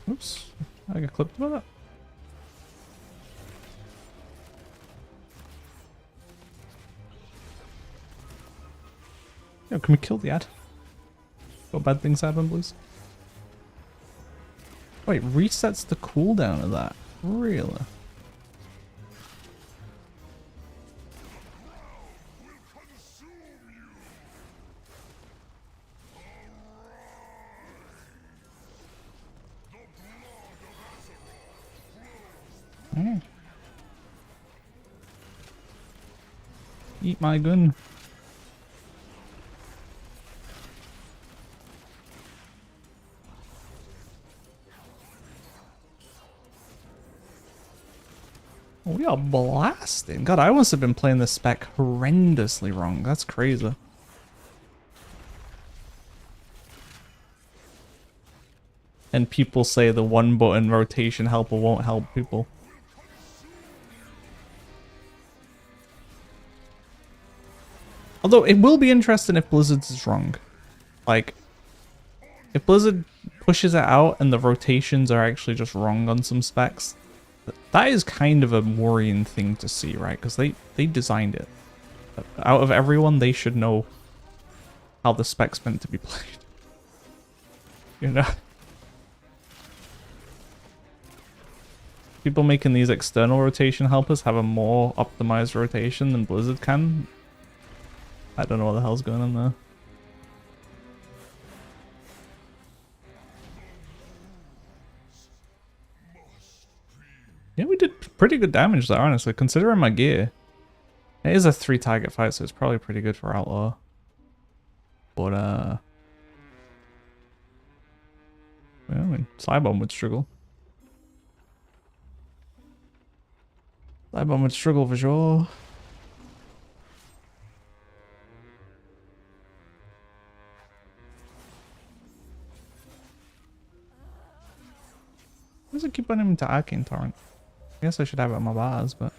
Oops, I got clipped by that. Yo, can we kill the ad? Got bad things happen, please. Wait, resets the cooldown of that. Really? Oh. Eat my gun. We are blasting. God, I must have been playing this spec horrendously wrong. That's crazy. And people say the one button rotation helper won't help people. Although it will be interesting if Blizzard's is wrong. Like, if Blizzard pushes it out and the rotations are actually just wrong on some specs, that is kind of a worrying thing to see, right? Because they designed it. Out of everyone, they should know how the spec's meant to be played. You know? People making these external rotation helpers have a more optimized rotation than Blizzard can. I don't know what the hell's going on there. Yeah, we did pretty good damage there, honestly, considering my gear. It is a 3 target fight, so it's probably pretty good for Outlaw. But, yeah, I mean, Cybomb would struggle. Cybomb would struggle for sure. Why does it keep running into Arcane Torrent? I guess I should have it on my bars, but...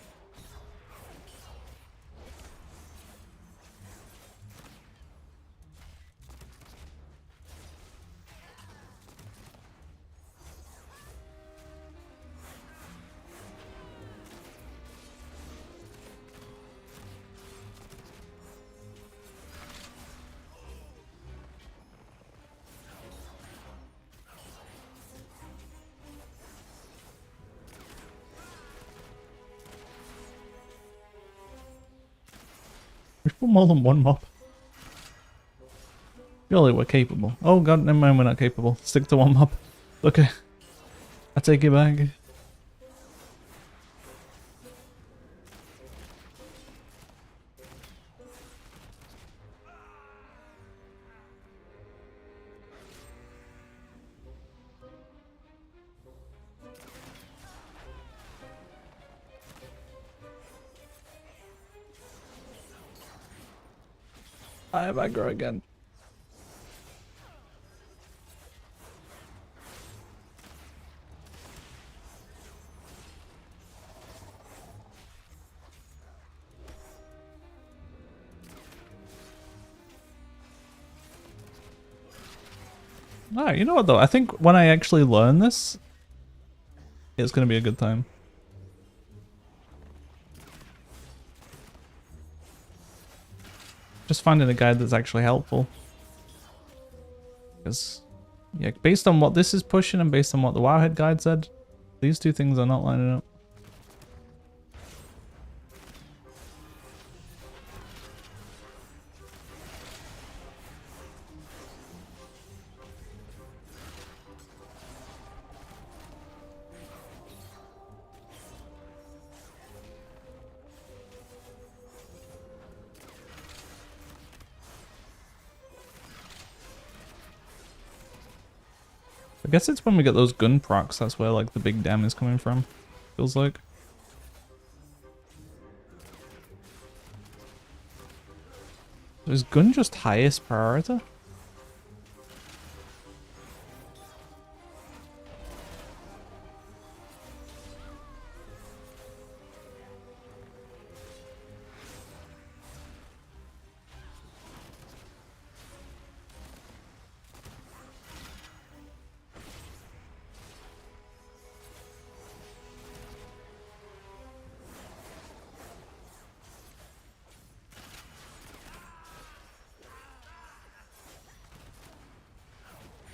we put more than one mob. Surely we're capable. Oh god, never mind, we're not capable. Stick to one mob. Okay. I take it back. I have aggro again. Ah, you know what though? I think when I actually learn this, it's gonna be a good time. Just finding a guide that's actually helpful. Because, yeah, based on what this is pushing and based on what the Wowhead guide said, these two things are not lining up. I guess it's when we get those gun procs, that's where like the big dam is coming from, feels like. Is gun just highest priority?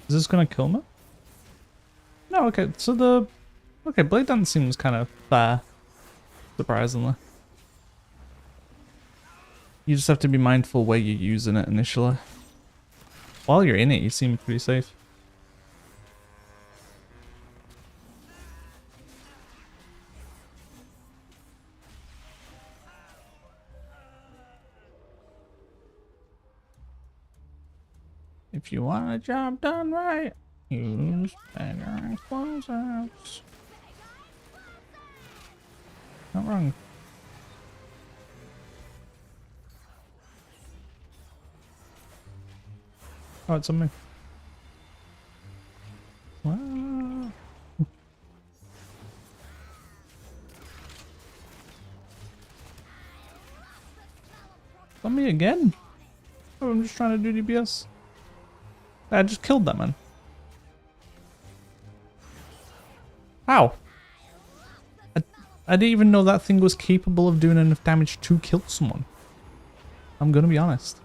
Is this gonna kill me? No, okay, so the... Okay, Blade Dance seems kind of fair, surprisingly. You just have to be mindful where you're using it initially. While you're in it, you seem pretty safe. If you want a job done right, use better explosives. Not wrong. Oh, it's on me. Wow. It's on me again? Oh, I'm just trying to do DPS. I just killed that man. How? I didn't even know that thing was capable of doing enough damage to kill someone. I'm gonna be honest.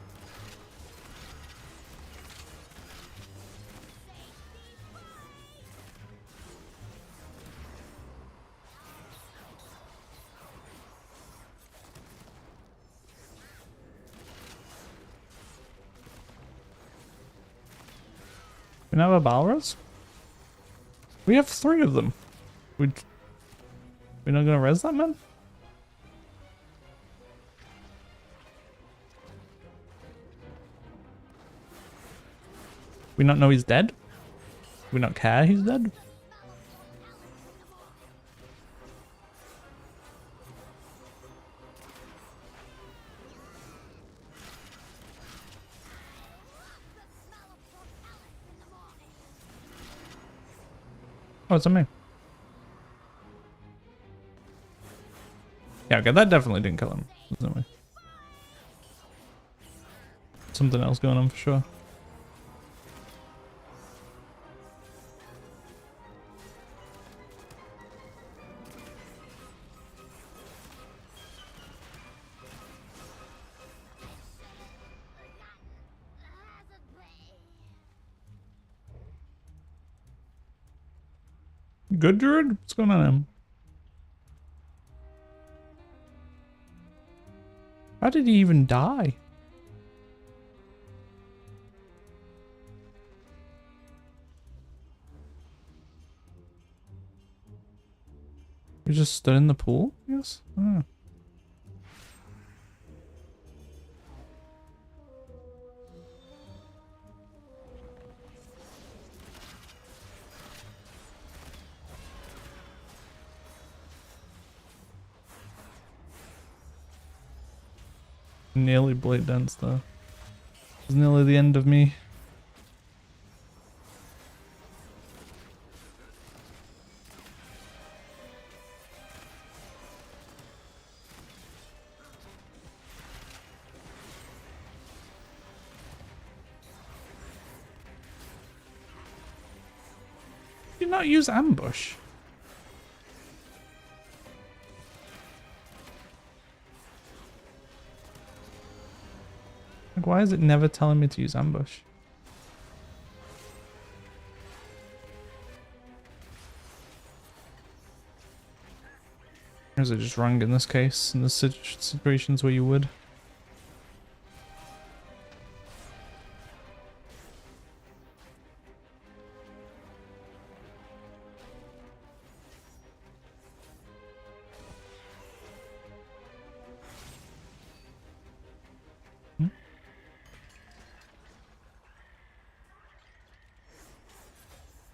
We now have a Balras? We have 3 of them. We're not gonna res that man? We not know he's dead? We not care he's dead? Oh, it's on me. Yeah, okay, that definitely didn't kill him. There's no way. Something else going on for sure. You good, Druid? What's going on him? How did he even die? He just stood in the pool? Yes? Oh. Nearly blade dance though. It's nearly the end of me. Did you not use ambush? Like, why is it never telling me to use ambush? Or is it just wrong in this case, in the situations where you would?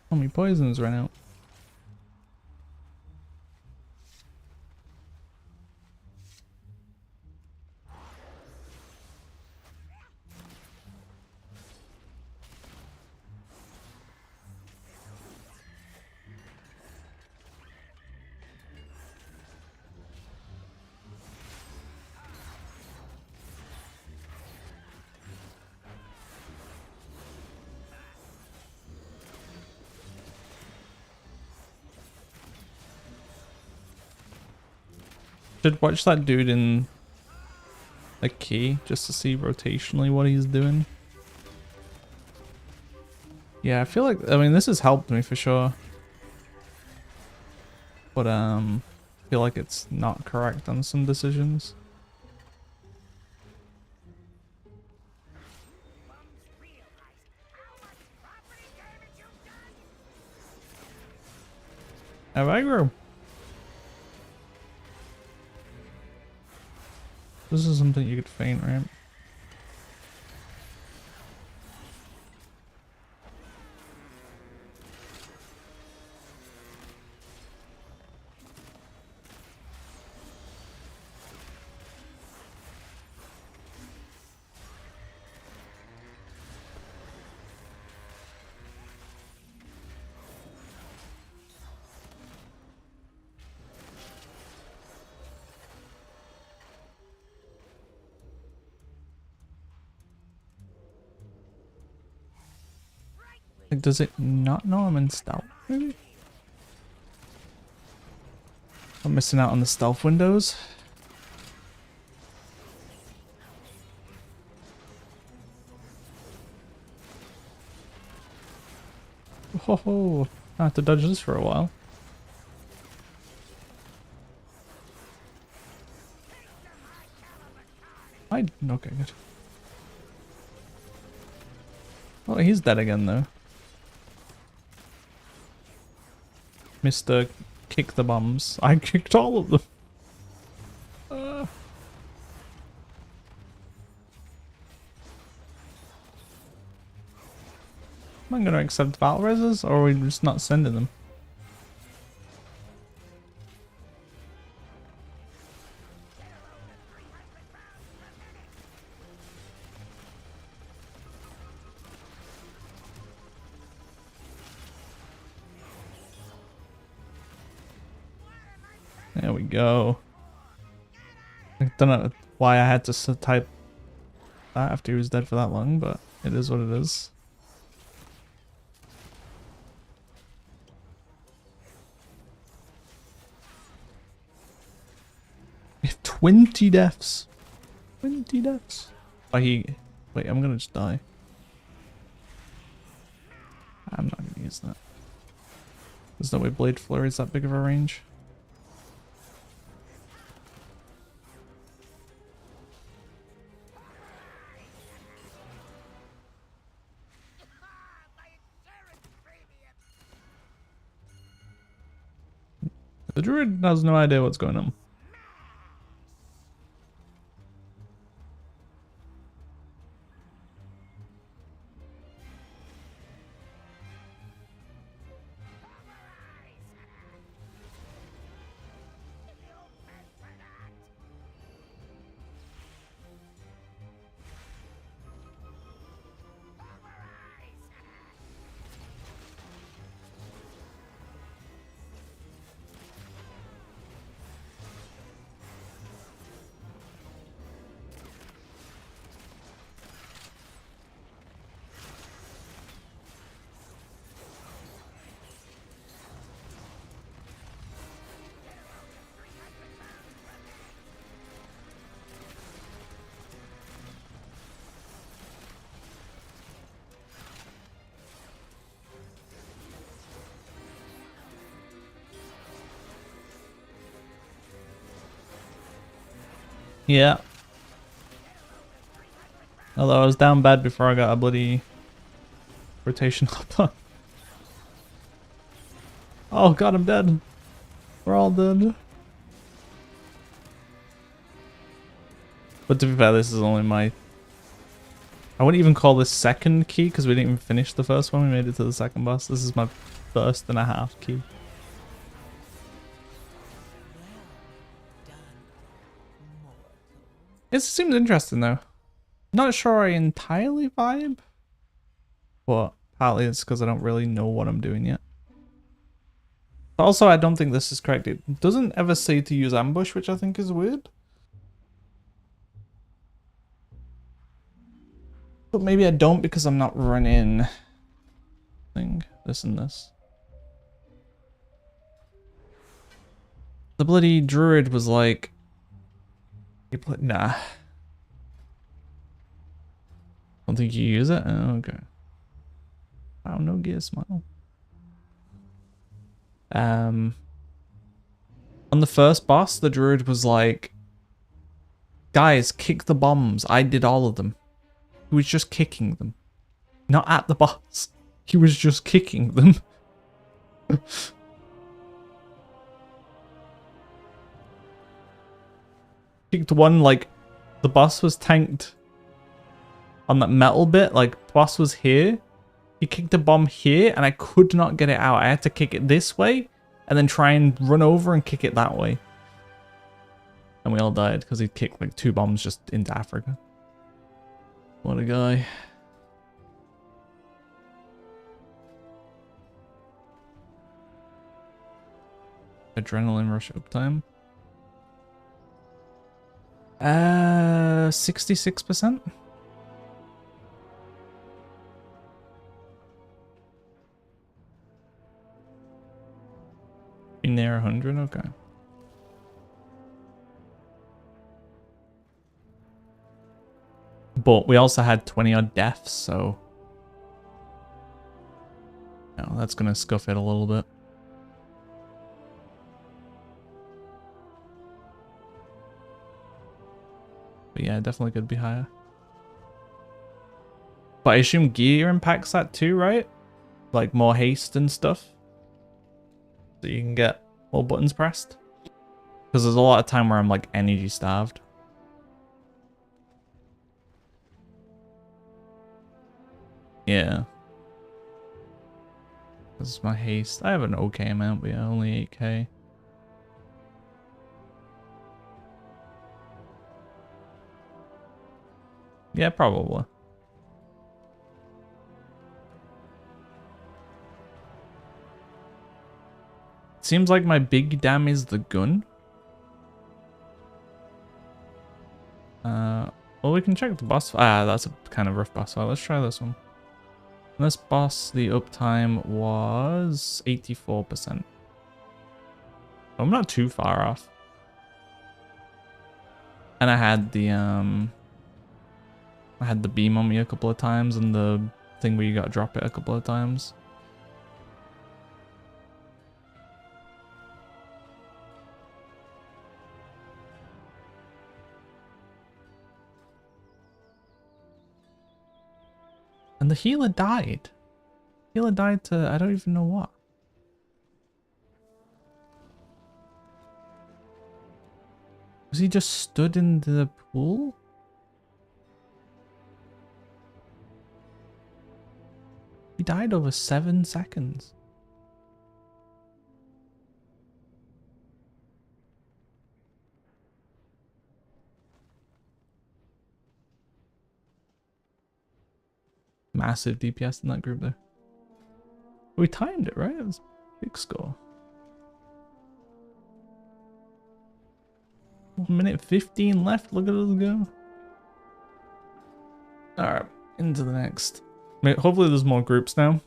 How many poisons ran out? Should watch that dude in the key just to see rotationally what he's doing. Yeah, I feel like, I mean, this has helped me for sure. But I feel like it's not correct on some decisions. Have aggro. This is something you could feint, right? Like, does it not know I'm in stealth, maybe? I'm missing out on the stealth windows. Oh, I have to dodge this for a while. Okay, good. Oh, he's dead again though. Mr. Kick the bombs. I kicked all of them. Am I gonna accept battle reses, or are we just not sending them? There we go. I don't know why I had to type that after he was dead for that long, but it is what it is. We have 20 deaths. 20 deaths. Oh, wait, I'm gonna just die. I'm not gonna use that. There's no way Blade Flurry is that big of a range. The druid has no idea what's going on. Yeah. Although I was down bad before I got a bloody rotation hopper. Oh god, I'm dead. We're all dead. But to be fair, this is only my... I wouldn't even call this second key because we didn't even finish the first one. We made it to the second boss. This is my first and a half key. It seems interesting though. Not sure I entirely vibe, but partly it's because I don't really know what I'm doing yet. Also, I don't think this is correct. It doesn't ever say to use ambush, which I think is weird. But maybe I don't because I'm not running this and this. The bloody druid was like, nah. Don't think you use it? Oh, okay. Wow, no gear smile. On the first boss, the druid was like, guys, kick the bombs. I did all of them. He was just kicking them. Not at the boss. He was just kicking them. Kicked one, like, the boss was tanked on that metal bit, like, boss was here. He kicked a bomb here, and I could not get it out. I had to kick it this way, and then try and run over and kick it that way. And we all died, because he kicked, like, 2 bombs just into Africa. What a guy. Adrenaline rush uptime. 66%. Be near 100, okay. But we also had 20 odd deaths, so no, that's gonna scuff it a little bit. But yeah, definitely could be higher. But I assume gear impacts that too, right? Like more haste and stuff. So you can get more buttons pressed. Because there's a lot of time where I'm like energy starved. Yeah. This is my haste. I have an okay amount, but yeah, only 8k. Yeah, probably. Seems like my big dam is the gun. Well, we can check the boss. Ah, that's a kind of rough boss fight. Let's try this one. This boss, the uptime was 84%. I'm not too far off. And I had the beam on me a couple of times and the thing where you gotta drop it a couple of times. And the healer died. Healer died to I don't even know what. Was he just stood in the pool? He died over 7 seconds. Massive DPS in that group there. We timed it, right? It was a big score. 1 minute 15 left. Look at us go. Alright, into the next. Hopefully there's more groups now.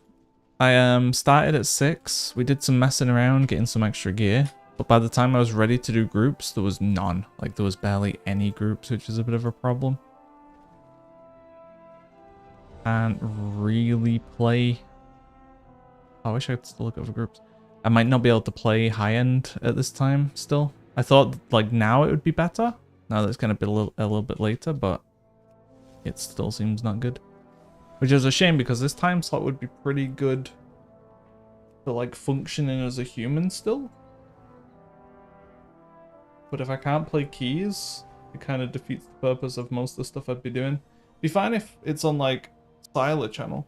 I started at 6. We did some messing around, getting some extra gear. But by the time I was ready to do groups, there was none. Like, there was barely any groups, which is a bit of a problem. And really play... I wish I could still look over groups. I might not be able to play high-end at this time still. I thought, like, now it would be better. Now that it's going to be a little bit later, but it still seems not good. Which is a shame, because this time slot would be pretty good for, like, functioning as a human still. But if I can't play keys, it kind of defeats the purpose of most of the stuff I'd be doing. It'd be fine if it's on, like, Styler channel.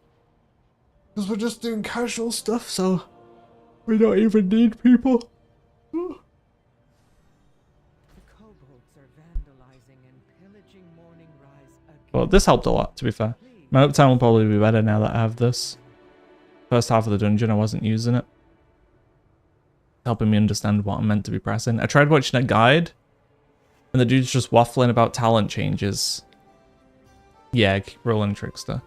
Because we're just doing casual stuff, so we don't even need people. Well, this helped a lot, to be fair. My uptime will probably be better now that I have this. First half of the dungeon, I wasn't using it. Helping me understand what I'm meant to be pressing. I tried watching a guide, and the dude's just waffling about talent changes. Yeah, keep rolling Trickster.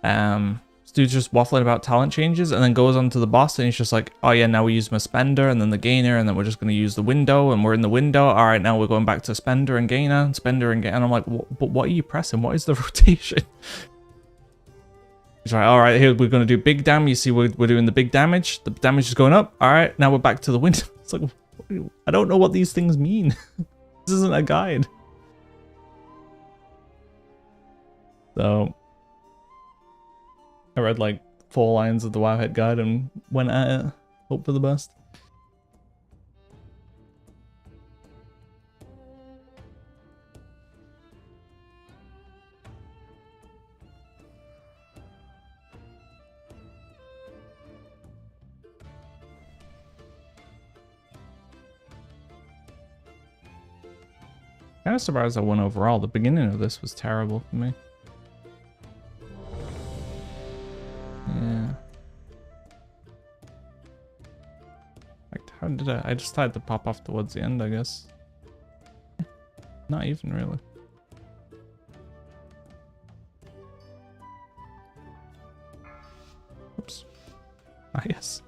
This dude's just waffling about talent changes, and then goes on to the boss, and he's just like, oh yeah, now we use my spender, and then the gainer, and then we're just going to use the window, and we're in the window. All right, now we're going back to spender and gainer, and spender and gainer. And I'm like, but what are you pressing? What is the rotation? He's like, all right, here we're going to do big damage. You see, we're doing the big damage. The damage is going up. All right, now we're back to the window. It's like, I don't know what these things mean. This isn't a guide. So I read like 4 lines of the Wowhead guide and went at it. Hope for the best. Kind of surprised I won overall. The beginning of this was terrible for me. Yeah. Like, how did I just had to pop off towards the end, I guess. Not even really. Oops. Ah, yes.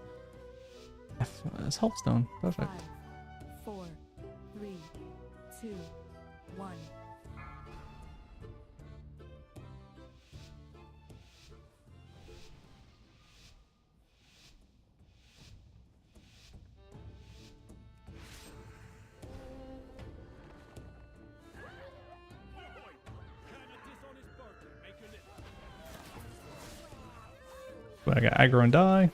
It's Helpstone. Perfect. 5, 4, 3, 2, 1. But I got aggro and die.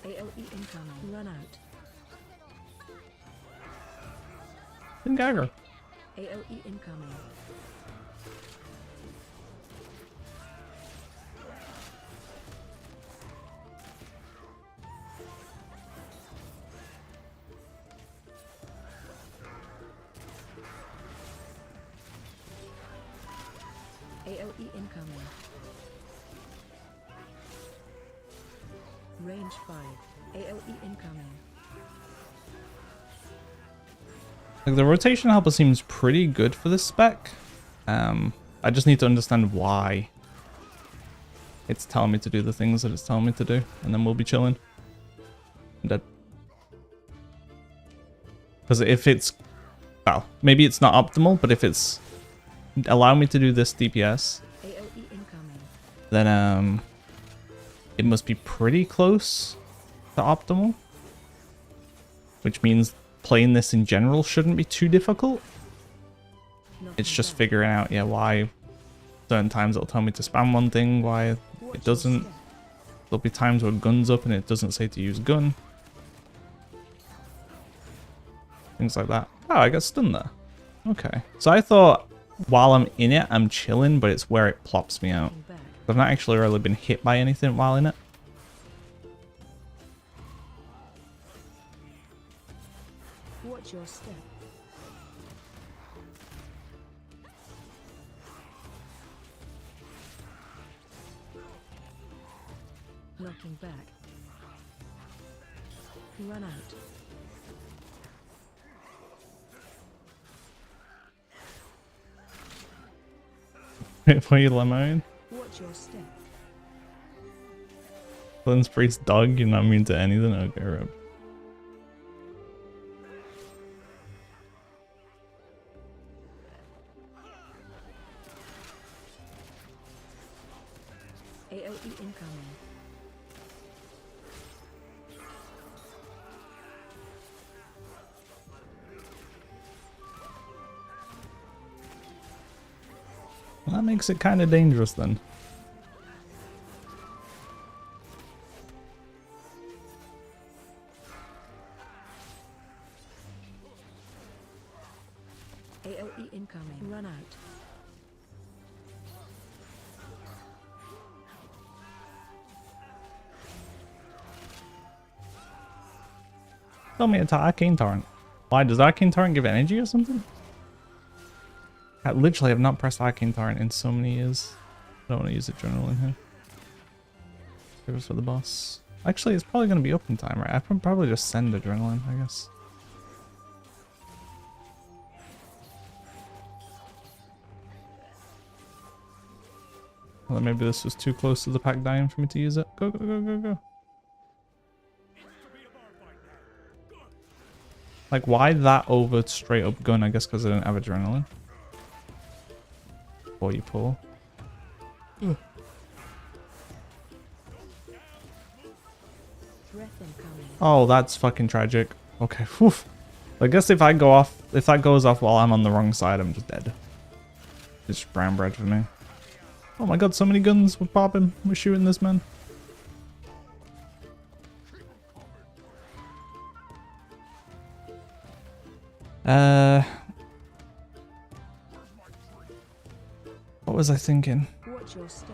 AOE incoming. Run out. Didn't get aggro. AOE incoming. AOE incoming. Range 5. AOE incoming. Like the rotation helper seems pretty good for this spec. I just need to understand why it's telling me to do the things that it's telling me to do, and then we'll be chilling. I'm dead. Because if it's, well, maybe it's not optimal, but if it's allowing me to do this DPS, AOE incoming. then it must be pretty close to optimal, which means playing this in general shouldn't be too difficult. It's just figuring out, yeah, why certain times it'll tell me to spam one thing, why it doesn't. There'll be times where gun's up and it doesn't say to use gun. Things like that. Oh, I got stunned there. Okay. So I thought while I'm in it, I'm chilling, but it's where it plops me out. I've not actually really been hit by anything while in it. Watch your step. Knocking back. Run out. Wait for you, Lemon. Watch your step. Lynn's priest dog, you're not mean to anything? Okay, Rob. AOE incoming. Well, that makes it kind of dangerous then. AOE incoming. Run out. Tell me it's Arcane Torrent. Why, does Arcane Torrent give energy or something? I literally have not pressed Arcane Torrent in so many years. I don't want to use Adrenaline here. Give us for the boss. Actually, it's probably going to be open time, right? I can probably just send Adrenaline, I guess. Well, maybe this was too close to the pack dying for me to use it. Go, go, go, go, go. Like, why that over straight up gun? I guess because I didn't have Adrenaline. Before you pull. Breath incoming. Oh, that's fucking tragic. Okay, whew. I guess if I go off, if that goes off while I'm on the wrong side, I'm just dead. It's brown bread for me. Oh my god, so many guns. We're popping. We're shooting this man. What was I thinking? Watch your step.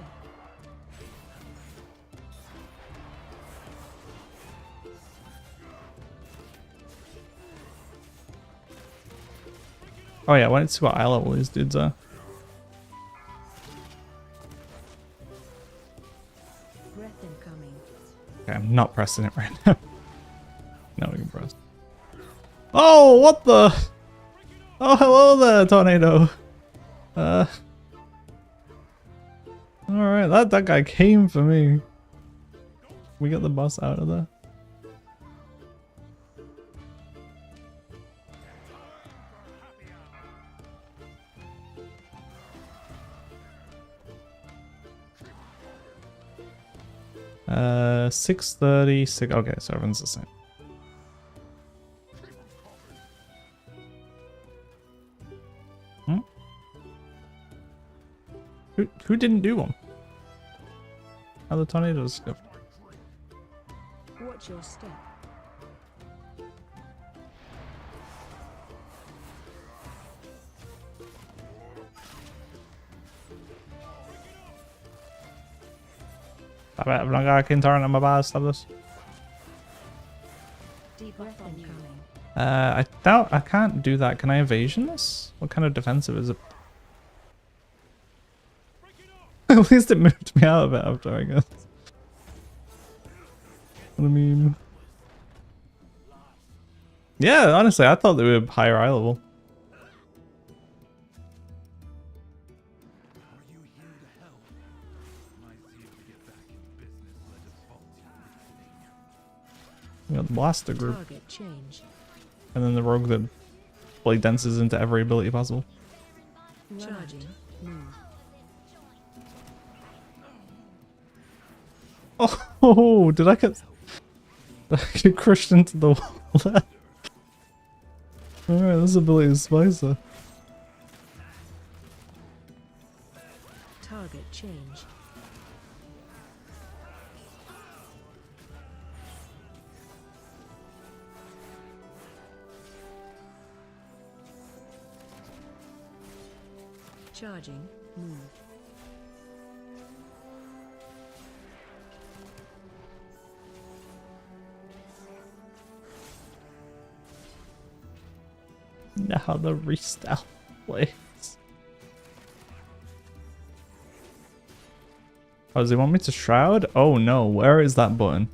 Oh yeah, I wanted to see what eye level these dudes are. Breath incoming. Okay, I'm not pressing it right now. No, we can press. Oh, what the? Oh, hello there, tornado. Alright, that guy came for me. We get the boss out of there. 6:30. Okay, so everyone's the same. Hmm? Who didn't do one? How the tornadoes go? Watch your step. Vabbè, non ga che intorno ma basta adesso. Deep breath incoming. I doubt I can't do that. Can I evasion this? What kind of defensive is it? At least it moved me out of it after, I guess. What I mean. Yeah, honestly, I thought they were higher eye level. Are you here to help? My zeal to get back in business led to faulty reasoning. We got the blaster group, Target change. and then the rogue that blade dances into every ability possible. Charging. Move. Oh, did I get crushed into the wall there? Alright, this ability is spicy. Target change. Charging. Move. Now the restyle plays. Oh, does he want me to shroud? Oh no, where is that button?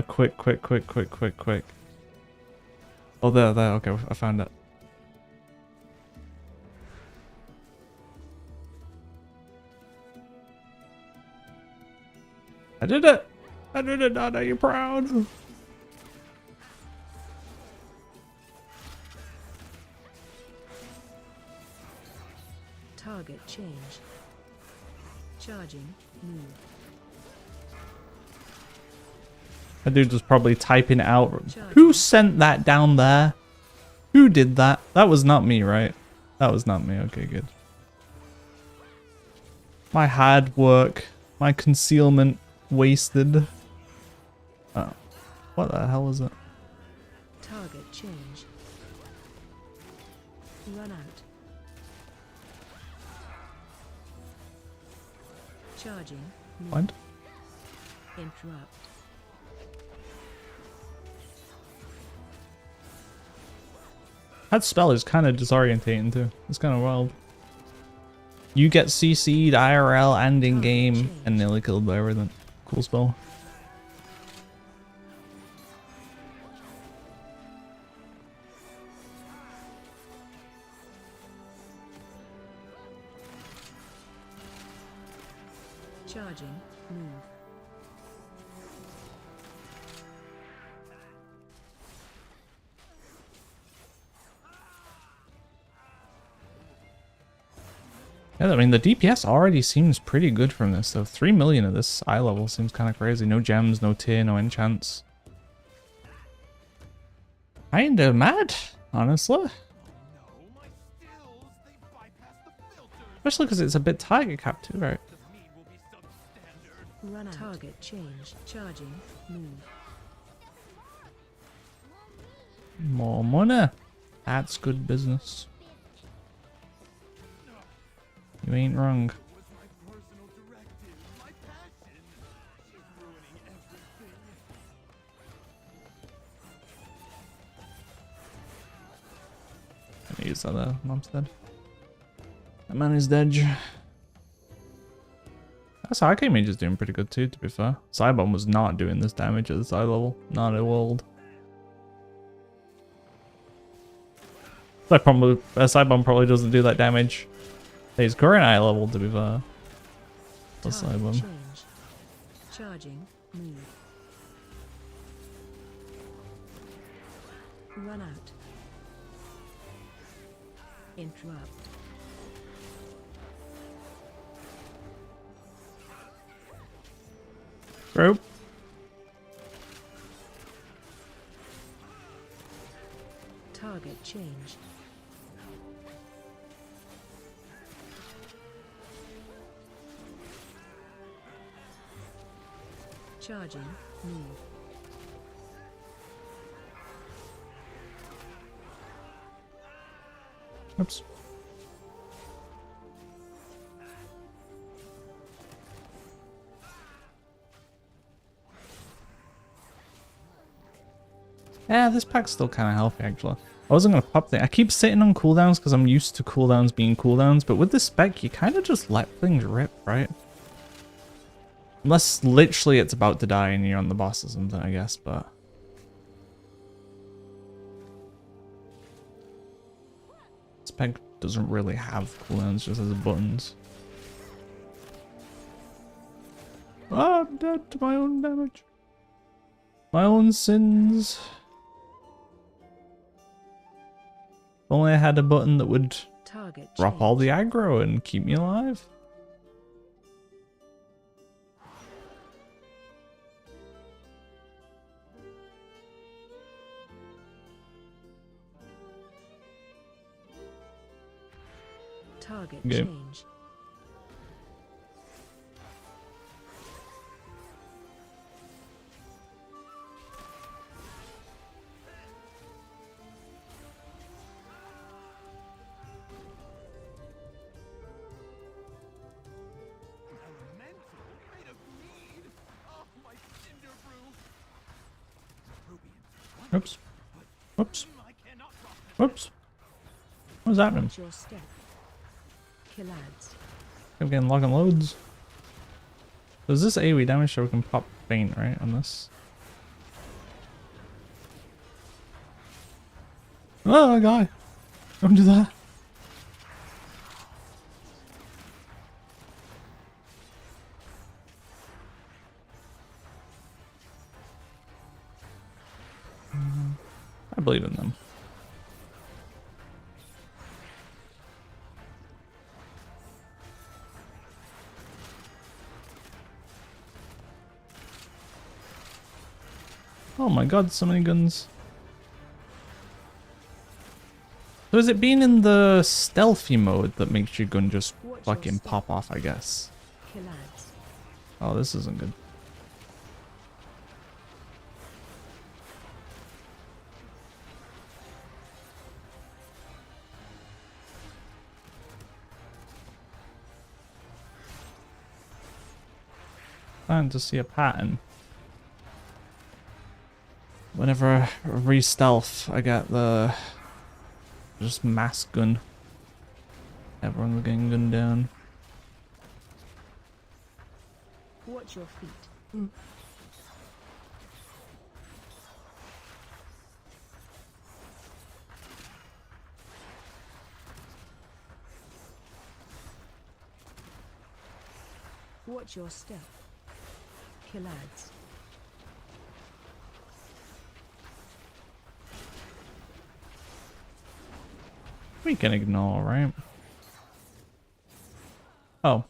Quick. Oh, there, okay, I found it. I did it! I did it, Dad, are you proud? Target change. Charging. Move. That dude was probably typing out. Who sent that down there? Who did that? That was not me, right? That was not me. Okay, good. My hard work, my concealment wasted. Oh, what the hell is it? Target change. Run out. Charging. Move. What? Interrupt. That spell is kind of disorientating too. It's kind of wild. You get CC'd IRL and in game and nearly killed by everything. Cool spell. Charging. Move. Yeah, I mean, the DPS already seems pretty good from this, though. 3 million at this eye level seems kind of crazy. No gems, no tier, no enchants. Kinda mad, honestly. Especially because it's a bit target capped too, right? Run out. Target change. Charging. Move. More money. That's good business. You ain't wrong. I'm gonna use that there. Mom's dead. That man is dead. That's Archmage is doing pretty good too, to be fair. Cybomb was not doing this damage at this eye level. Not at all. Cybomb probably doesn't do that damage at his current eye level, to be fair. Plus Target Cybomb. change. Charging. Move. Run out. Interrupt. Group. Target change. Charging, move. Oops. Yeah, this pack's still kind of healthy, actually. I wasn't going to pop the... I keep sitting on cooldowns because I'm used to cooldowns being cooldowns, but with this spec, you kind of just let things rip, right? Unless literally it's about to die and you're on the boss or something, I guess, but... Spec doesn't really have cooldowns, just has buttons. Oh, I'm dead to my own damage. My own sins. If only I had a button that would Target drop all the change. aggro and keep me alive. Target Okay. change. Elemental made of mead? Oh, my cinder brew. Rubian. Oops. Oops. I cannot drop this. Oops. What was happening? Watch your step. Kill ads. I'm getting lock and loads. So is this AoE damage so we can pop faint, right, on this? Oh, guy. Don't do that. I believe in them. Oh my god, so many guns. So is it being in the stealthy mode that makes your gun just Watch your fucking step. pop off, I guess? Kill ads. Oh, this isn't good. Starting to see a pattern. Whenever I re-stealth, I get the just mass gun. Everyone's getting gunned down. Watch your feet. Watch your step. Kill ads. We can ignore, right? Oh.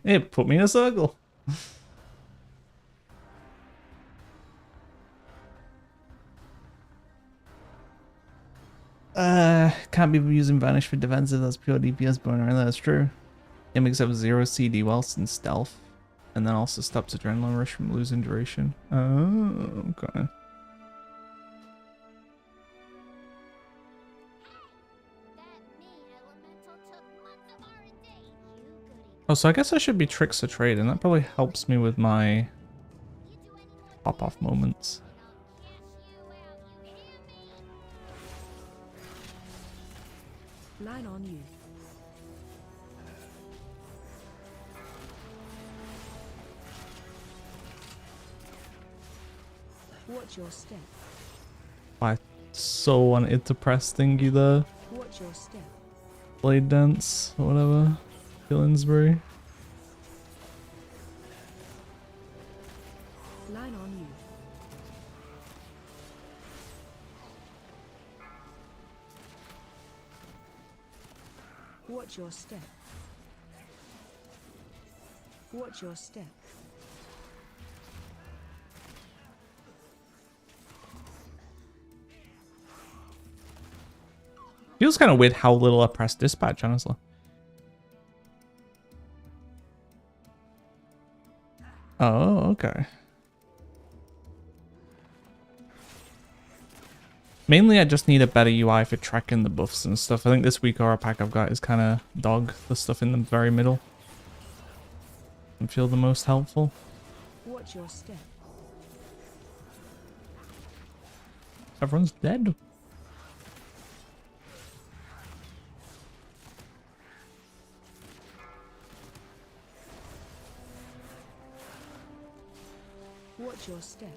It put me in a circle. Can't be using Vanish for defensive, that's pure DPS burner, that's true. It makes up 0 CD whilst in stealth, and then also stops adrenaline rush from losing duration. Oh, okay. Oh, so I guess I should be Tricks or Trade, and that probably helps me with my pop-off moments. Line on you. Watch your step. I so wanted to press thingy there. Watch your step. Blade Dance, or whatever. Killinsbury. Line on you. Watch your step. Watch your step. Feels kind of weird how little I pressed dispatch, honestly. Oh, okay. Mainly, I just need a better UI for tracking the buffs and stuff. I think this weak aura pack I've got is kind of dog, the stuff in the very middle. And feel the most helpful. Watch your step. Everyone's dead. Watch your step.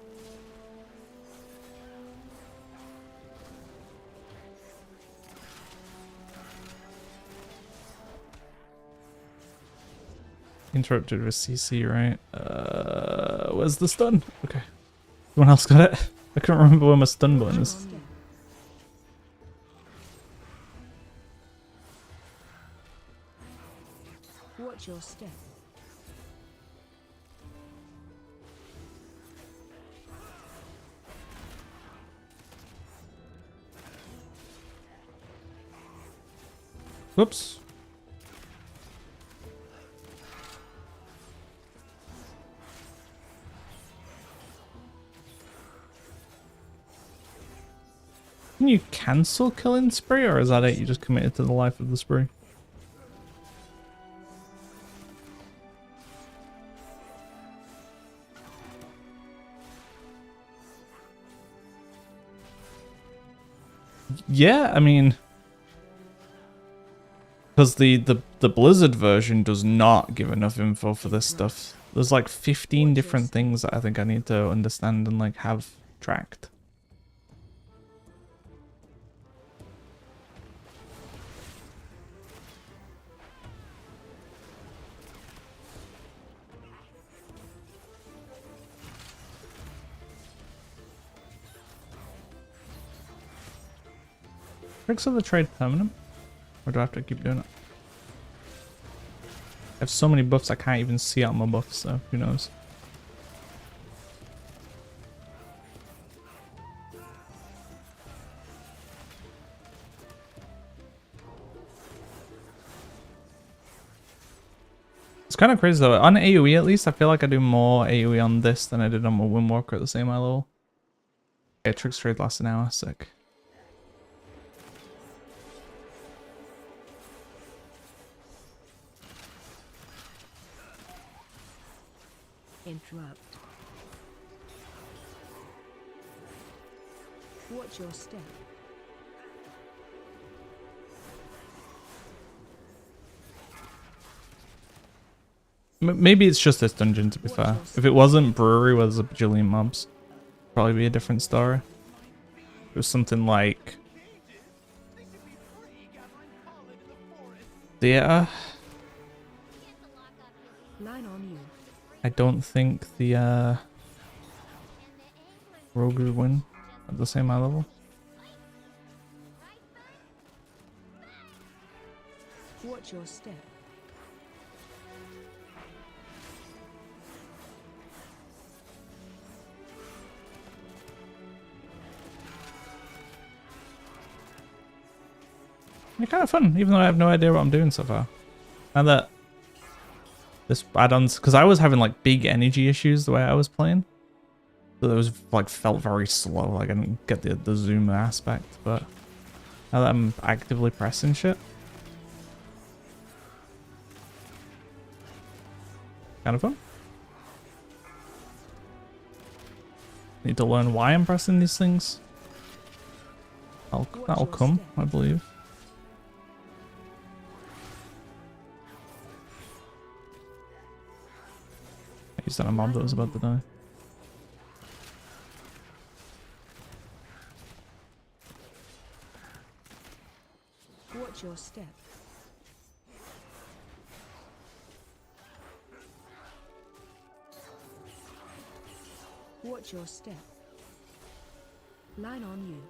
Interrupted with CC, right? Where's the stun? Okay. Someone else got it? I can't remember where my stun button is. Step. Watch your step. Whoops. Can you cancel killing spree, or is that it? You just committed to the life of the spree? Yeah, I mean, because the Blizzard version does not give enough info for this stuff. There's like 15 different things that I think I need to understand and like have tracked. Tricks of the trade permanent? Or do I have to keep doing it? I have so many buffs I can't even see out my buffs, so who knows. It's kind of crazy though. On AoE at least, I feel like I do more AoE on this than I did on my Windwalker at the same eye level. Yeah, Tricks trade lasts an hour, sick. Interrupt. Watch your step. Maybe it's just this dungeon, to be fair. If it wasn't Brewery where there's a bajillion mobs, probably be a different story. It was something like Theater. Line on you. I don't think the Rogue would win at the same eye level. Watch your step. They're kind of fun, even though I have no idea what I'm doing so far. And that this add-ons, because I was having like big energy issues the way I was playing. So it was like felt very slow, like I didn't get the zoom aspect, but now that I'm actively pressing shit. Kind of fun. Need to learn why I'm pressing these things. That'll come, I believe. I used that on a mob that was about to die. Watch your step. Watch your step. Line on you.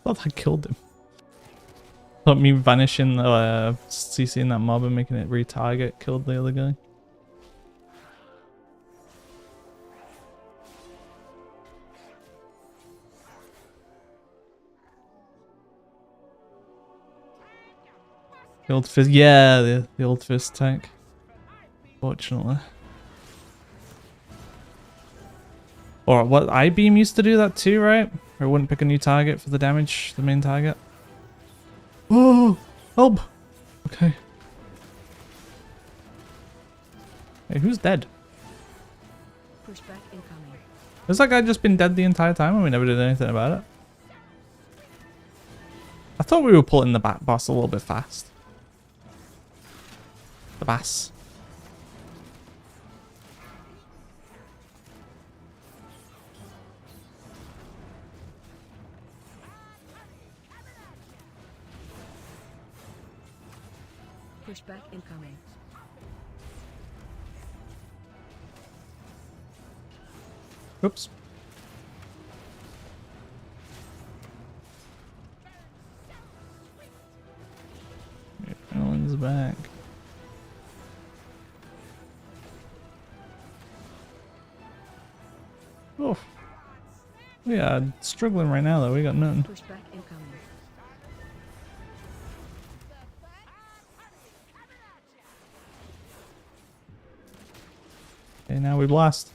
Thought I killed him. Thought me vanishing, CCing that mob and making it retarget killed the other guy. The old fist, yeah, the old fist tank. Fortunately. Or what, I-beam used to do that too, right? Or it wouldn't pick a new target for the damage, the main target. Oh, help! Okay. Hey, who's dead? Pushback incoming. Has that guy just been dead the entire time and we never did anything about it? I thought we were pulling the back boss a little bit fast. The bass. Pushback incoming. Oops. Alan's back. Oh. We are struggling right now though, we got nothing. Pushback incoming. Okay, now we blast.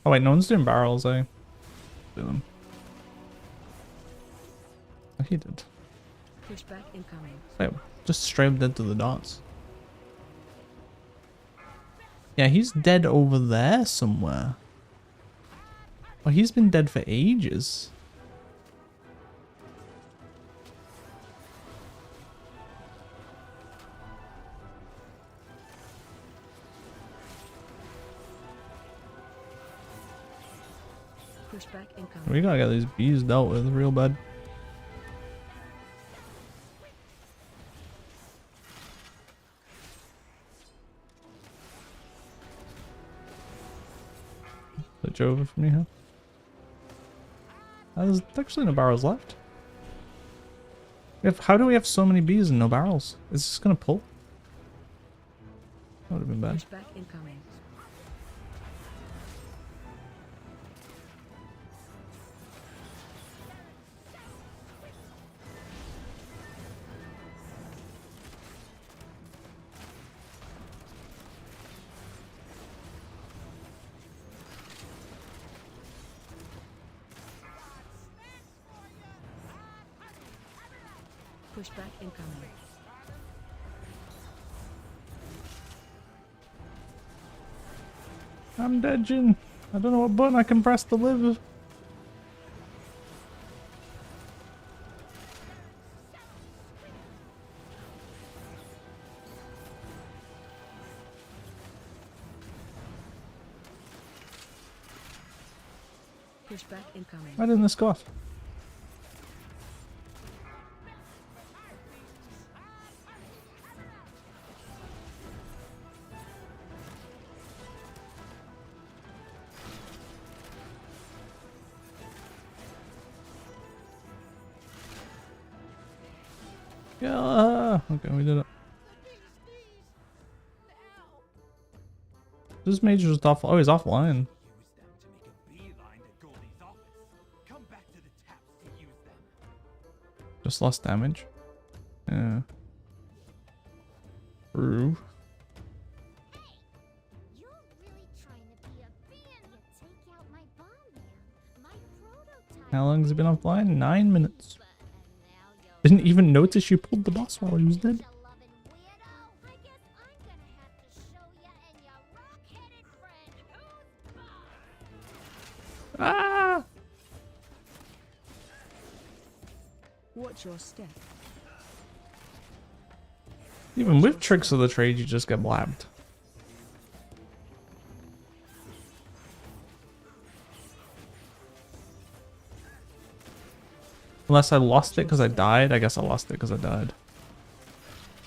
Oh wait, no one's doing barrels, eh? Do them. Oh, he did. Pushback incoming. Wait, just straight up dead to the dots. Yeah, he's dead over there somewhere. Oh, he's been dead for ages. Pushback incoming. We gotta get these bees dealt with real bad. Switch over for me, huh? There's actually no barrels left. How do we have so many bees and no barrels? Is this gonna pull? That would have been bad. Pushback incoming. Pushback incoming. I'm dead, Jin. I don't know what button I can press to live. Pushback incoming. Why didn't this go off? Yeah. Okay, we did it. This mage just off. Oh, he's offline. Use them to make a beeline to Goldie's office. Come back to the taps to use them. Just lost damage. Yeah. True. You're really trying to be a bandit. Take out my bomb man. My prototype. How long has he been offline? 9 minutes. But now you're Didn't even notice you pulled the boss while he was dead. a loving weirdo. I guess I'm gonna have to show ya and your rock-headed friend who's boss. Ah! Watch your step. Even with tricks of the trade, you just get blabbed. Unless I lost it because I died. I guess I lost it because I died.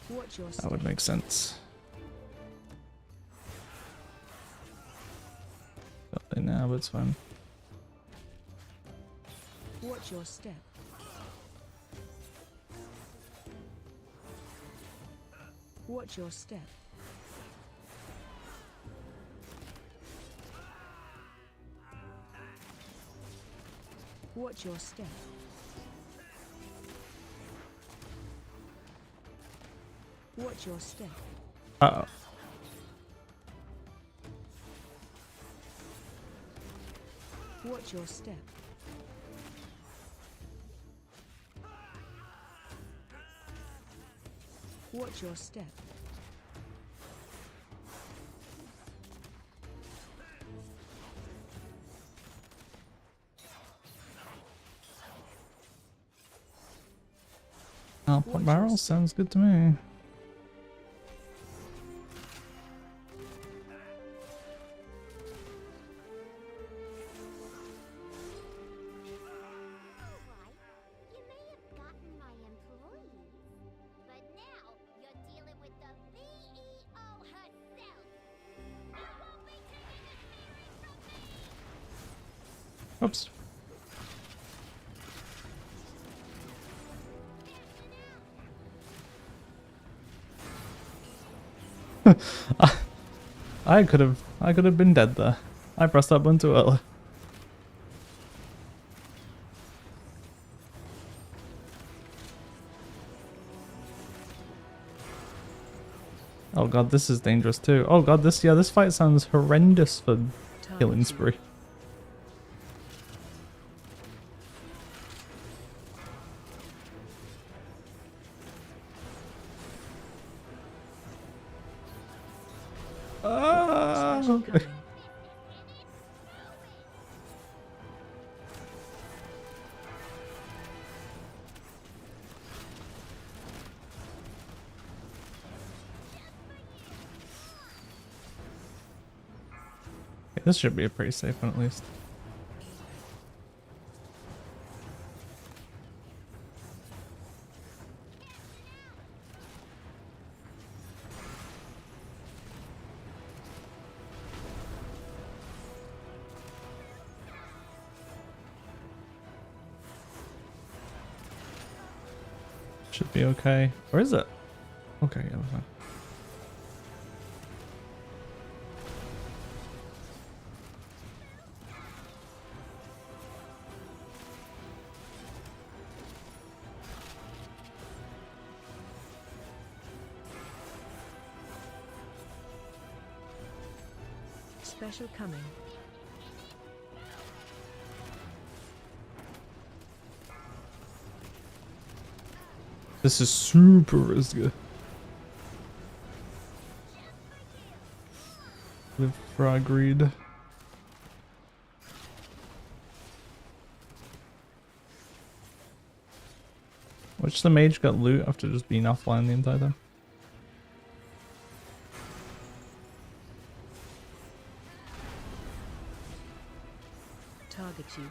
Watch your That step. would make sense. Got it now, but it's fine. Watch your step. Watch your step. Watch your step. Watch your step. Uh-oh. Watch your step. Watch your step. Output barrel sounds good to me. You may have gotten my employees, but now you're dealing with the VEO herself. You won't be taking this theory from me! Oops. I could have been dead there. I pressed that button too early. Oh god, this is dangerous too. Oh god, this fight sounds horrendous for killing spree. Special coming. This should be a pretty safe one at least. Should be okay. Or is it? Okay, yeah, we're fine. Special coming. This is super risky. The frog read. Which the mage got loot after just being offline the entire time. Target you.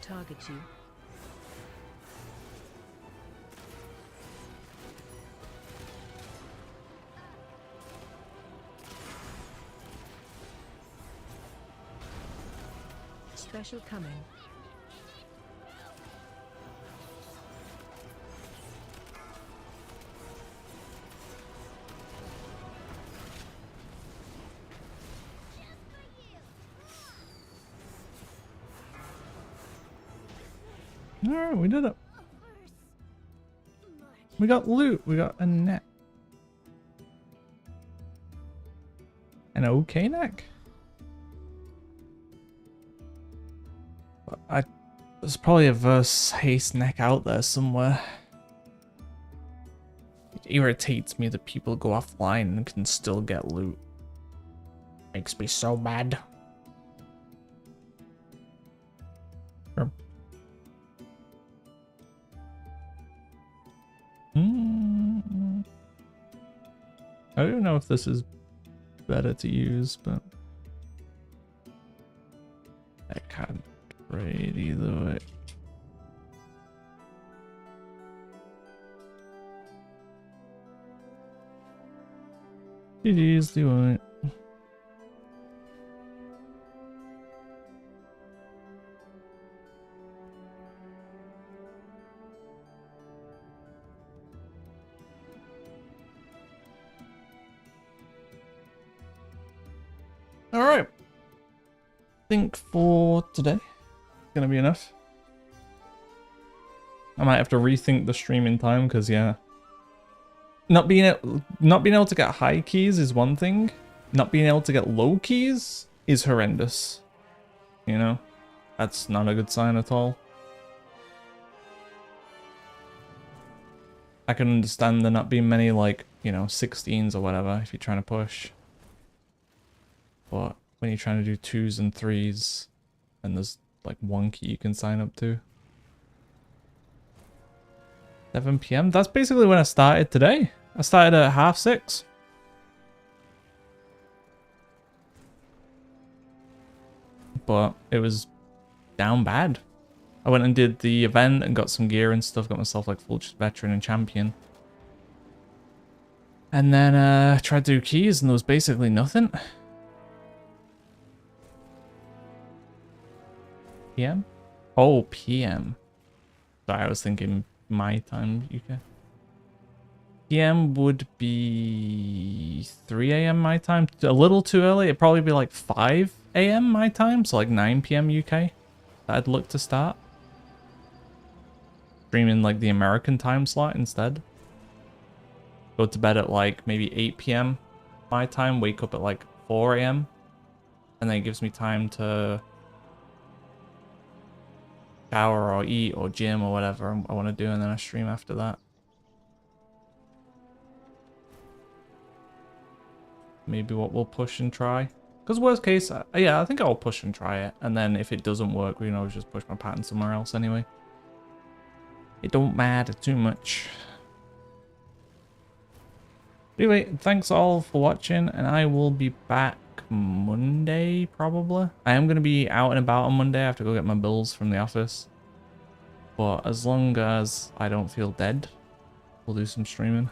Target you. Special coming. Alright, we did it. We got loot. We got a net. An okay neck. There's probably a verse haste neck out there somewhere. It irritates me that people go offline and can still get loot. Makes me so mad. Sure. I don't know if this is better to use, but I can't trade either way. GG's, do it. Alright. I think for today, it's gonna be enough. I might have to rethink the streaming time because, yeah. Not being able to get high keys is one thing. Not being able to get low keys is horrendous. You know? That's not a good sign at all. I can understand there not being many, like, you know, 16s or whatever if you're trying to push. But when you're trying to do 2s and 3s, and there's, like, one key you can sign up to. 7 PM? That's basically when I started today. I started at 6:30. But it was down bad. I went and did the event and got some gear and stuff. Got myself like full veteran and champion. And then tried to do keys and there was basically nothing. PM? Oh, PM. Sorry, I was thinking my time, UK. PM would be 3 AM my time. A little too early. It'd probably be like 5 AM my time. So like 9 PM UK. I'd look to start. Streaming like the American time slot instead. Go to bed at like maybe 8 PM my time. Wake up at like 4 AM. And then it gives me time to shower or eat or gym or whatever I want to do. And then I stream after that. Maybe what we'll push and try. Because worst case, yeah, I think I'll push and try it. And then if it doesn't work, we can always just push my pattern somewhere else anyway. It don't matter too much. Anyway, thanks all for watching. And I will be back Monday, probably. I am going to be out and about on Monday. I have to go get my bills from the office. But as long as I don't feel dead, we'll do some streaming.